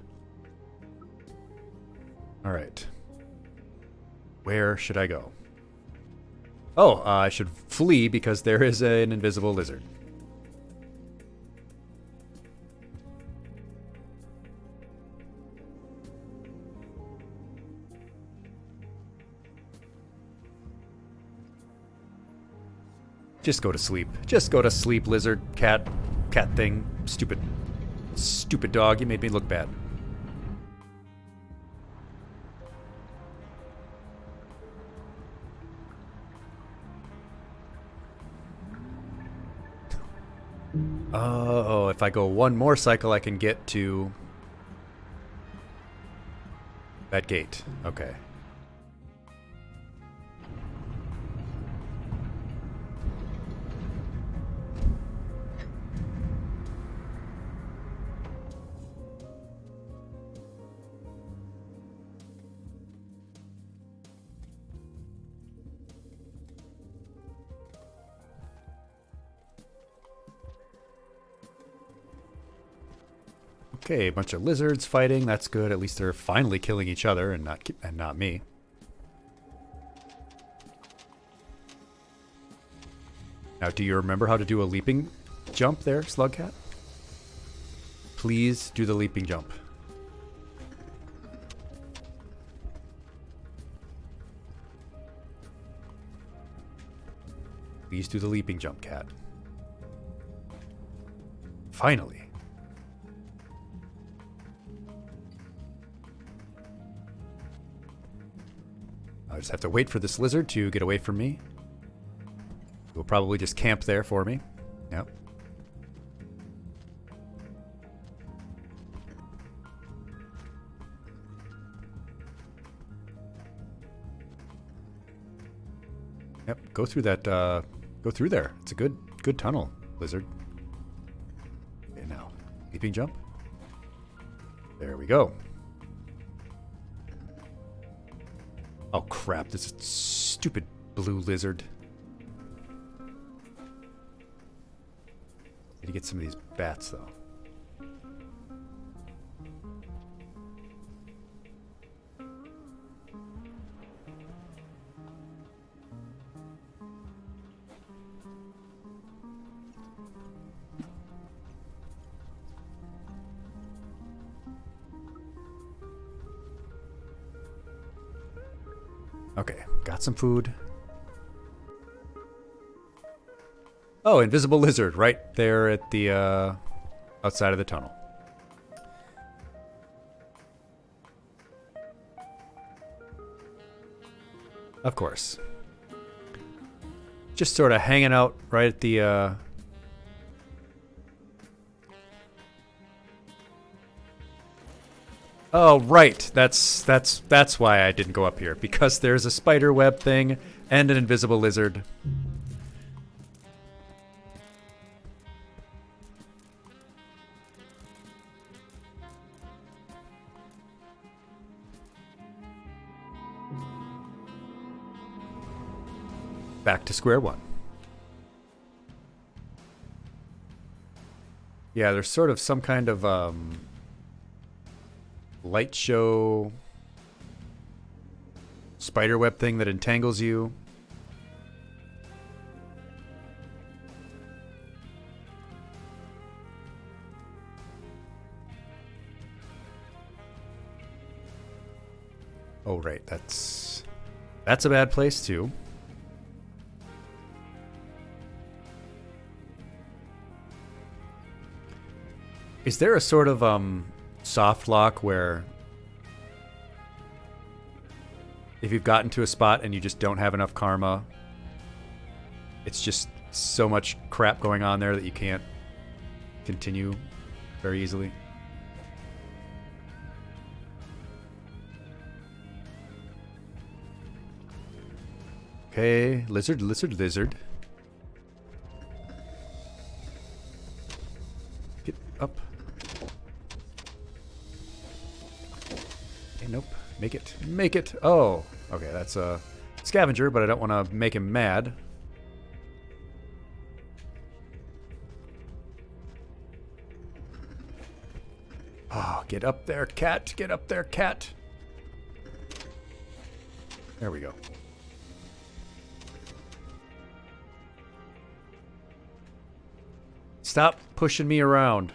All right. Where should I go? Oh, I should flee because there is an invisible lizard. Just go to sleep. Just go to sleep, lizard, cat thing. Stupid dog. You made me look bad. Oh, if I go one more cycle, I can get to that gate. Okay. Okay, a bunch of lizards fighting. That's good. At least they're finally killing each other and not me. Now, do you remember how to do a leaping jump there, Slugcat? Please do the leaping jump. Please do the leaping jump, cat. Finally. I just have to wait for this lizard to get away from me. He'll probably just camp there for me. Yep. Yep, go through that, go through there. It's a good tunnel, lizard. Okay, now, leaping jump. There we go. Oh crap, this stupid blue lizard. Did he get some of these bats, though. Okay, got some food. Oh, invisible lizard right there at the outside of the tunnel. Of course. Just sort of hanging out right at the Oh, right. That's why I didn't go up here, because there's a spider web thing and an invisible lizard. Back to square one. Yeah, there's sort of some kind of light show spiderweb thing that entangles you. Oh, right, that's a bad place too. Is there a sort of soft lock where if you've gotten to a spot and you just don't have enough karma, it's just so much crap going on there that you can't continue very easily? Okay, lizard, lizard, lizard. Get up. Nope. Make it. Make it. Oh. Okay, that's a scavenger, but I don't want to make him mad. Oh, get up there, cat. Get up there, cat. There we go. Stop pushing me around.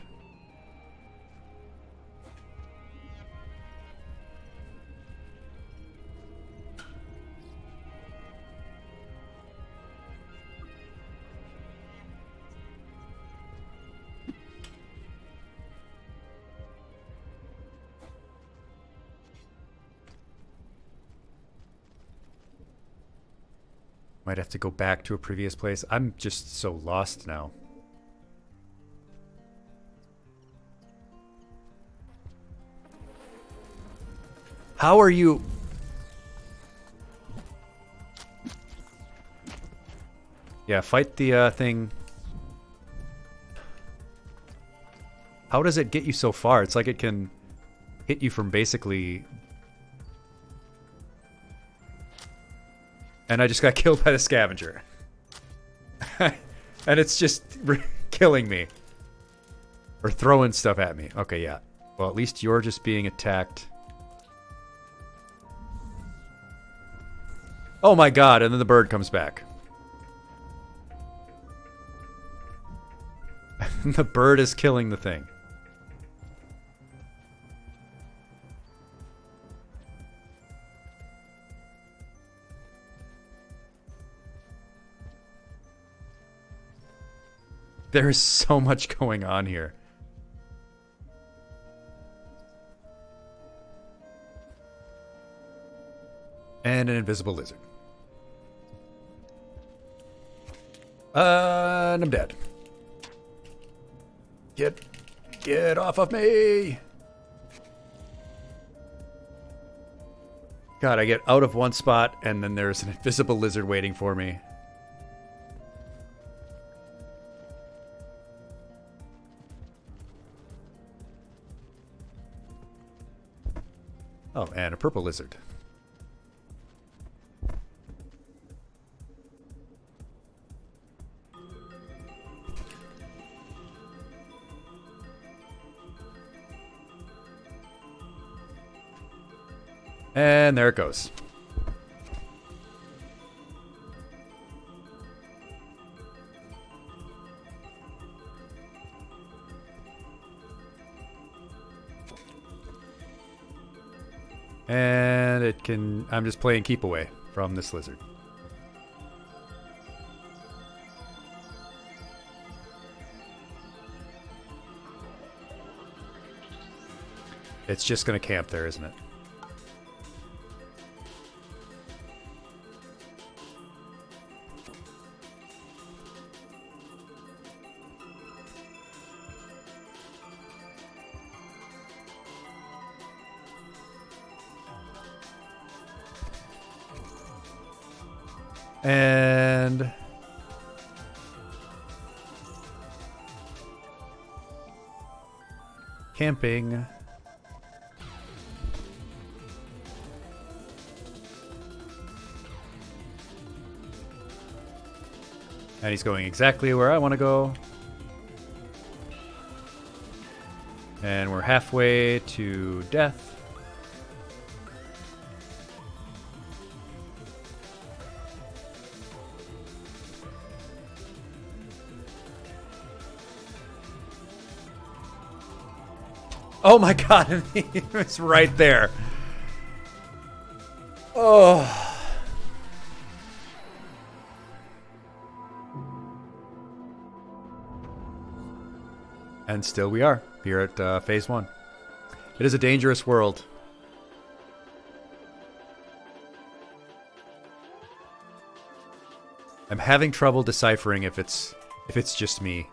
Might have to go back to a previous place. I'm just so lost now. How are you? Yeah, fight the thing. How does it get you so far? It's like it can hit you from basically... And I just got killed by the scavenger. And it's just killing me. Or throwing stuff at me. Okay, yeah. Well, at least you're just being attacked. Oh my god, and then the bird comes back. The bird is killing the thing. There is so much going on here. And an invisible lizard. And I'm dead. Get off of me! God, I get out of one spot and then there's an invisible lizard waiting for me. Oh, and a purple lizard. And there it goes. And it can... I'm just playing keep away from this lizard. It's just going to camp there, isn't it? And camping. And he's going exactly where I want to go. And we're halfway to death. Oh my god, it's right there. Oh. And still we are, here at Phase 1. It is a dangerous world. I'm having trouble deciphering if it's just me.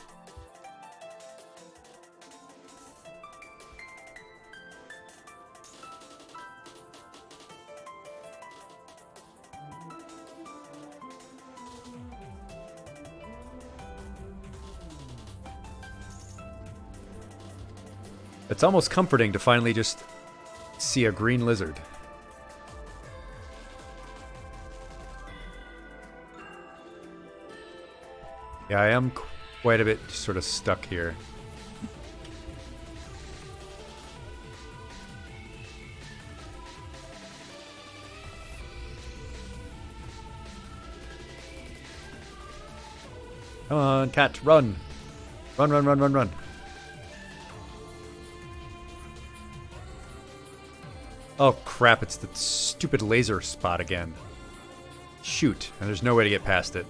It's almost comforting to finally just see a green lizard. Yeah, I am quite a bit sort of stuck here. Come on, cat, run! Run, run, run, run, run. Oh crap, it's the stupid laser spot again. Shoot, and there's no way to get past it.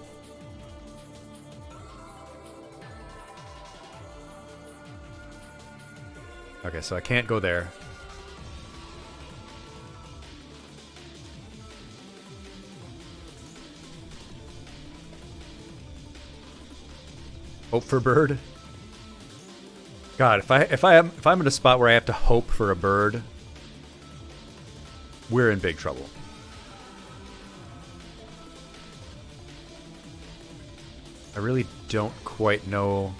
Okay, so I can't go there. Hope for bird? God, if I'm in a spot where I have to hope for a bird, we're in big trouble. I really don't quite know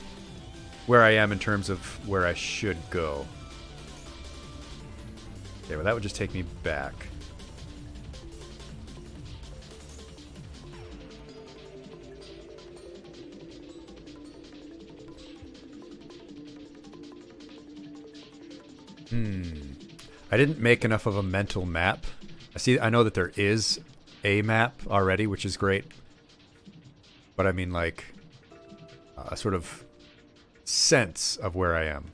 where I am in terms of where I should go. Okay, well that would just take me back. I didn't make enough of a mental map. I know that there is a map already, which is great. But I mean like a sort of sense of where I am.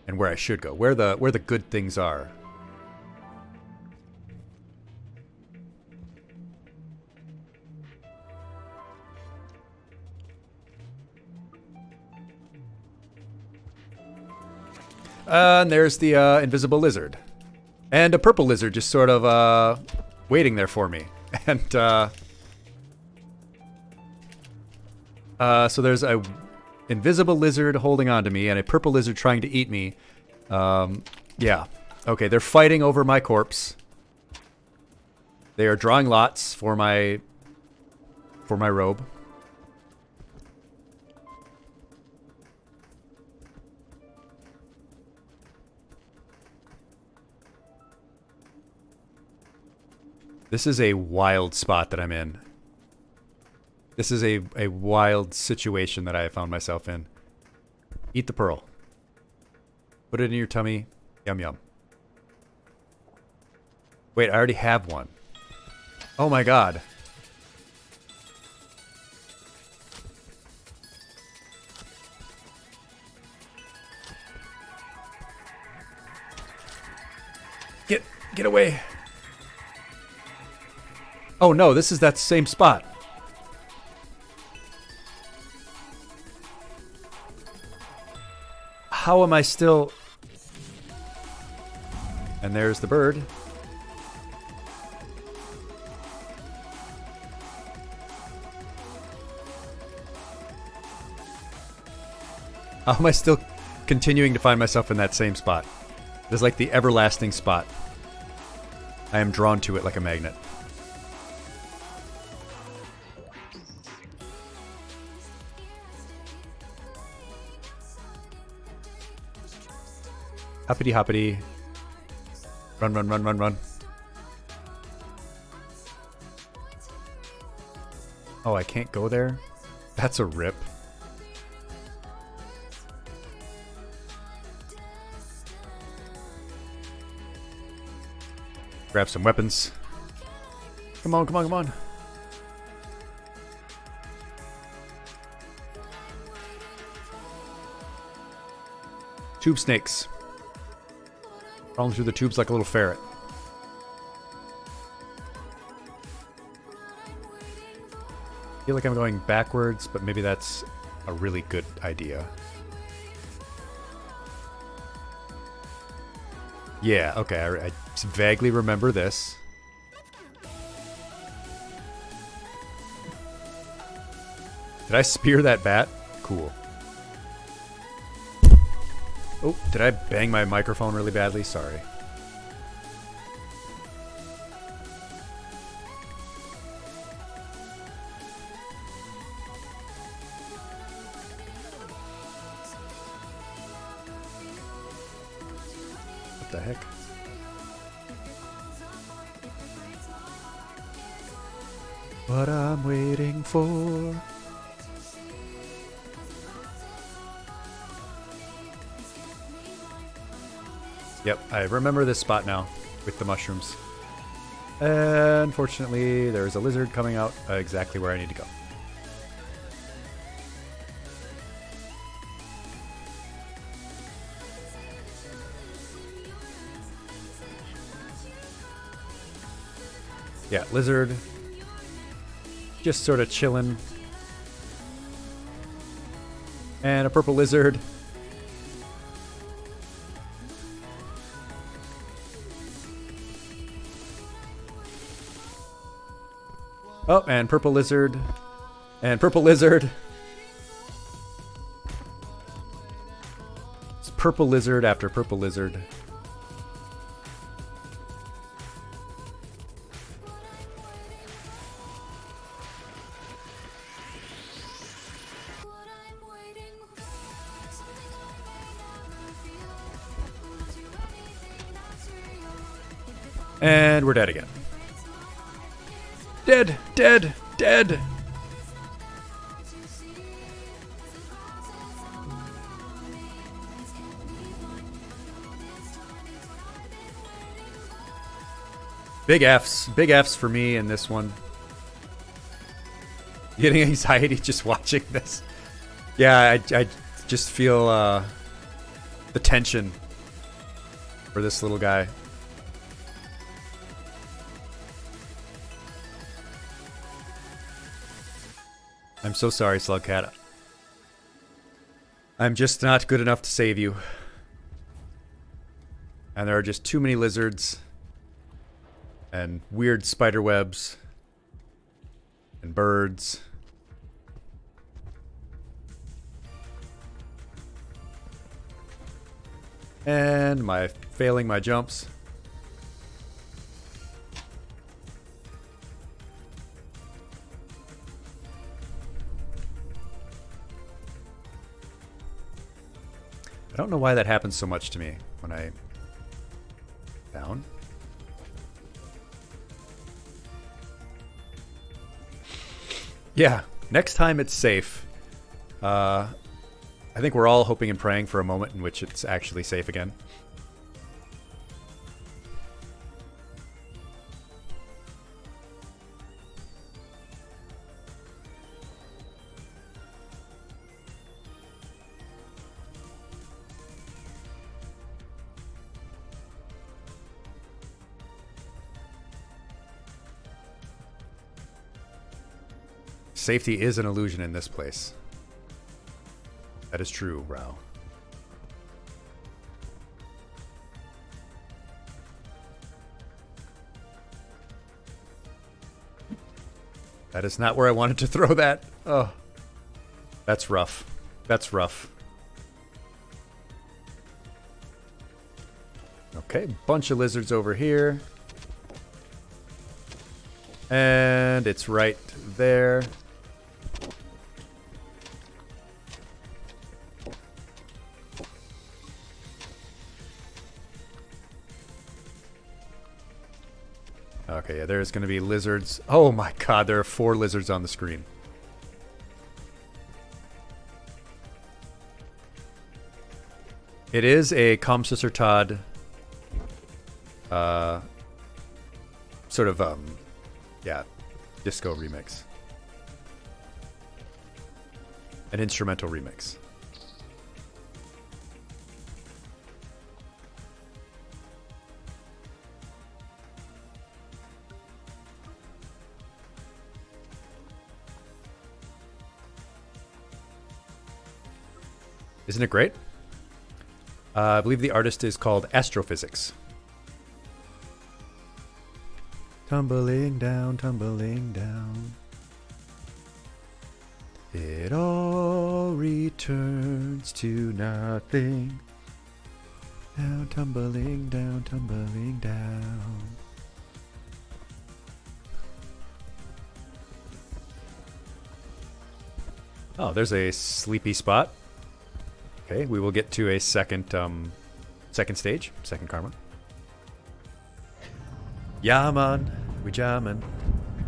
And where I should go, where the good things are. And there's the invisible lizard. And a purple lizard just sort of waiting there for me. And so there's a invisible lizard holding on to me and a purple lizard trying to eat me. Yeah. Okay, they're fighting over my corpse. They are drawing lots for my robe. This is a wild spot that I'm in. This is a wild situation that I have found myself in. Eat the pearl. Put it in your tummy. Yum yum. Wait, I already have one. Oh my god. Get away. Oh no, this is that same spot. How am I still... And there's the bird. How am I still continuing to find myself in that same spot? It is like the everlasting spot. I am drawn to it like a magnet. Hoppity hoppity. Run, run, run, run, run. Oh, I can't go there? That's a rip. Grab some weapons. Come on, come on, come on. Tube snakes. Crawling through the tubes like a little ferret. I feel like I'm going backwards, but maybe that's a really good idea. Yeah, okay, I vaguely remember this. Did I spear that bat? Cool. Oh, did I bang my microphone really badly? Sorry. What the heck? What I'm waiting for. Yep, I remember this spot now with the mushrooms. Unfortunately, there's a lizard coming out exactly where I need to go. Yeah, lizard. Just sort of chilling. And a purple lizard. Oh, and purple lizard. And purple lizard. It's purple lizard after purple lizard. And we're dead again. Dead, dead, dead. Big F's for me in this one. Getting anxiety just watching this. Yeah, I just feel the tension for this little guy. I'm so sorry, Slugcat. I'm just not good enough to save you. And there are just too many lizards. And weird spider webs. And birds. And failing my jumps. I don't know why that happens so much to me when I... Down? Yeah, next time it's safe. I think we're all hoping and praying for a moment in which it's actually safe again. Safety is an illusion in this place. That is true, Rao. That is not where I wanted to throw that. Oh, that's rough. That's rough. Okay, bunch of lizards over here. And it's right there. Okay, yeah, there's going to be lizards. Oh my god, there are 4 lizards on the screen. It is a Com Sister Todd sort of, yeah, disco remix. An instrumental remix. Isn't it great? I believe the artist is called Astrophysics. Tumbling down, tumbling down. It all returns to nothing. Down, tumbling down, tumbling down. Oh, there's a sleepy spot. Okay, we will get to a second stage, second karma. Yeah, man, we jammin'.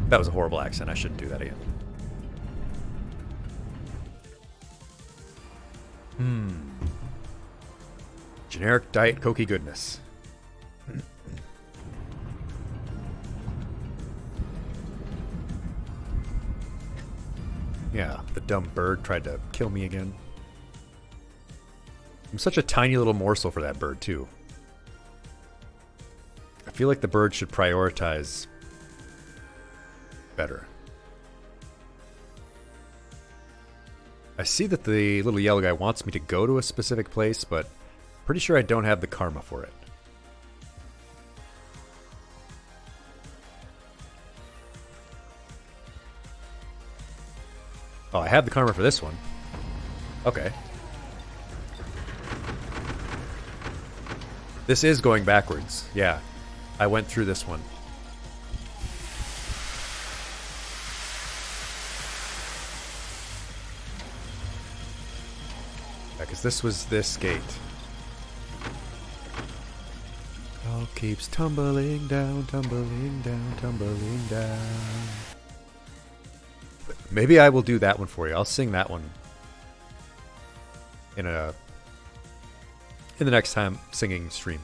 That was a horrible accent. I shouldn't do that again. Generic Diet Cokey goodness. Yeah, the dumb bird tried to kill me again. I'm such a tiny little morsel for that bird, too. I feel like the bird should prioritize better. I see that the little yellow guy wants me to go to a specific place, but pretty sure I don't have the karma for it. Oh, I have the karma for this one. Okay. This is going backwards. Yeah. I went through this one. Yeah, because this was this gate. All keeps tumbling down, tumbling down, tumbling down. But maybe I will do that one for you. I'll sing that one in the next time singing stream.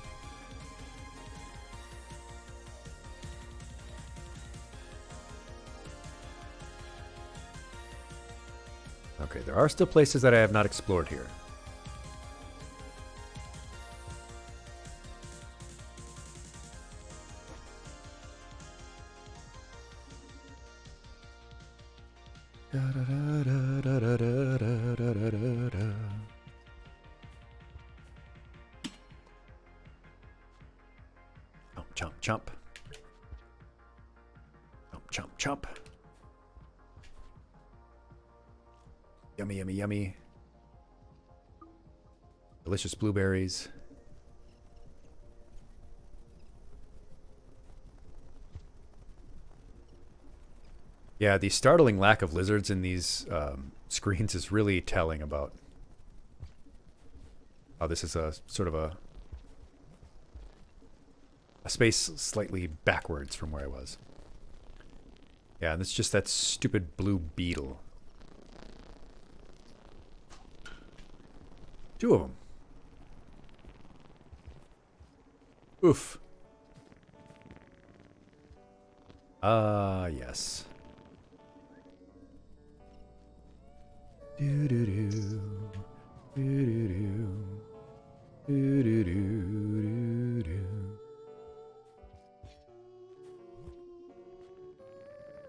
Okay, there are still places that I have not explored here. Chomp, chomp. Chomp, chomp, chomp. Yummy, yummy, yummy. Delicious blueberries. Yeah, the startling lack of lizards in these screens is really telling about how this is a sort of a space slightly backwards from where I was. Yeah, and it's just that stupid blue beetle. Two of them. Oof. Yes. Do-do-do. Do-do-do. Do-do-do-do-do.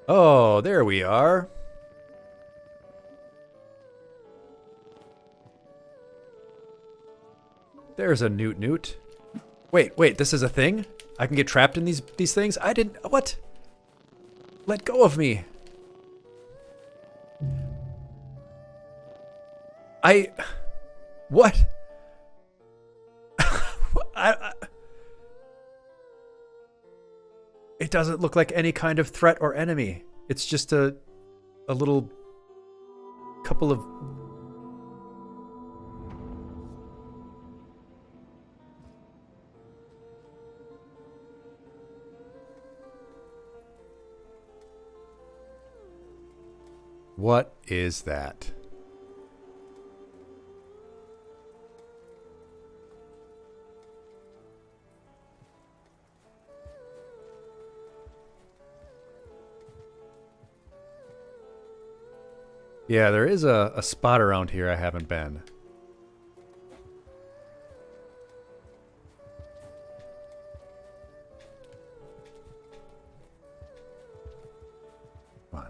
Oh, there we are. There's a newt newt. Wait, this is a thing? I can get trapped in these things? I didn't... What? Let go of me. What? It doesn't look like any kind of threat or enemy. It's just a little couple of... What is that? Yeah, there is a spot around here I haven't been. Come on.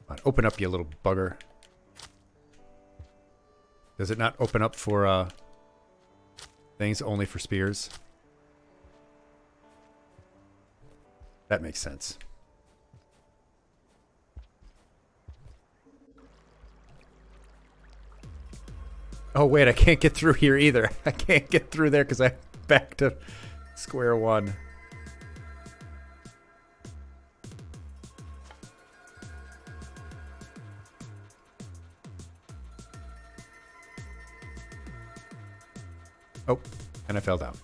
Come on, open up, you little bugger. Does it not open up for things, only for spears? That makes sense. Oh wait, I can't get through here either. I can't get through there because I'm back to square one. Oh, and I fell down.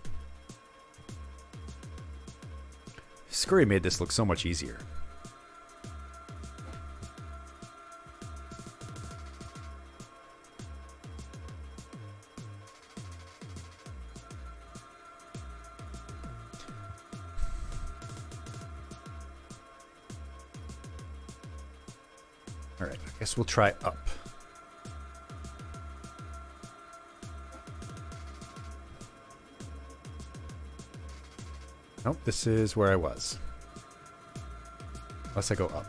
Scurry made this look so much easier. All right, I guess we'll try up. Nope, this is where I was. Unless I go up.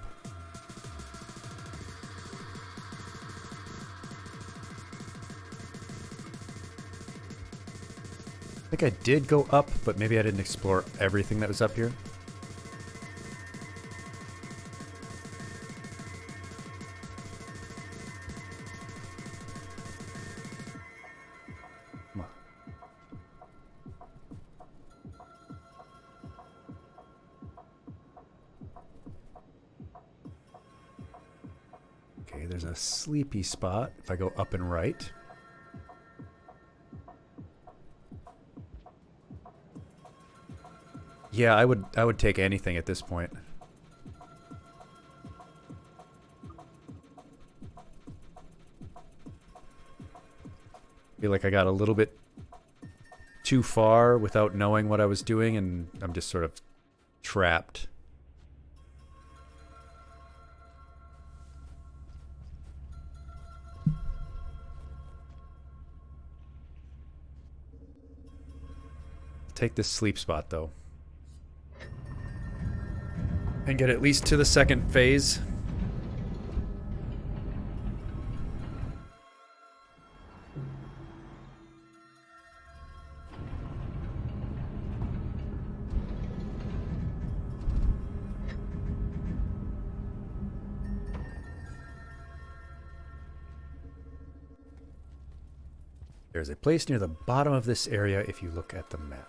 I think I did go up, but maybe I didn't explore everything that was up here. Come on. Okay, there's a sleepy spot if I go up and right. Yeah, I would take anything at this point. Feel like I got a little bit too far without knowing what I was doing, and I'm just sort of trapped. Take this sleep spot though. And get at least to the second phase. There's a place near the bottom of this area if you look at the map.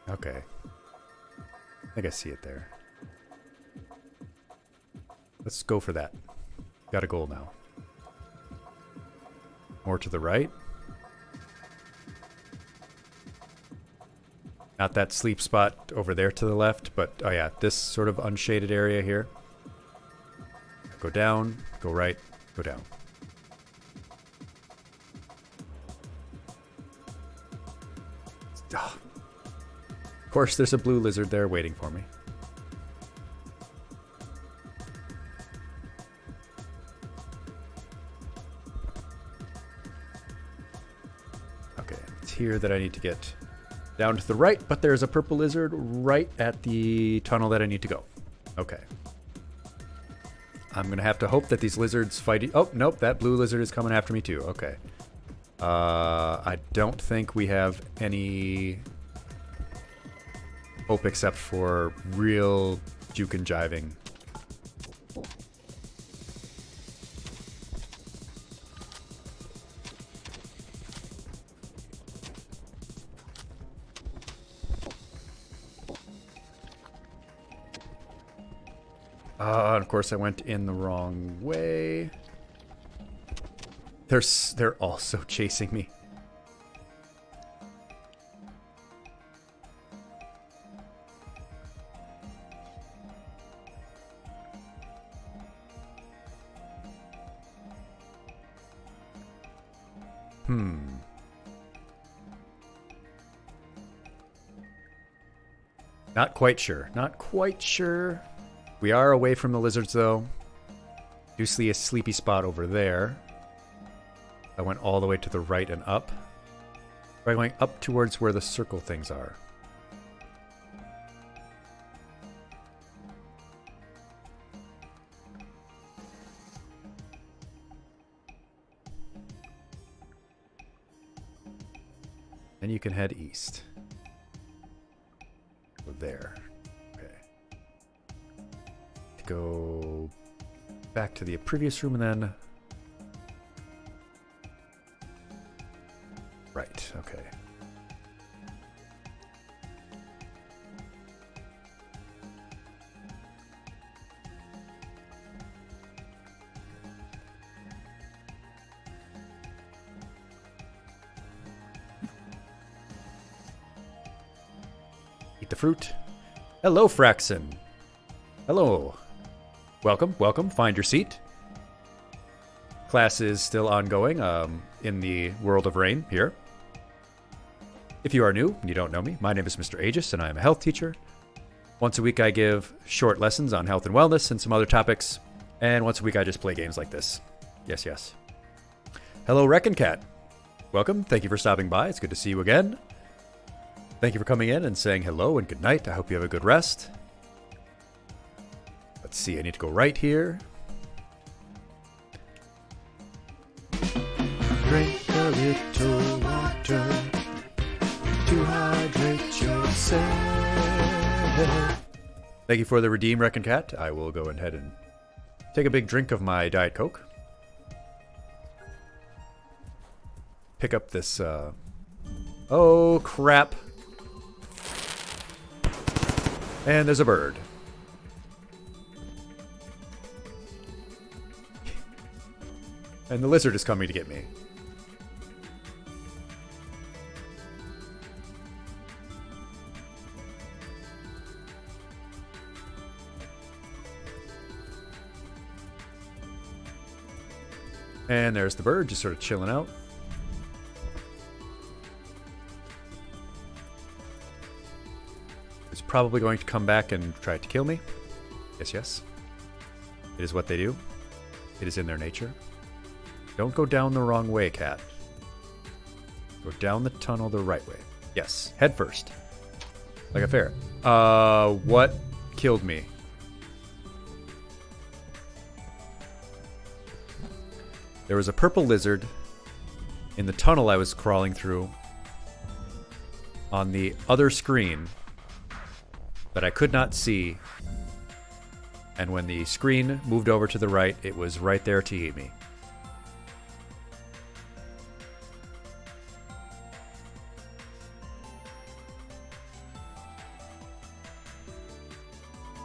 Okay. I think I see it there. Let's go for that. Got a goal now. More to the right. Not that sleep spot over there to the left, but oh yeah, this sort of unshaded area here. Go down, go right, go down. Oh. Of course, there's a blue lizard there waiting for me. Okay, it's here that I need to get down to the right, but there's a purple lizard right at the tunnel that I need to go. Okay. I'm going to have to hope that these lizards fight... Oh, nope, that blue lizard is coming after me too. Okay. I don't think we have any hope except for real juke and jiving. Of course, I went in the wrong way. They're also chasing me. Not quite sure. Not quite sure. We are away from the lizards, though. Do see a sleepy spot over there. I went all the way to the right and up. By going up towards where the circle things are. Then you can head east. Go there. Okay. Go back to the previous room and then... Right, okay. Eat the fruit. Hello, Fraxon. Hello. Welcome, welcome. Find your seat. Class is still ongoing in the world of rain here. If you are new and you don't know me, my name is Mr. Aegis and I am a health teacher. Once a week I give short lessons on health and wellness and some other topics. And once a week I just play games like this. Yes, yes. Hello, Wreckin' Cat. Welcome. Thank you for stopping by. It's good to see you again. Thank you for coming in and saying hello and good night. I hope you have a good rest. Let's see. I need to go right here. Drink a little water to hydrate yourself. Thank you for the redeem, Wreckin' Cat. I will go ahead and take a big drink of my Diet Coke. Pick up this, oh, crap. And there's a bird. And the lizard is coming to get me. And there's the bird, just sort of chilling out. It's probably going to come back and try to kill me. Yes, yes. It is what they do. It is in their nature. Don't go down the wrong way, cat. Go down the tunnel the right way. Yes, head first. Like a ferret. What killed me? There was a purple lizard in the tunnel I was crawling through on the other screen that I could not see. And when the screen moved over to the right, it was right there to eat me.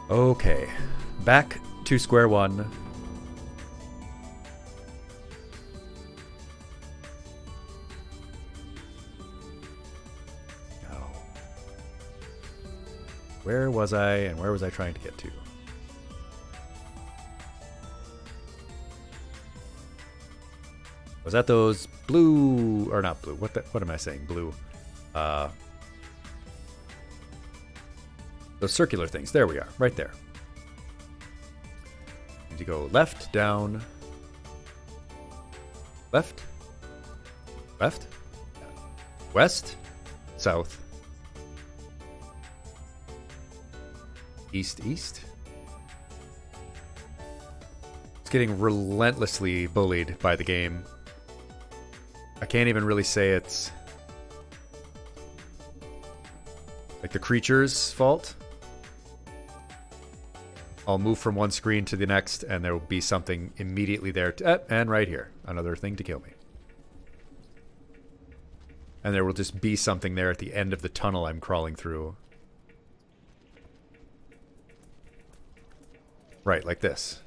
Okay, back to square one. Oh. Where was I, and where was I trying to get to? Was that those blue, or not blue? What am I saying? Blue. Those circular things. There we are, right there. Need to go left, down, left, left, west, south, east, east. It's getting relentlessly bullied by the game. I can't even really say it's like the creature's fault. I'll move from one screen to the next, and there will be something immediately there. And right here, another thing to kill me. And there will just be something there at the end of the tunnel I'm crawling through. Right, like this.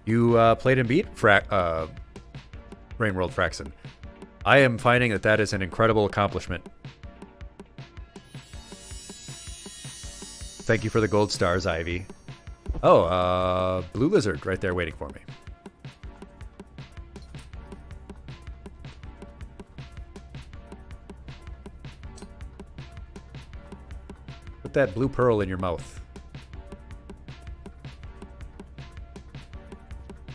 You played and beat Rain World Fraxen. I am finding that is an incredible accomplishment. Thank you for the gold stars, Ivy. Oh, blue lizard right there waiting for me. Put that blue pearl in your mouth.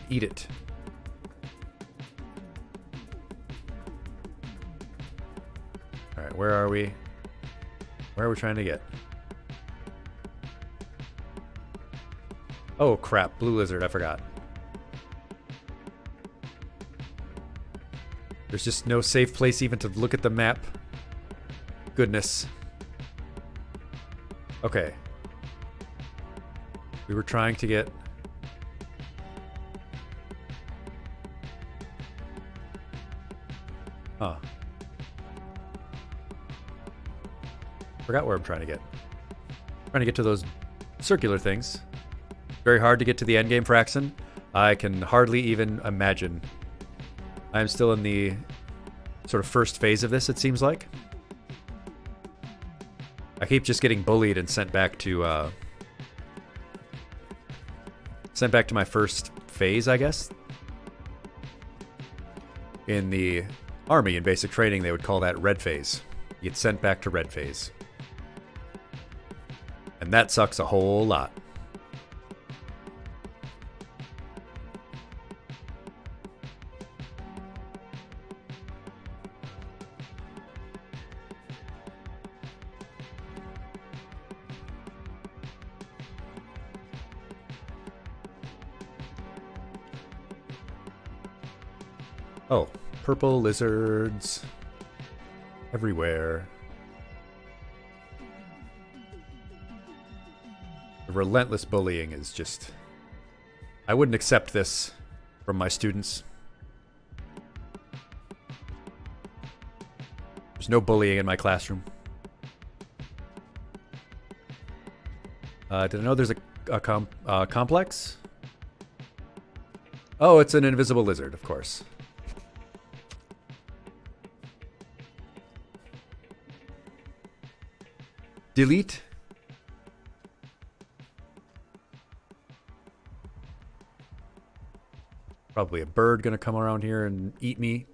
Eat it. Alright, where are we? Where are we trying to get? Oh crap, blue lizard, I forgot. There's just no safe place even to look at the map. Goodness. Okay. We were trying to get... Huh. Forgot where I'm trying to get. Trying to get to those circular things. Very hard to get to the endgame Fraxen. I can hardly even imagine. I'm still in the sort of first phase of this, it seems like. I keep just getting bullied and sent back to my first phase, I guess. In the Army, in basic training, they would call that red phase. You get sent back to red phase. And that sucks a whole lot. Oh, purple lizards everywhere. The relentless bullying is just... I wouldn't accept this from my students. There's no bullying in my classroom. Did I know there's a complex? Oh, it's an invisible lizard, of course. Delete. Probably a bird gonna come around here and eat me.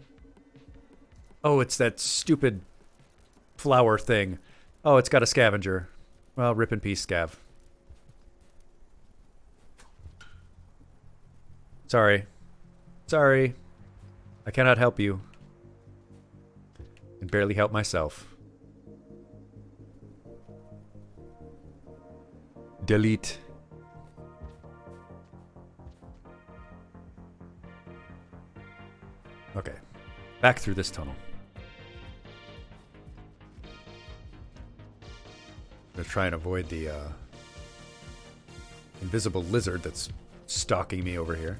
Oh, it's that stupid flower thing. Oh, it's got a scavenger. Well, rip in peace, scav. Sorry. Sorry. I cannot help you. I can barely help myself. Delete. Okay. Back through this tunnel. I'm gonna try and avoid the invisible lizard that's stalking me over here.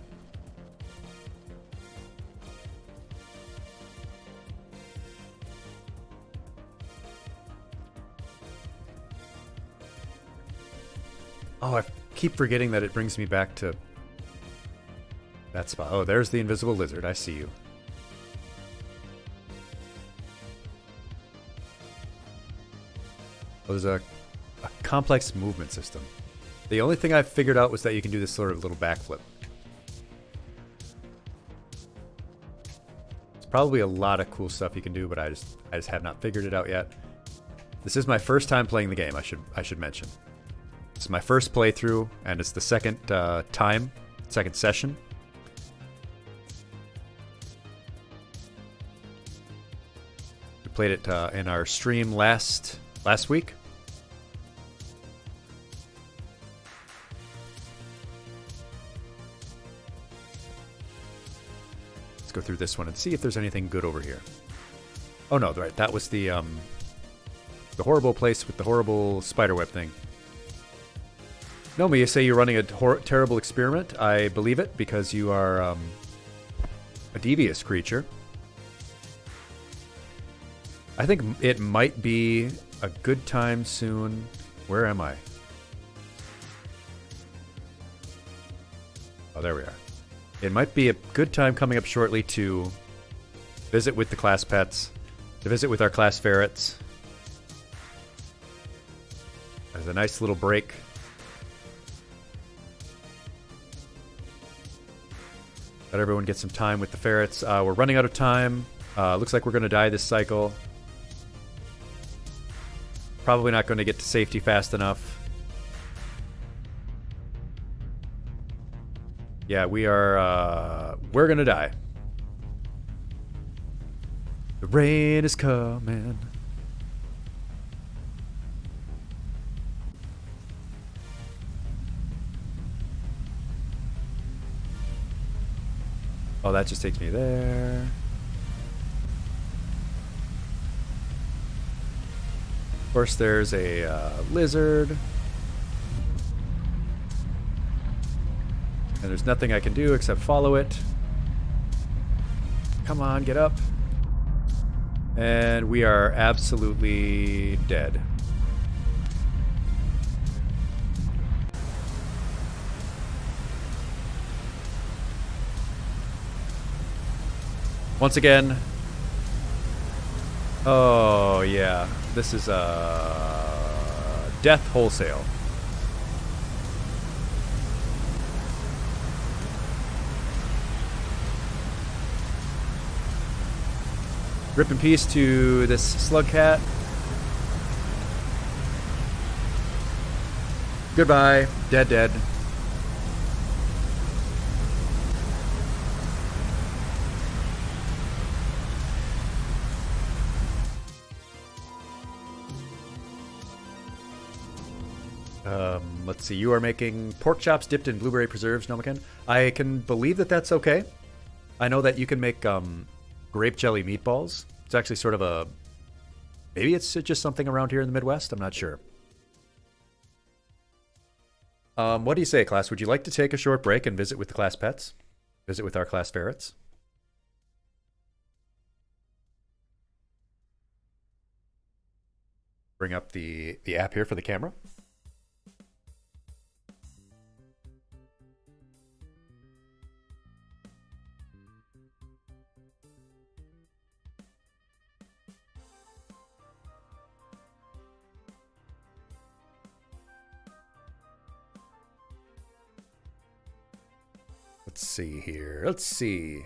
Oh, I keep forgetting that it brings me back to that spot. Oh, there's the invisible lizard. I see you. Oh, there's a complex movement system. The only thing I figured out was that you can do this sort of little backflip. There's probably a lot of cool stuff you can do, but I just have not figured it out yet. This is my first time playing the game, I should mention. This is my first playthrough, and it's the second second session. We played it in our stream last week. Let's go through this one and see if there's anything good over here. Oh no, right, that was the horrible place with the horrible spiderweb thing. No, you say you're running a terrible experiment. I believe it because you are a devious creature. I think it might be a good time soon. Where am I? Oh, there we are. It might be a good time coming up shortly to visit with the class pets, to visit with our class ferrets. There's a nice little break. Let everyone get some time with the ferrets. We're running out of time. Looks like we're going to die this cycle. Probably not going to get to safety fast enough. Yeah, we're going to die. The rain is coming. Oh, that just takes me there. Of course, there's a lizard. And there's nothing I can do except follow it. Come on, get up. And we are absolutely dead. Once again. Oh, yeah. This is death wholesale. Rip in peace to this slug cat. Goodbye. Dead, dead. Let's see. You are making pork chops dipped in blueberry preserves, Nomaken. I can believe that that's okay. I know that you can make grape jelly meatballs. It's actually sort of a... Maybe it's just something around here in the Midwest. I'm not sure. What do you say, class? Would you like to take a short break and visit with the class pets? Visit with our class ferrets? Bring up the app here for the camera. Let's see here. Let's see.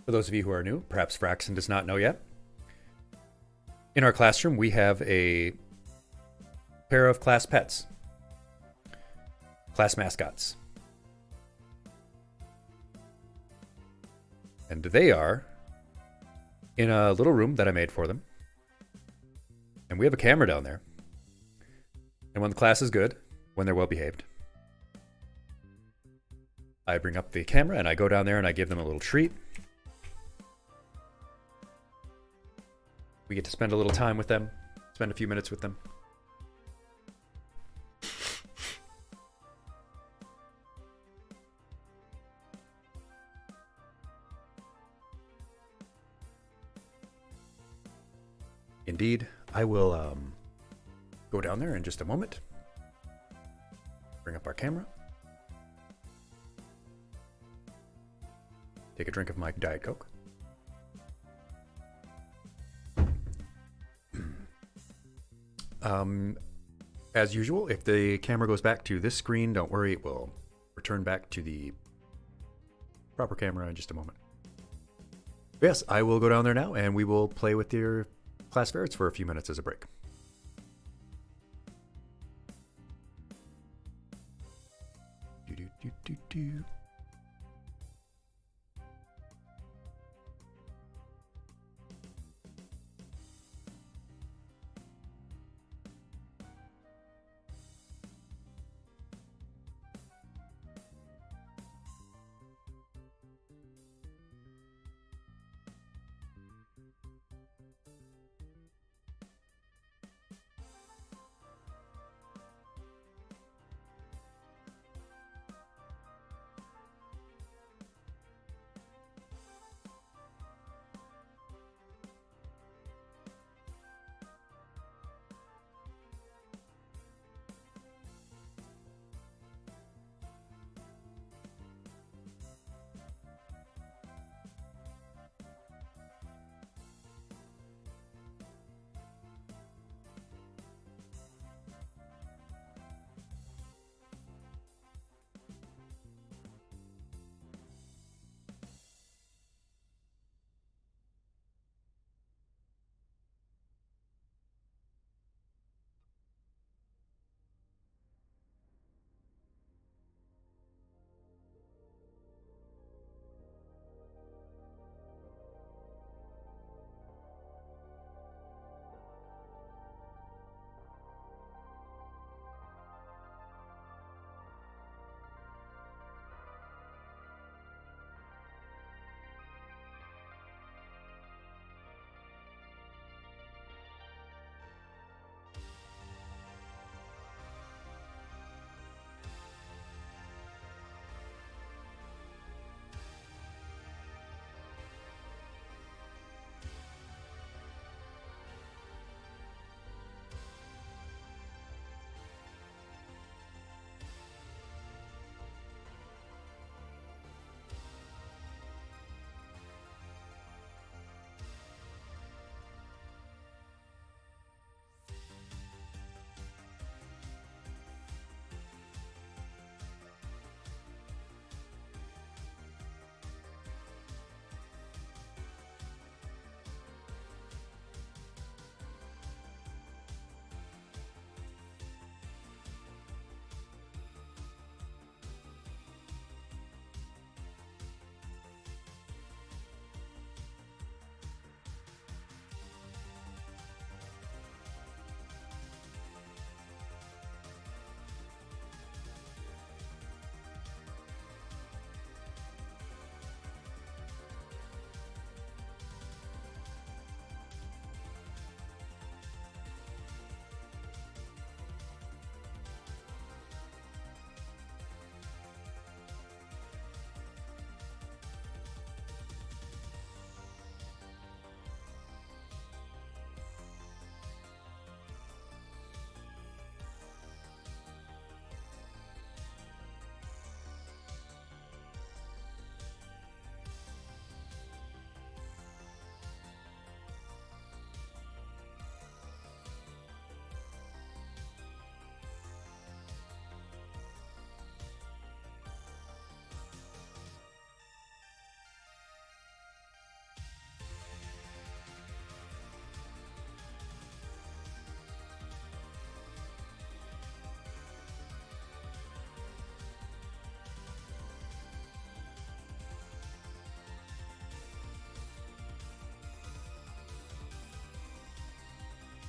For those of you who are new, perhaps Fraxon does not know yet. In our classroom, we have a pair of class pets. Class mascots. And they are in a little room that I made for them. And we have a camera down there. And when the class is good, when they're well behaved, I bring up the camera and I go down there and I give them a little treat. We get to spend a little time with them, spend a few minutes with them. Indeed, I will go down there in just a moment. Bring up our camera. Take a drink of my Diet Coke. As usual, if the camera goes back to this screen, don't worry, it will return back to the proper camera in just a moment. But yes, I will go down there now, and we will play with your class ferrets for a few minutes as a break. Do.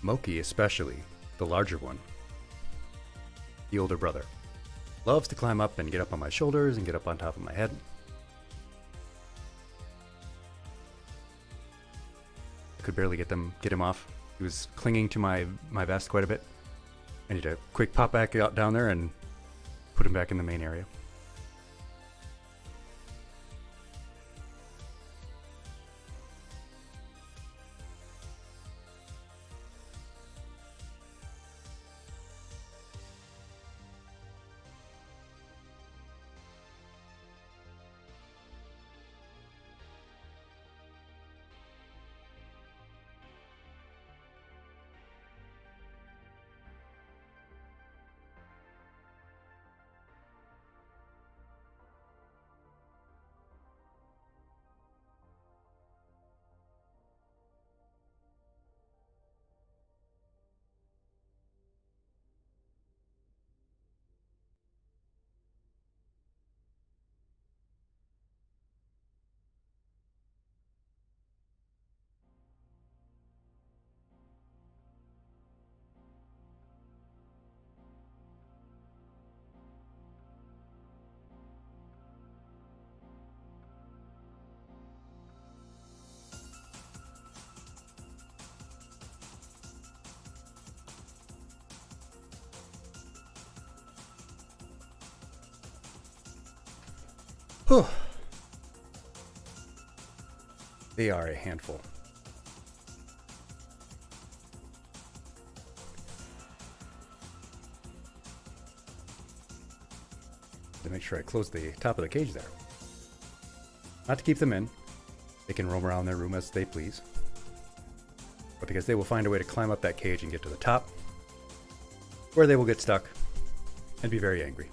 Moki especially, the larger one, the older brother, loves to climb up and get up on my shoulders and get up on top of my head. I could barely get him off. He was clinging to my vest quite a bit. I need to quick pop back out down there and put him back in the main area. Whew. They are a handful. To make sure I close the top of the cage there. Not to keep them in. They can roam around their room as they please. But because they will find a way to climb up that cage and get to the top, where they will get stuck and be very angry.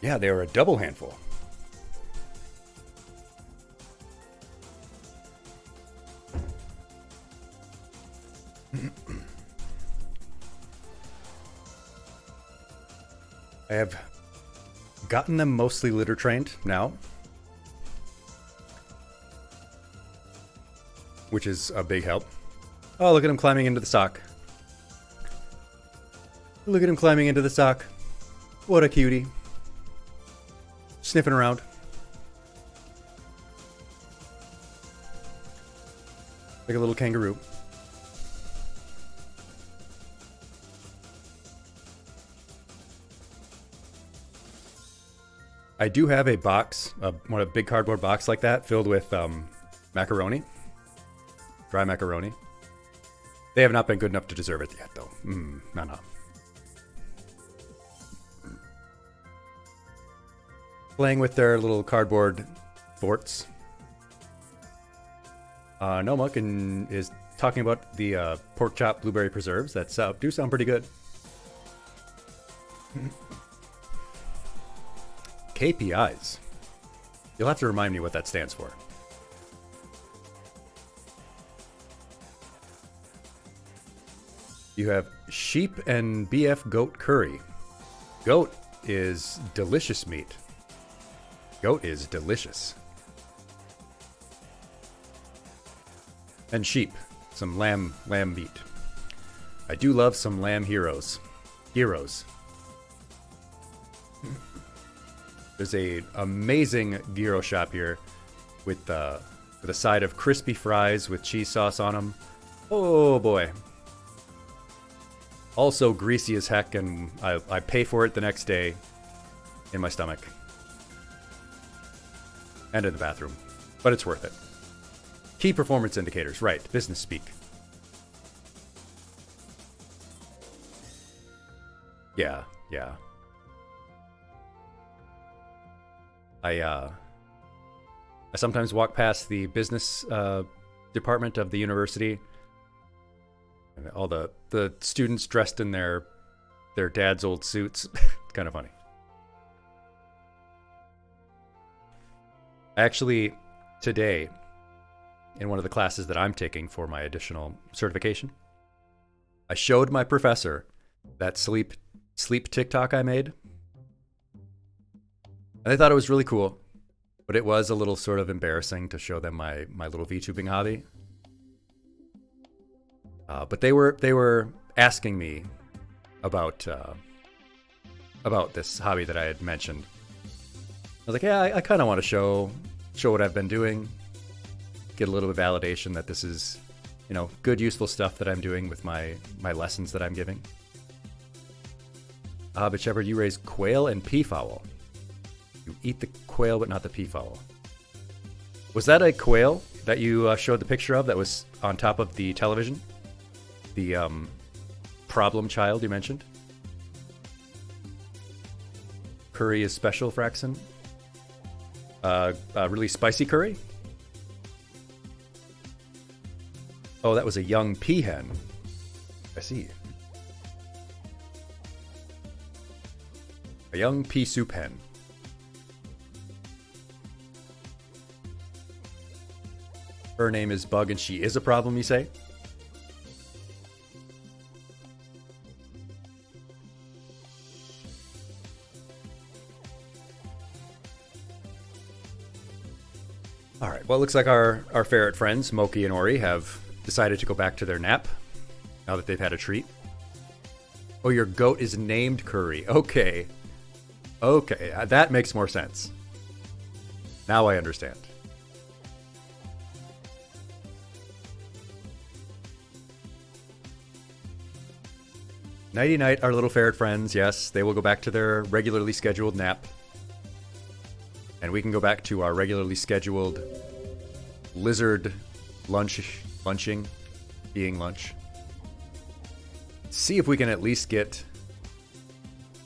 Yeah, they are a double handful. I have gotten them mostly litter trained now, which is a big help. Oh, look at him climbing into the sock. Look at him climbing into the sock. What a cutie. Sniffing around. Like a little kangaroo. I do have a box, a big cardboard box like that, filled with macaroni. Dry macaroni. They have not been good enough to deserve it yet, though. No. Playing with their little cardboard forts. Noma is talking about the pork chop blueberry preserves that do sound pretty good. KPIs. You'll have to remind me what that stands for. You have sheep and BF goat curry. Goat is delicious meat. Goat is delicious. And sheep, some lamb meat. I do love some lamb heroes. There's a amazing gyro shop here with a side of crispy fries with cheese sauce on them. Oh boy. Also greasy as heck, and I pay for it the next day in my stomach. And in the bathroom. But it's worth it. Key performance indicators, right, business speak. Yeah. I sometimes walk past the business department of the university, and all the students dressed in their dad's old suits. It's kind of funny. Actually, today, in one of the classes that I'm taking for my additional certification, I showed my professor that sleep TikTok I made. And they thought it was really cool, but it was a little sort of embarrassing to show them my little VTubing hobby. But they were asking me about this hobby that I had mentioned. I was like, yeah, I kind of want to show what I've been doing, get a little bit of validation that this is, good, useful stuff that I'm doing with my lessons that I'm giving. But Shepard, you raise quail and peafowl. You eat the quail, but not the peafowl. Was that a quail that you showed the picture of that was on top of the television? The problem child you mentioned? Curry is special, Fraxon. Really spicy curry? Oh, that was a young peahen. I see. A young pea soup hen. Her name is Bug and she is a problem, you say? Alright, well, it looks like our ferret friends, Moki and Ori, have decided to go back to their nap now that they've had a treat. Oh, your goat is named Curry. Okay, that makes more sense. Now I understand. Nighty-night, our little ferret friends. Yes, they will go back to their regularly scheduled nap And we can go back to our regularly scheduled lizard lunching, eating lunch. See if we can at least get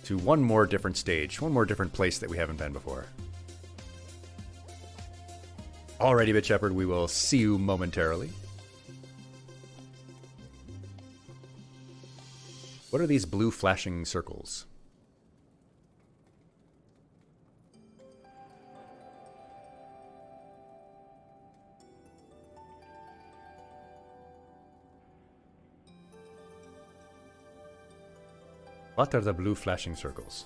to one more different stage, one more different place that we haven't been before. Alrighty, Bit Shepherd, we will see you momentarily. What are these blue flashing circles? What are the blue flashing circles?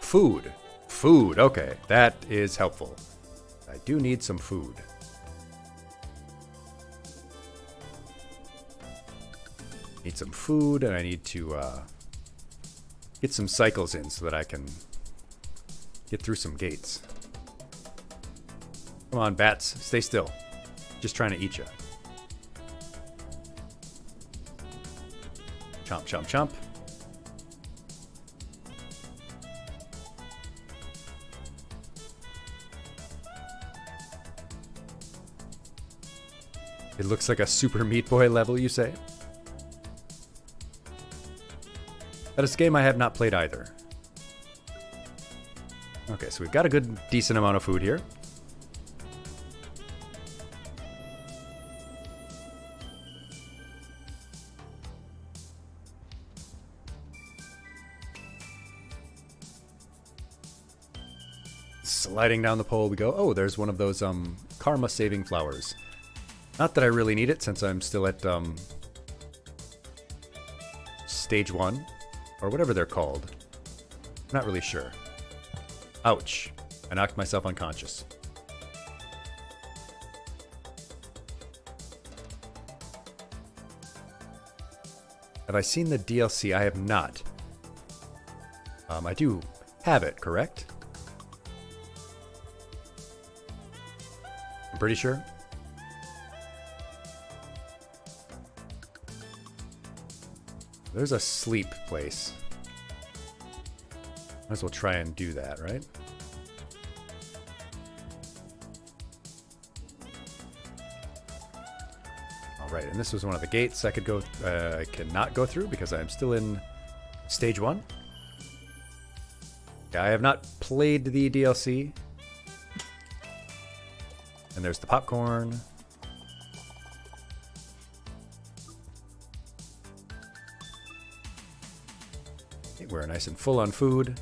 Food. Food, okay. That is helpful. I do need some food. Need some food, and I need to get some cycles in so that I can get through some gates. Come on, bats. Stay still. Just trying to eat you. Chomp, chomp, chomp. It looks like a Super Meat Boy level, you say? That is a game I have not played either. Okay, so we've got a good, decent amount of food here. Sliding down the pole we go. Oh, there's one of those karma saving flowers. Not that I really need it since I'm still at stage 1 or whatever they're called. I'm not really sure. Ouch. I knocked myself unconscious. Have I seen the DLC? I have not. I do have it, correct? I'm pretty sure. There's a sleep place. Might as well try and do that, right? Alright, and this was one of the gates I could go, I cannot go through because I'm still in stage 1. Yeah, I have not played the DLC. And there's the popcorn. Okay, we're nice and full on food.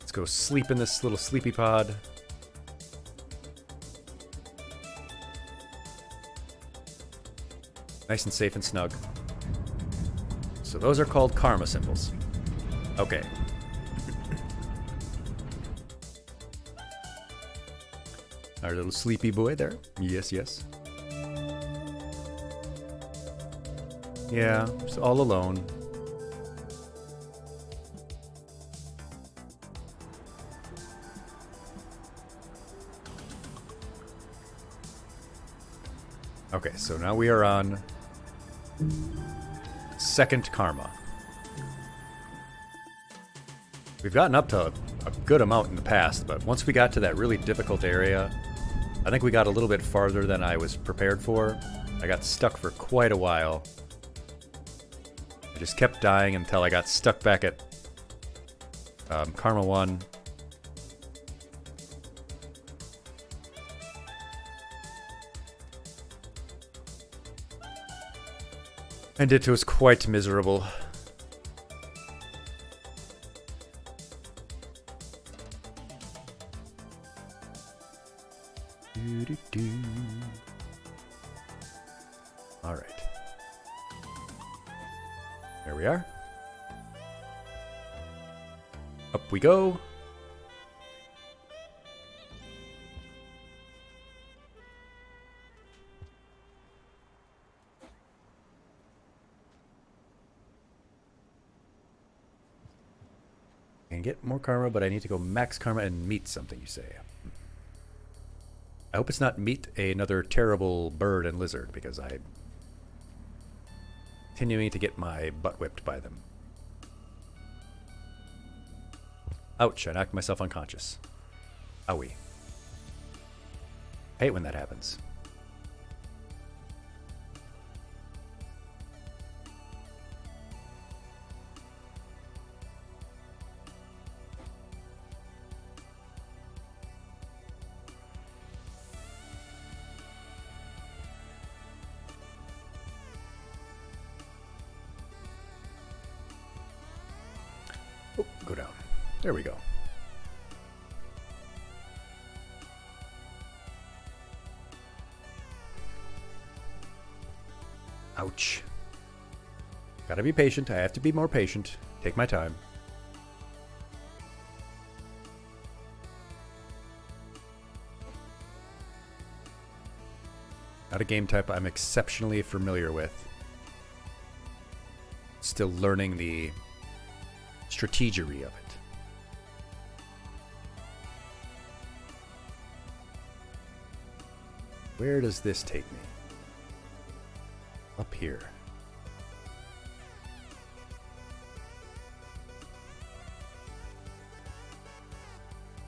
Let's go sleep in this little sleepy pod. Nice and safe and snug. So those are called karma symbols. Okay. Our little sleepy boy there. Yes, yes. Yeah, just all alone. Okay, so now we are on second karma. We've gotten up to a good amount in the past, but once we got to that really difficult area, I think we got a little bit farther than I was prepared for. I got stuck for quite a while. I just kept dying until I got stuck back at Karma 1. And it was quite miserable. All right. There we are. Up we go. And get more karma, but I need to go max karma and meet something, you say. I hope it's not meet another terrible bird and lizard, because I'm continuing to get my butt whipped by them. Ouch, I knocked myself unconscious. Owie. I hate when that happens. Oh, go down. There we go. Ouch. Gotta be patient. I have to be more patient. Take my time. Not a game type I'm exceptionally familiar with. Still learning the strategery of it. Where does this take me? Up here.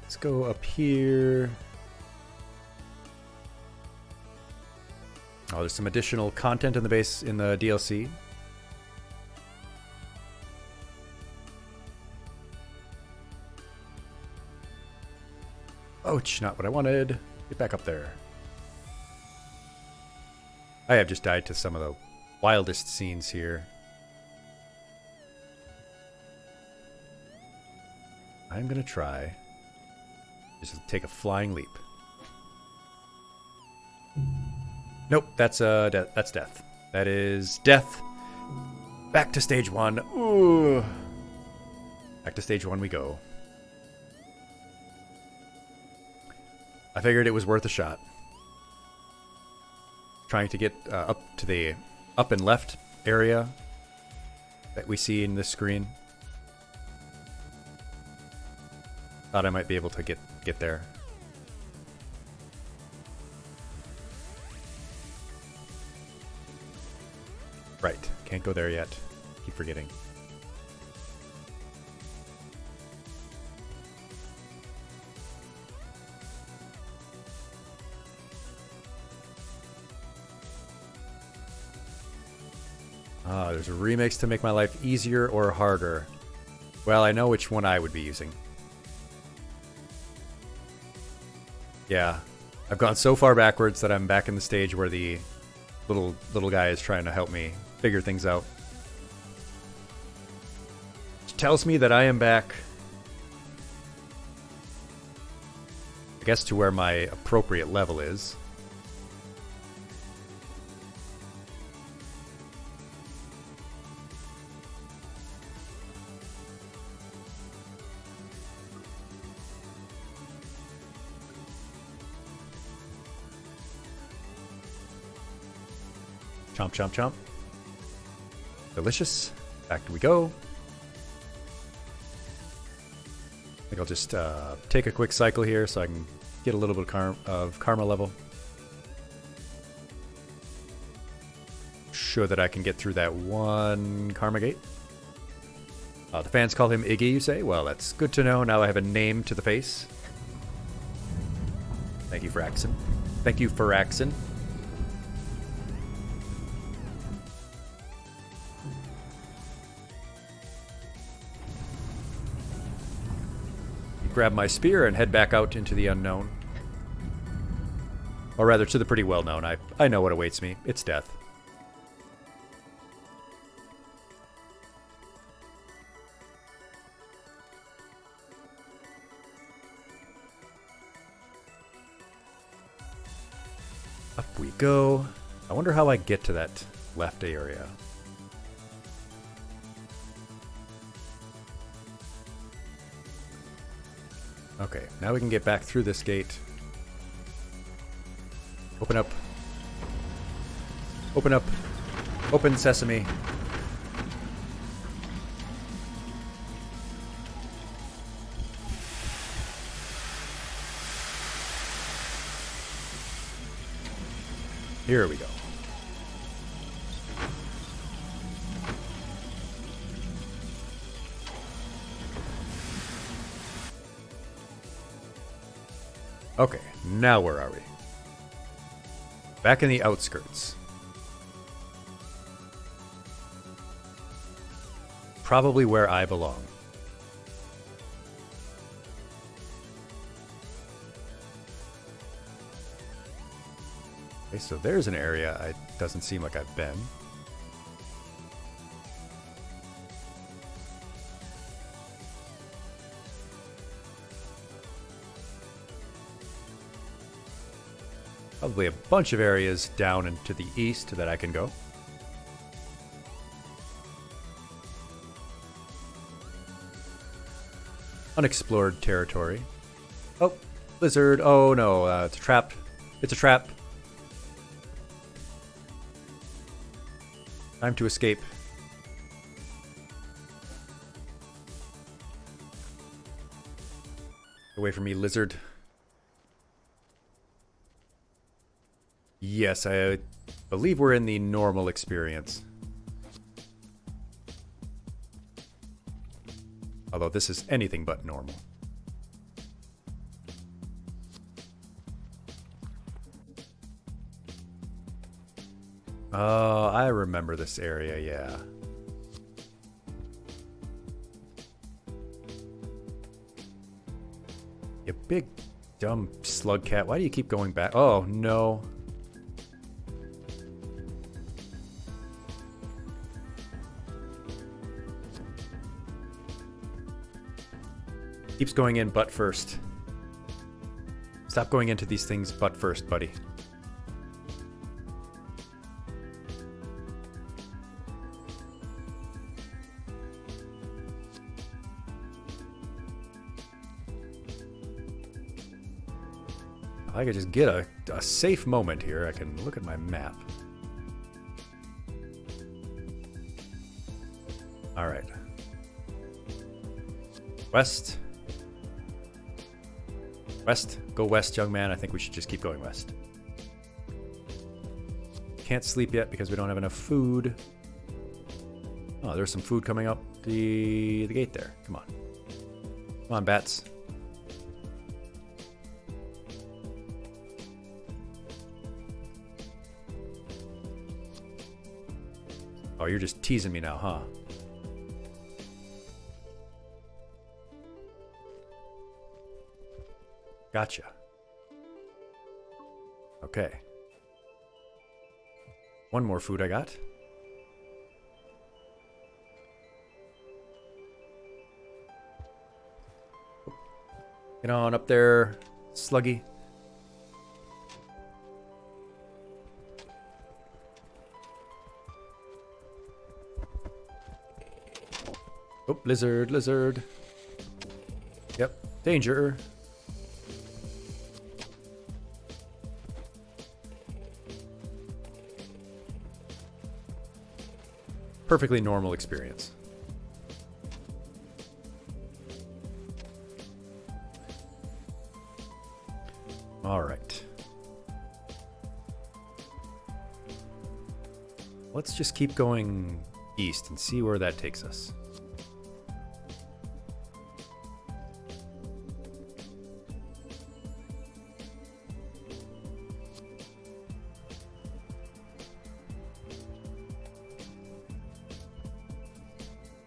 Let's go up here. Oh, there's some additional content in the base in the DLC. Ouch, not what I wanted. Get back up there. I have just died to some of the wildest scenes here. I'm gonna try just to take a flying leap. Nope, that's that's death. That is death. Back to stage 1. Ooh. Back to stage 1 we go. I figured it was worth a shot. Trying to get up to the up and left area that we see in this screen. Thought I might be able to get there. Right, can't go there yet. Keep forgetting. Ah, there's a remix to make my life easier or harder. Well, I know which one I would be using. Yeah, I've gone so far backwards that I'm back in the stage where the little guy is trying to help me figure things out. Which tells me that I am back, I guess, to where my appropriate level is. Chomp, chomp, chomp. Delicious. Back we go. I think I'll just take a quick cycle here so I can get a little bit of karma level. Sure that I can get through that one karma gate. The fans call him Iggy, you say? Well, that's good to know. Now I have a name to the face. Thank you for Axon. Thank you for Axon. Grab my spear and head back out into the unknown. Or rather, to the pretty well-known. I know what awaits me. It's death. Up we go. I wonder how I get to that left area. Okay, now we can get back through this gate. Open up. Open up. Open sesame. Here we go. Okay, now where are we? Back in the outskirts. Probably where I belong. Okay, so there's an area it doesn't seem like I've been. Probably a bunch of areas down and to the east that I can go. Unexplored territory. Oh, lizard. Oh no, it's a trap. It's a trap. Time to escape. Away from me, lizard. Yes, I believe we're in the normal experience. Although this is anything but normal. Oh, I remember this area, yeah. You big, dumb slug cat. Why do you keep going back? Oh, no. Keeps going in butt first. Stop going into these things butt first, buddy. If I could just get a safe moment here, I can look at my map. All right. West. West. Go west, young man. I think we should just keep going west. Can't sleep yet because we don't have enough food. Oh, there's some food coming up the gate there. Come on. Come on, bats. Oh, you're just teasing me now, huh? Gotcha. Okay. One more food I got. Get on up there, Sluggy. Oh, lizard, lizard. Yep, danger. Perfectly normal experience. All right. Let's just keep going east and see where that takes us.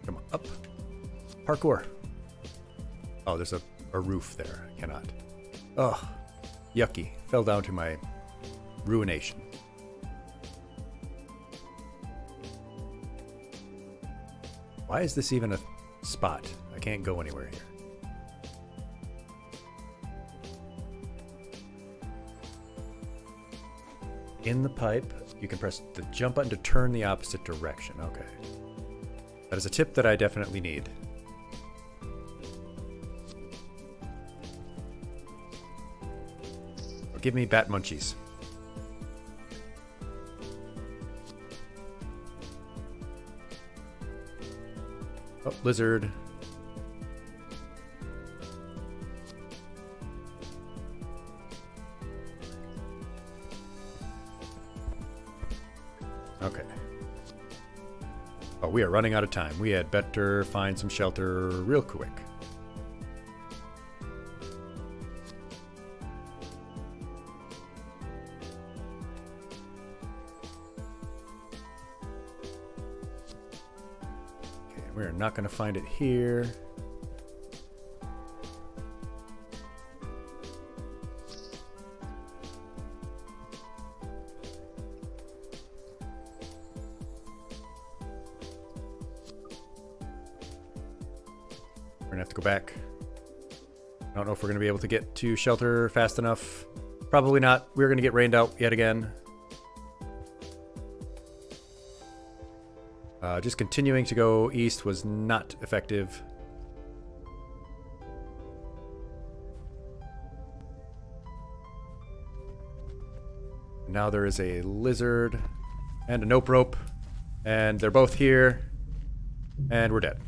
Come on, up. Parkour. Oh, there's a roof there. I cannot. Ugh. Yucky. Fell down to my ruination. Why is this even a spot? I can't go anywhere here. In the pipe, you can press the jump button to turn the opposite direction. Okay. That is a tip that I definitely need. Give me bat munchies. Oh, lizard. we are running out of time. We had better find some shelter real quick. Okay, we're not going to find it here. We're gonna have to go back. I don't know if we're gonna be able to get to shelter fast enough. Probably not. We're gonna get rained out yet again. Just continuing to go east was not effective. Now there is a lizard and a nope rope, and they're both here, and we're dead.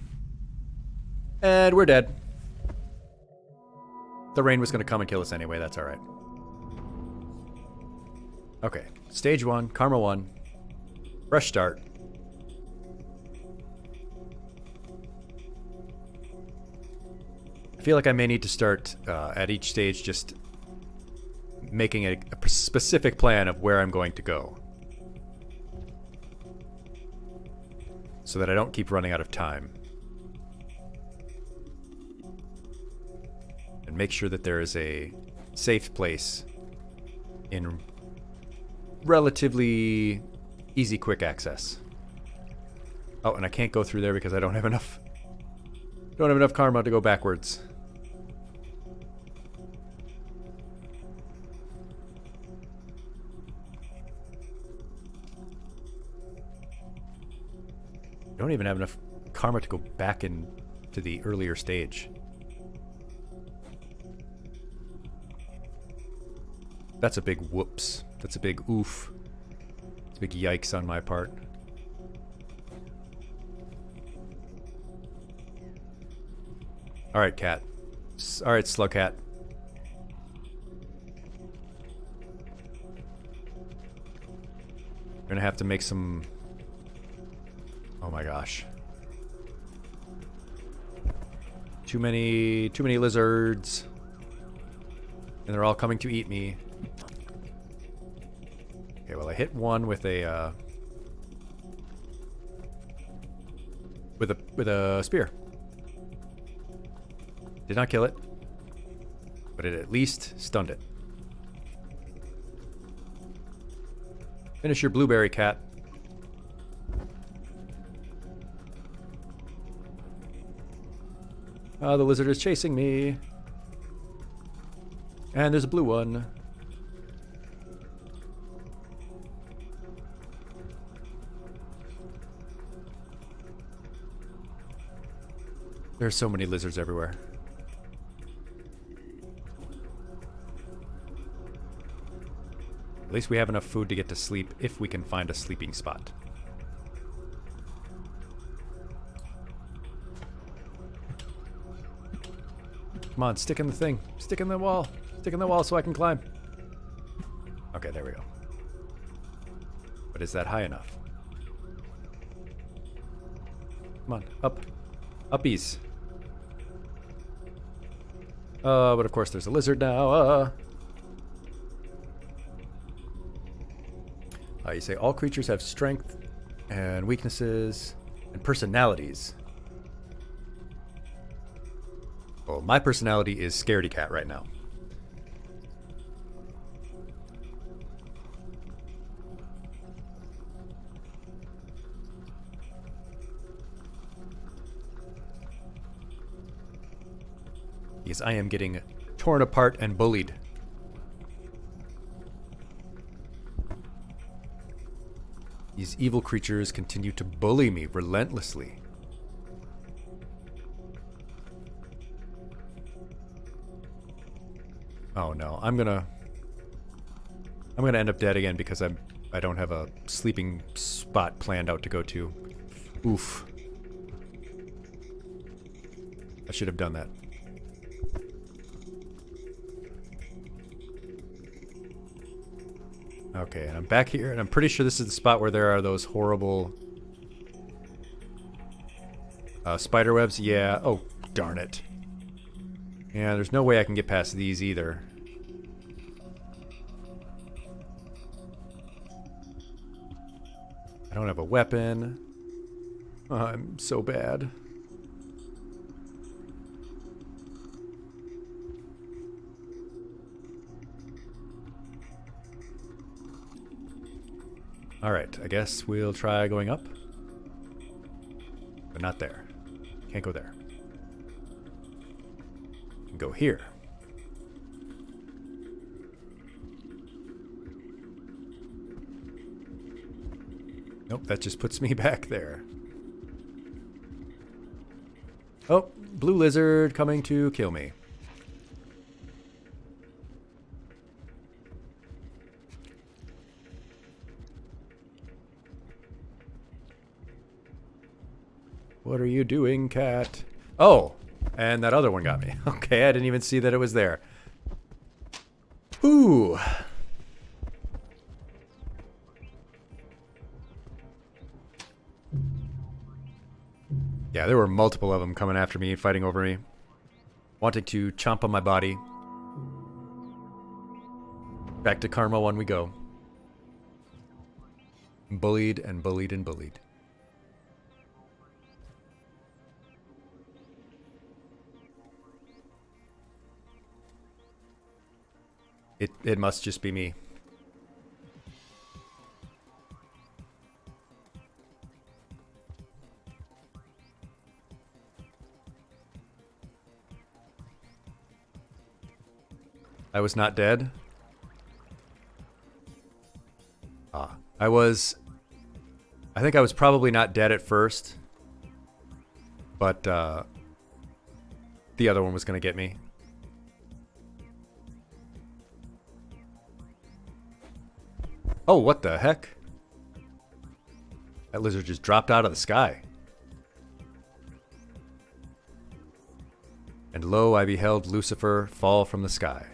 And we're dead. The rain was going to come and kill us anyway. That's all right. Okay. Stage 1. Karma 1. Fresh start. I feel like I may need to start at each stage just making a specific plan of where I'm going to go. So that I don't keep running out of time. And make sure that there is a safe place in relatively easy, quick access. Oh, and I can't go through there because I don't have enough karma to go backwards. I don't even have enough karma to go back into the earlier stage. That's a big whoops. That's a big oof. It's a big yikes on my part. Alright, cat. Alright, slug cat. We're gonna have to make some... Oh my gosh. Too many lizards. And they're all coming to eat me. Okay, well I hit one with a with a spear. Did not kill it, but it at least stunned it. Finish your blueberry, cat. The lizard is chasing me. And there's a blue one. There's so many lizards everywhere. At least we have enough food to get to sleep if we can find a sleeping spot. Come on, stick in the thing. Stick in the wall. Stick in the wall so I can climb. Okay, there we go. But is that high enough? Come on, up. Uppies. But of course there's a lizard now. You say all creatures have strength and weaknesses and personalities. Well, my personality is scaredy cat right now. Because I am getting torn apart and bullied. These evil creatures continue to bully me relentlessly. Oh no, I'm gonna end up dead again because I don't have a sleeping spot planned out to go to. Oof. I should have done that. Okay, and I'm back here, and I'm pretty sure this is the spot where there are those horrible Spider webs, yeah. Oh, darn it. Yeah, there's no way I can get past these either. I don't have a weapon. I'm so bad. Alright, I guess we'll try going up. But not there. Can't go there. Can go here. Nope, that just puts me back there. Oh, blue lizard coming to kill me. What are you doing, cat? Oh, and that other one got me. Okay, I didn't even see that it was there. Ooh. Yeah, there were multiple of them coming after me, fighting over me. Wanting to chomp on my body. Back to Karma 1 we go. Bullied and bullied and bullied. It must just be me. I was not dead. Ah, I think I was probably not dead at first, but the other one was gonna get me. Oh, what the heck? That lizard just dropped out of the sky. And lo, I beheld Lucifer fall from the sky.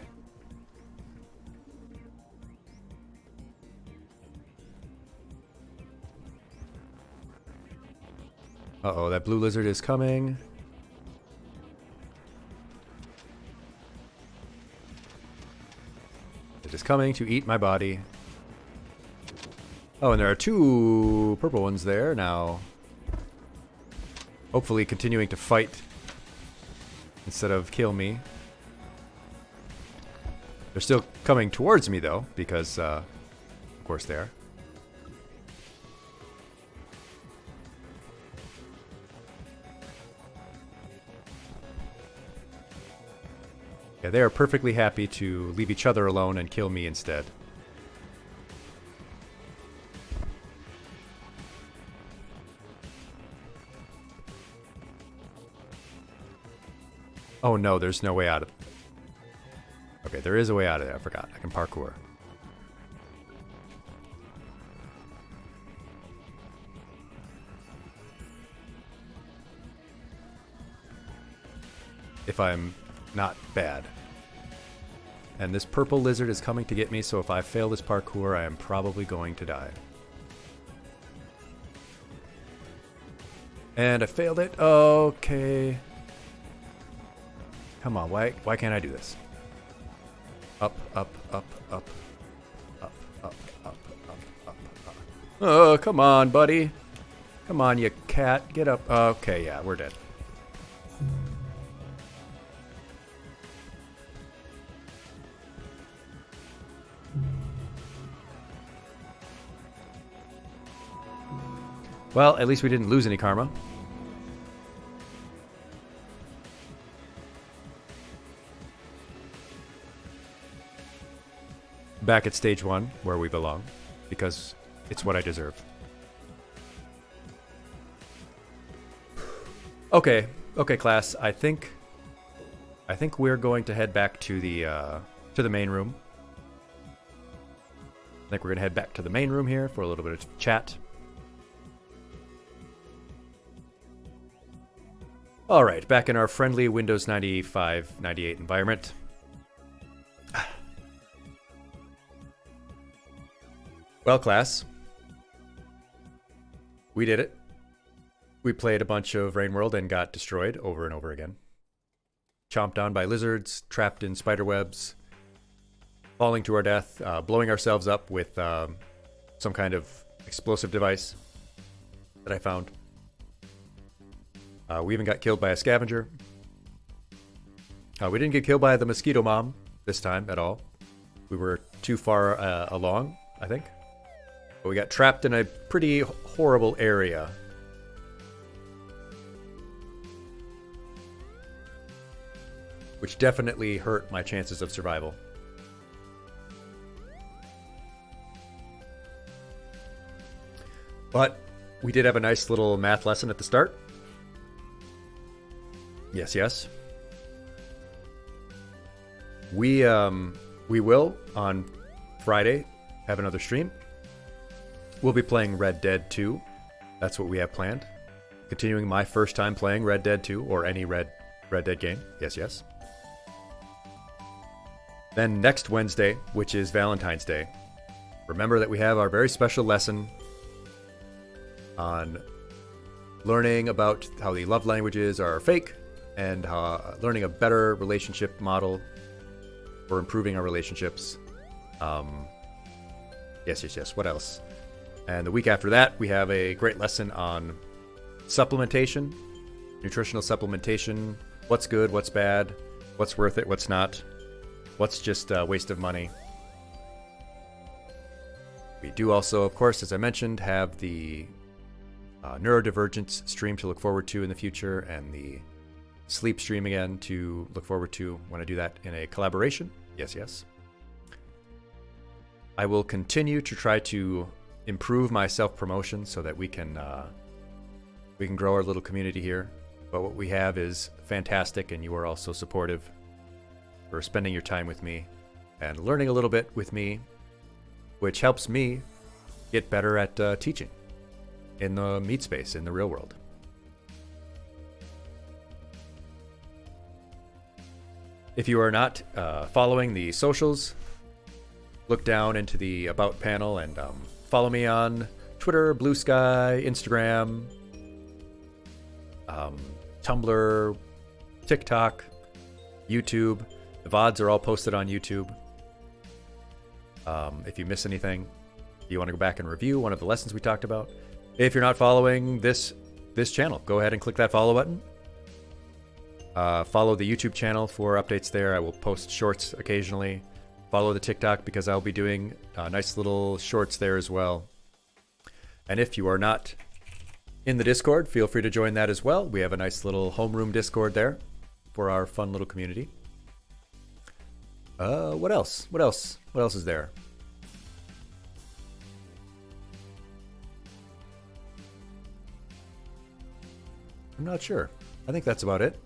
Uh-oh, that blue lizard is coming. It is coming to eat my body. Oh, and there are two purple ones there now. Hopefully continuing to fight instead of kill me. They're still coming towards me though, because of course they are. Yeah, they are perfectly happy to leave each other alone and kill me instead. Oh no, there's no way out of... Okay, there is a way out of there. I forgot. I can parkour. If I'm not bad. And this purple lizard is coming to get me, so if I fail this parkour, I am probably going to die. And I failed it. Okay. Come on, why can't I do this? Up, up, up, up. Up, up, up, up, up, up. Oh, come on, buddy. Come on, you cat. Get up. Okay, yeah, we're dead. Well, at least we didn't lose any karma. Back at stage 1, where we belong, because it's what I deserve. Okay, class. I think we're going to head back to the main room. I think we're gonna head back to the main room here for a little bit of chat. All right, back in our friendly Windows 95, 98 environment. Well, class, we did it. We played a bunch of Rain World and got destroyed over and over again. Chomped on by lizards, trapped in spider webs, falling to our death, blowing ourselves up with some kind of explosive device that I found. We even got killed by a scavenger. We didn't get killed by the mosquito mom this time at all. We were too far along, I think. But we got trapped in a pretty horrible area. Which definitely hurt my chances of survival. But we did have a nice little math lesson at the start. Yes, yes. We will, on Friday, have another stream. We'll be playing Red Dead 2. That's what we have planned. Continuing my first time playing Red Dead 2, or any Red Dead game. Yes, yes. Then next Wednesday, which is Valentine's Day, remember that we have our very special lesson on learning about how the love languages are fake and learning a better relationship model for improving our relationships. Yes. What else? And the week after that, we have a great lesson on supplementation, nutritional supplementation, what's good, what's bad, what's worth it, what's not, what's just a waste of money. We do also, of course, as I mentioned, have the neurodivergence stream to look forward to in the future, and the sleep stream again to look forward to when I do that in a collaboration. Yes. I will continue to try to improve my self-promotion so that we can grow our little community here. But what we have is fantastic, and you are also supportive for spending your time with me and learning a little bit with me, which helps me get better at teaching in the meat space, in the real world. If you are not following the socials, look down into the About panel and follow me on Twitter, Blue Sky, Instagram, Tumblr, TikTok, YouTube. The VODs are all posted on YouTube. If you miss anything, you want to go back and review one of the lessons we talked about. If you're not following this channel, go ahead and click that follow button. Follow the YouTube channel for updates there. I will post shorts occasionally. Follow the TikTok because I'll be doing nice little shorts there as well. And if you are not in the Discord, feel free to join that as well. We have a nice little homeroom Discord there for our fun little community. What else? What else is there? I'm not sure. I think that's about it.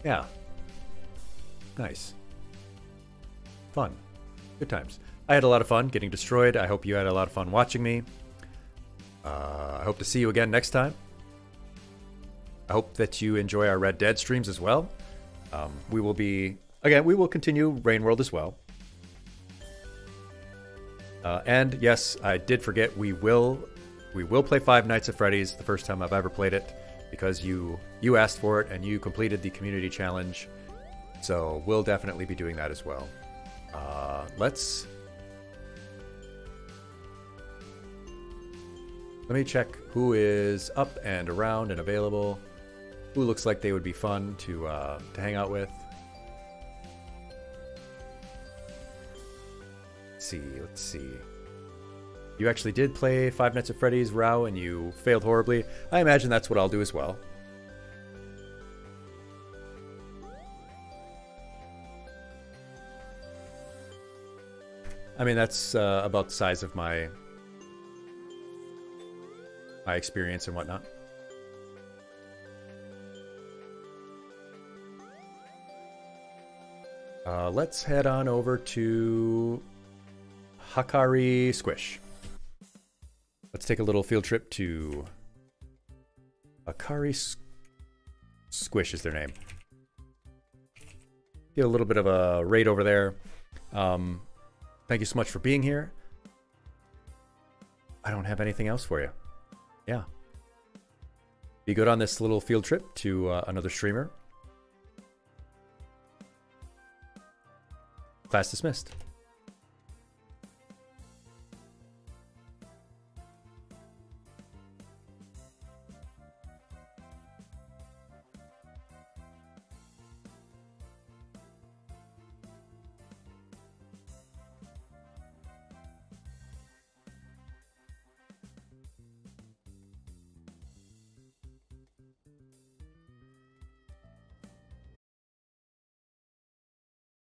Yeah. Nice. Fun. Good times. I had a lot of fun getting destroyed. I hope you had a lot of fun watching me. I hope to see you again next time. I hope that you enjoy our Red Dead streams as well. We will continue Rain World as well. And yes, I did forget, we will play Five Nights at Freddy's, the first time I've ever played it, because you asked for it and you completed the community challenge. So we'll definitely be doing that as well. Let me check who is up and around and available. Who looks like they would be fun to hang out with. Let's see. You actually did play Five Nights at Freddy's, Rao, and you failed horribly. I imagine that's what I'll do as well. I mean, that's about the size of my experience and whatnot. Let's head on over to Hakari Squish. Let's take a little field trip to Hakari Squish is their name. Get a little bit of a raid over there. Thank you so much for being here. I don't have anything else for you. Yeah. Be good on this little field trip to another streamer. Class dismissed.